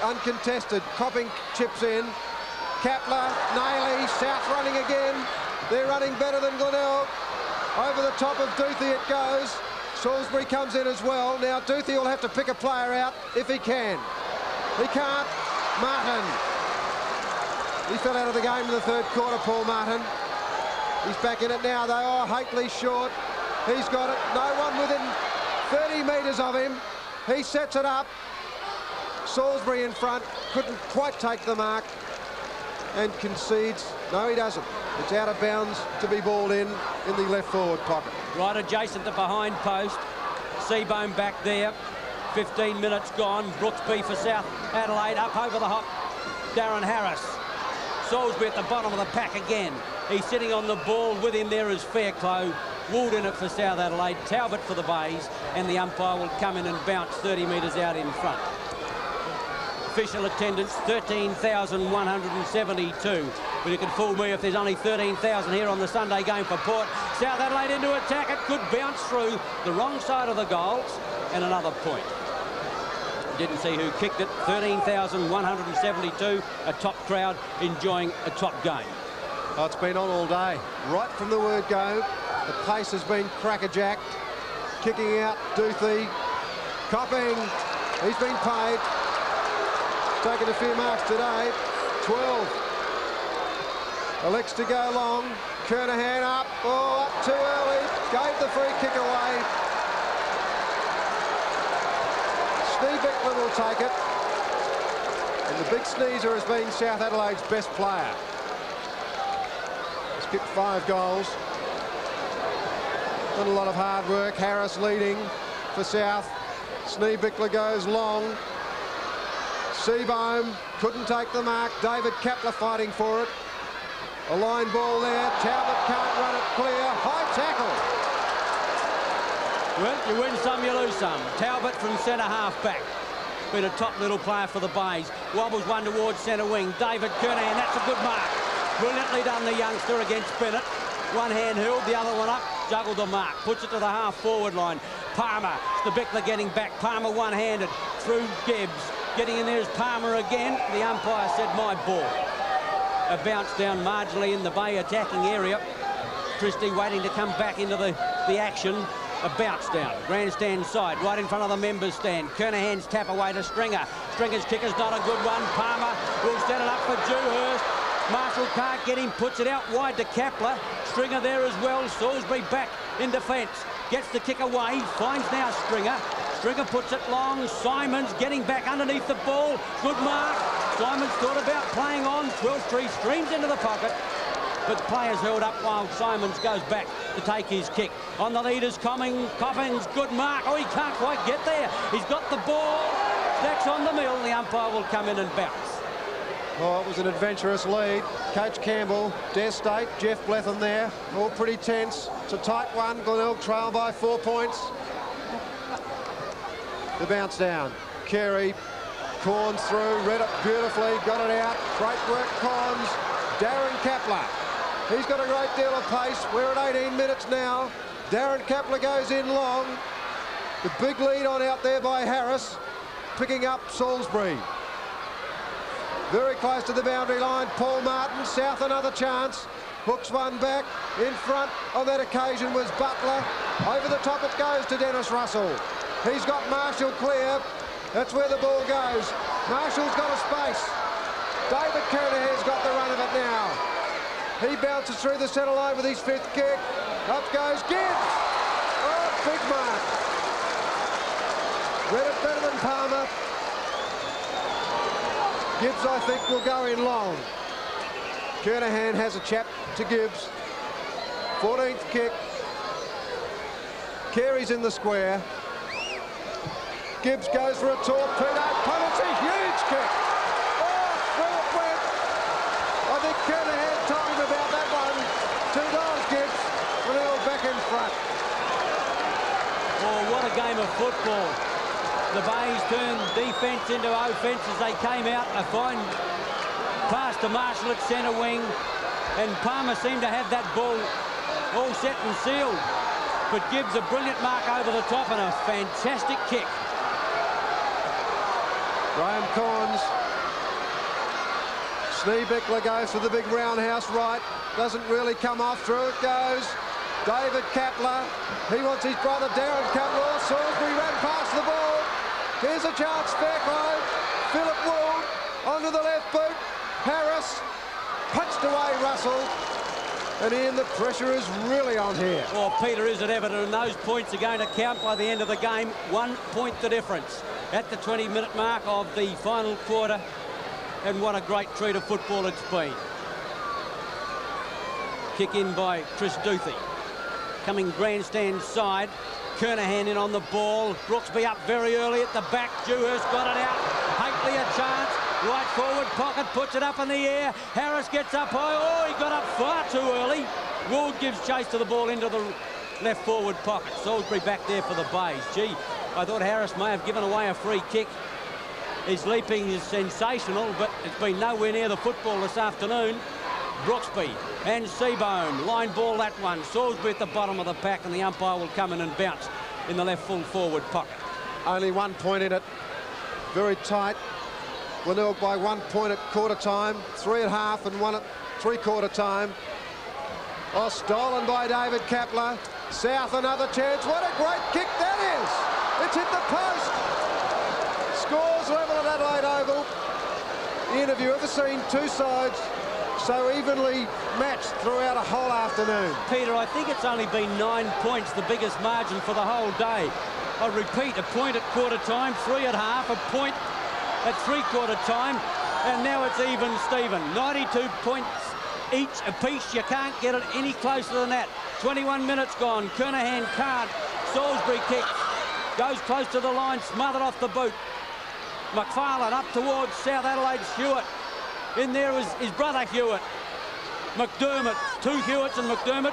[SPEAKER 2] uncontested. Copping chips in. Kapler, Naily, South running again. They're running better than Glenelg. Over the top of Duthie it goes. Salisbury comes in as well. Now Duthie will have to pick a player out if he can. He can't. Martin. He fell out of the game in the 3rd quarter, Paul Martin. He's back in it now though. Oh, Haitley short. He's got it. No one within 30 metres of him. He sets it up. Salisbury in front. Couldn't quite take the mark. And concedes. No, he doesn't. It's out of bounds to be balled in the left forward pocket.
[SPEAKER 1] right adjacent to behind post. Seabohm back there. 15 minutes gone. Brooksby for South Adelaide. Up over the hop. Darren Harris. Salisbury at the bottom of the pack again. He's sitting on the ball. With him there is Fairclough. Wood in it for South Adelaide. Talbot for the Bays. And the umpire will come in and bounce 30 metres out in front. Official attendance 13,172. But you can fool me if there's only 13,000 here on the Sunday game for Port. South Adelaide into attack. It could bounce through the wrong side of the goals. And another point. Didn't see who kicked it. 13,172. A top crowd enjoying a top game.
[SPEAKER 2] Oh, it's been on all day. Right from the word go. The pace has been crackerjacked. Kicking out Duthie. Copping. He's been paid. Taking a few marks today. 12. Elects to go long. Kernahan up. Oh, up too early. Gave the free kick away. Steve Bickler will take it. And the big sneezer has been South Adelaide's best player. He's kicked 5 goals. Done a lot of hard work. Harris leading for South. Steve Bickler goes long. Seabohm couldn't take the mark. David Kapler fighting for it. A line ball there. Talbot can't run it clear. High tackle.
[SPEAKER 1] Well, you win some, you lose some. Talbot from centre half back. Been a top little player for the Bays. Wobbles one towards centre wing. David Kernahan, that's a good mark. Brilliantly done, the youngster, against Bennett. One hand held, the other one up. Juggled the mark. Puts it to the half forward line. Palmer. Stabickler getting back. Palmer one-handed through Gibbs. Getting in there is Palmer again. The umpire said, my ball. A bounce down marginally in the Bay attacking area. Christie waiting to come back into the action. A bounce down. Grandstand side, right in front of the members' stand. Kernahan's tap away to Stringer. Stringer's kicker's not a good one. Palmer will set it up for Dewhurst. Marshall can't get him, puts it out wide to Kapler. Stringer there as well. Salisbury back in defence. Gets the kick away. Finds now Stringer. Stringer puts it long. Simons getting back underneath the ball. Good mark. Simons thought about playing on. Twilstree streams into the pocket. But the players held up while Simons goes back to take his kick. On the leaders, Coffins, good mark. Oh, he can't quite get there. He's got the ball. That's on the mill. The umpire will come in and bounce.
[SPEAKER 2] Oh, it was an adventurous lead. Coach Campbell, Des State, Jeff Bletham there. All pretty tense. It's a tight one. Glenelg trail by 4 points. The bounce down. Carey, Corns through, read it beautifully, got it out. Great work, Corns. Darren Kapler. He's got a great deal of pace. We're at 18 minutes now. Darren Kapler goes in long. The big lead on out there by Harris, picking up Salisbury. Very close to the boundary line. Paul Martin, South another chance. Hooks one back. In front on that occasion was Butler. Over the top it goes to Dennis Russell. He's got Marshall clear. That's where the ball goes. Marshall's got a space. David Kernahan's got the run of it now. He bounces through the centre line with his 5th kick. Up goes Gibbs. Oh, big mark. Read it better than Palmer. Gibbs, I think, will go in long. Kernahan has a chap to Gibbs. 14th kick. Carey's in the square. Gibbs goes for a torpedo. Penalty, huge kick. Oh, through it went. I think Kernahan told him about that one. $2 Gibbs. Glenelg back in front.
[SPEAKER 1] Oh, what a game of football. The Bays turned defence into offence as they came out. A fine pass to Marshall at centre wing. And Palmer seemed to have that ball all set and sealed. But Gibbs a brilliant mark over the top and a fantastic kick.
[SPEAKER 2] Graham Corns. Steve Bickler goes for the big roundhouse right. Doesn't really come off. Through it goes. David Kapler. He wants his brother Darren Kapler. Salisbury ran past the ball. Here's a chance. Fairclough. Philip Wood onto the left boot. Harris punched away Russell. And Ian, the pressure is really on here.
[SPEAKER 1] Well, Peter, is it evident? And those points are going to count by the end of the game. 1 point the difference at the 20-minute mark of the final quarter. And what a great treat of football it's been. Kick in by Chris Duthie. coming grandstand side. Kernahan in on the ball. Brooksby up very early at the back. Dewhurst got it out. Hopefully a chance. Right forward pocket, puts it up in the air. Harris gets up high. Oh, he got up far too early. Wood gives chase to the ball into the left forward pocket. Salisbury back there for the Bays. Gee, I thought Harris may have given away a free kick. His leaping is sensational, but it's been nowhere near the football this afternoon. Brooksby and Seabohm. Line ball, that one. Salisbury at the bottom of the pack, and the umpire will come in and bounce in the left full forward pocket.
[SPEAKER 2] Only 1 point in it. Very tight. Glenelg by 1 point at quarter time, 3 at half and 1 at three-quarter time. Oh, stolen by David Kapler. South another chance. What a great kick that is. It's hit the post. Scores level at Adelaide Oval. Ian, have you ever seen two sides so evenly matched throughout a whole afternoon?
[SPEAKER 1] Peter, I think it's only been 9 points, the biggest margin for the whole day. I repeat, a point at quarter time, 3 at half, a point at three-quarter time, and now it's even Steven. 92 points each apiece. You can't get it any closer than that. 21 minutes gone. Kernahan can't. Salisbury kicks. Goes close to the line, smothered off the boot. McFarlane up towards South Adelaide. Hewitt. In there is his brother Hewitt. McDermott. Two Hewitts and McDermott.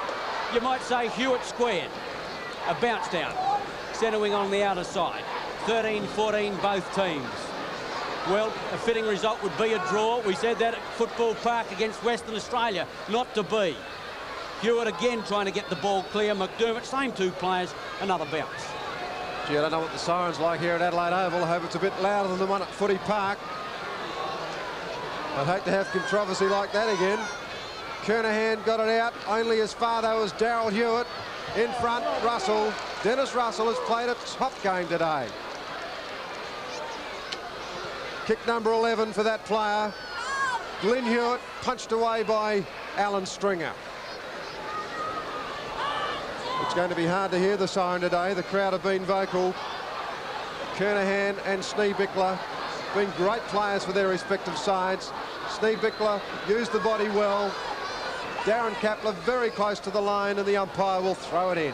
[SPEAKER 1] You might say Hewitt squared. A bounce down. Centre wing on the outer side. 13-14 both teams. Well, a fitting result would be a draw. We said that at Football Park against Western Australia. Not to be. Hewitt again trying to get the ball clear. McDermott, same two players, another bounce.
[SPEAKER 2] Gee, I don't know what the siren's like here at Adelaide Oval. I hope it's a bit louder than the one at Footy Park. I'd hate to have controversy like that again. Kernahan got it out. Only as far though as Daryl Hewitt. In front, Russell. Dennis Russell has played a top game today. Kick number 11 for that player. Glenn Hewitt punched away by Alan Stringer. It's going to be hard to hear the siren today. The crowd have been vocal. Kernahan and Schneebichler been great players for their respective sides. Schneebichler used the body well. Darren Kapler very close to the line, and the umpire will throw it in.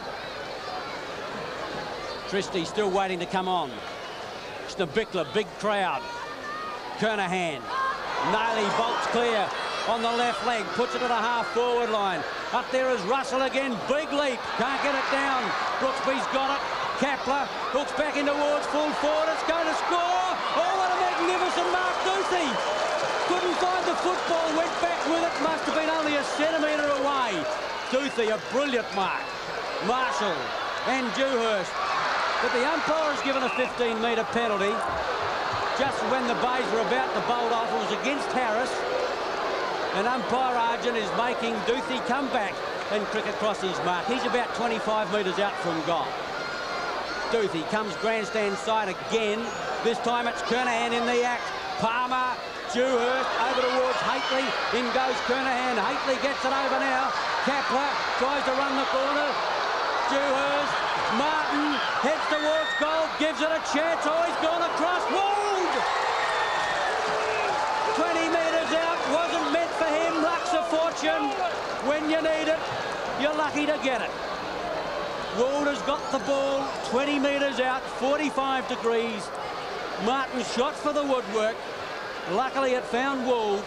[SPEAKER 1] Christie still waiting to come on. Schneebichler, big crowd. Kernahan. Nailey bolts clear on the left leg, puts it to the half-forward line. Up there is Russell again, big leap, can't get it down. Brooksby's got it. Kapler hooks back in towards full forward, it's going to score. Oh, what a magnificent mark, Duthie. Couldn't find the football, went back with it, must have been only a centimetre away. Duthie, a brilliant mark. Marshall and Dewhurst. But the umpire has given a 15-metre penalty. Just when the Bays were about to bolt off, it was against Harris. And umpire Argent is making Duthie come back and crick across his mark. He's about 25 metres out from goal. Duthie comes grandstand side again. This time it's Kernahan in the act. Palmer, Dewhurst over towards Haitley. In goes Kernahan. Haitley gets it over now. Kapler tries to run the corner. Dewhurst. Martin heads towards goal. Gives it a chance. Oh, he's gone across. Wold! 20 metres out. Wasn't meant for him. Luck's a fortune. When you need it, you're lucky to get it. Wold has got the ball 20 metres out, 45 degrees. Martin shot for the woodwork. Luckily it found Wold.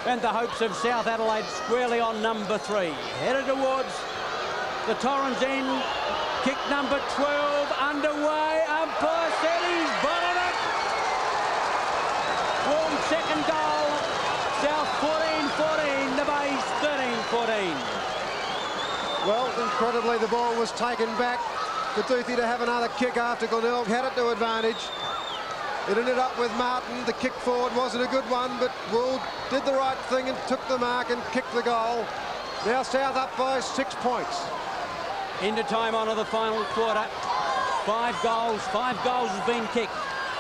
[SPEAKER 1] And the hopes of South Adelaide squarely on number 3. Headed towards the Torrens end. Kick number 12 underway. Umpire said he's bottled it. Wold's second goal. South 14-14. The Bays 13-14.
[SPEAKER 2] Well, incredibly, the ball was taken back for Duthie to have another kick after Glenelg had it to advantage. It ended up with Martin. The kick forward wasn't a good one, but Wold did the right thing and took the mark and kicked the goal. Now South up by 6 points.
[SPEAKER 1] Into time on to the final quarter. 5 goals has been kicked.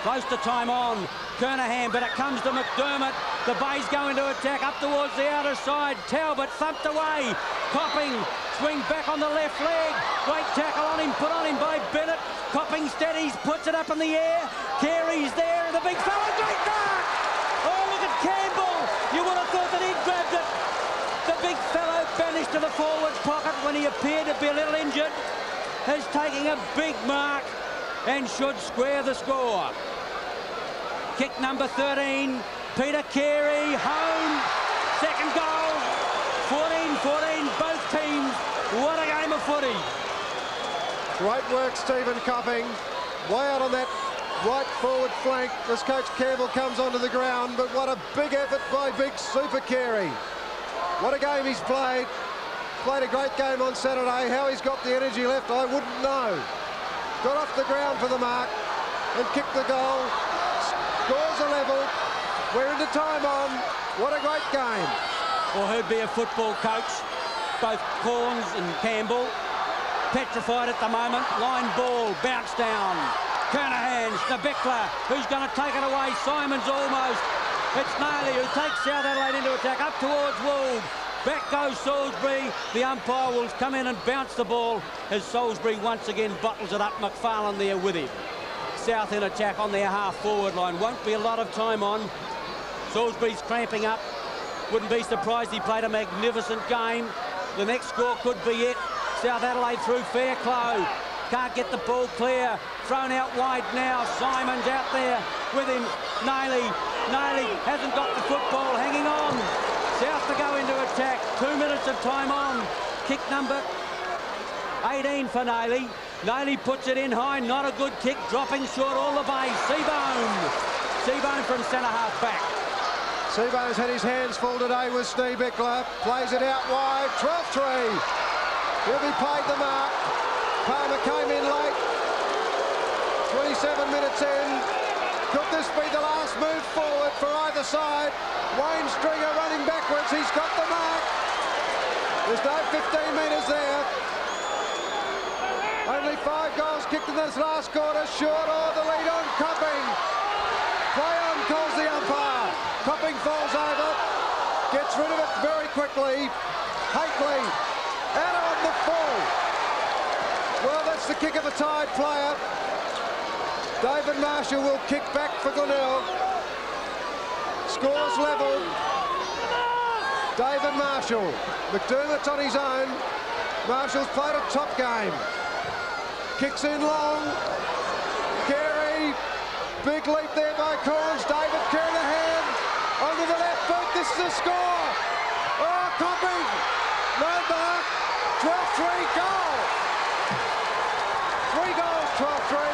[SPEAKER 1] Close to time on. Kernahan, but it comes to McDermott. The Bays go into attack up towards the outer side. Talbot thumped away. Copping, swing back on the left leg. Great tackle on him, put on him by Bennett. Copping steadies, puts it up in the air. Carey's there, the big fella, great mark! Oh, look at Campbell. You would have thought that he'd grabbed it. The big fellow banished to the forward pocket when he appeared to be a little injured, is taking a big mark and should square the score. Kick number 13, Peter Carey, home, second goal, 14-14, both teams. What a game of footy.
[SPEAKER 2] Great work, Stephen Copping. Way out on that right forward flank as Coach Campbell comes onto the ground, but what a big effort by Big Super Carey. What a game he's played. Played a great game on Saturday. How he's got the energy left, I wouldn't know. Got off the ground for the mark and kicked the goal. Scores a level. We're into time on. What a great game.
[SPEAKER 1] Well, who'd be a football coach? Both Corns and Campbell. Petrified at the moment. Line ball, bounce down. Kernahan's to Bickler, who's going to take it away. Simon's almost. It's Nayley who takes South Adelaide into attack. Up towards Wold. Back goes Salisbury. The umpire will come in and bounce the ball as Salisbury once again bottles it up. McFarlane there with him. South in attack on their half-forward line. Won't be a lot of time on. Salisbury's cramping up. Wouldn't be surprised he played a magnificent game. The next score could be it. South Adelaide through Fairclough. Can't get the ball clear. Thrown out wide now. Simon's out there with him. Nayley hasn't got the football. Hanging on. South to go into attack. 2 minutes of time on. Kick number 18 for Nayley. Nayley puts it in high. Not a good kick. Dropping short all the way. Seabone from centre half back.
[SPEAKER 2] Seabone's had his hands full today with Steve Bickler. Plays it out wide. 12-3. He'll be paid the mark. Palmer came in late. 27 minutes in. Could this be the last move forward for either side? Wayne Stringer running backwards. He's got the mark. There's no 15 metres there. Only 5 goals kicked in this last quarter. Short or the lead on Copping. Play on, calls the umpire. Copping falls over. Gets rid of it very quickly. Hately out on the full. Well, that's the kick of a tied player. David Marshall will kick back for Glenelg. Scores level. David Marshall. McDermott's on his own. Marshall's played a top game. Kicks in long. Carey. Big leap there by Corns. David Kernahan onto the left boot. This is a score. Oh, Copping. No mark. 12-3 goal. 3 goals, 12-3.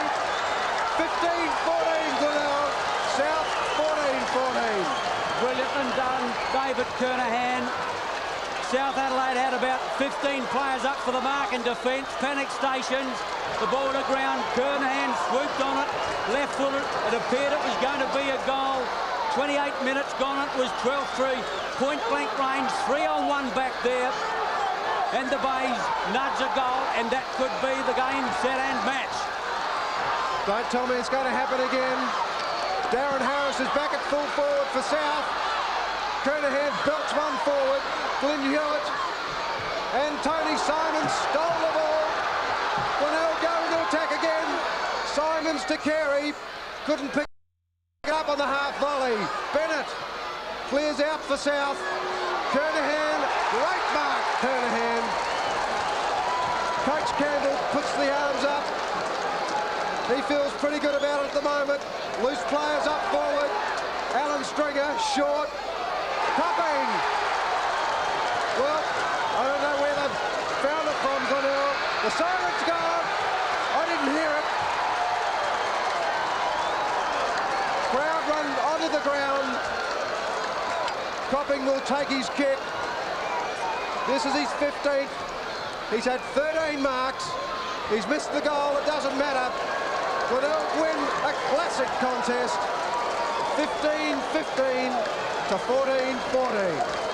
[SPEAKER 2] 15-14 Glenelg. South 14-14.
[SPEAKER 1] Brilliantly done, David Kernahan. South Adelaide had about 15 players up for the mark in defence. Panic stations. The ball to ground. Kernahan swooped on it. Left-footed. It appeared it was going to be a goal. 28 minutes gone. It was 12-3. Point-blank range. 3-on-1 back there. And the Bays nudge a goal, and that could be the game, set and match.
[SPEAKER 2] Don't tell me it's going to happen again. Darren Harris is back at full forward for South. Kernahan belts one forward. Glyn Hewitt and Tony Simons stole the ball. Glenelg go into attack again. Simons to Carey. Couldn't pick it up on the half volley. Bennett clears out for South. Kernahan, great mark, Kernahan. Coach Campbell puts the arms up. He feels pretty good about it at the moment. Loose players up forward. Alan Stringer, short. Copping. Well, I don't know where they've found it from, Glenelg. The siren's gone. I didn't hear it. Crowd run onto the ground. Copping will take his kick. This is his 15th. He's had 13 marks. He's missed the goal. It doesn't matter. Glenelg win a classic contest. 15-15 to 14-14.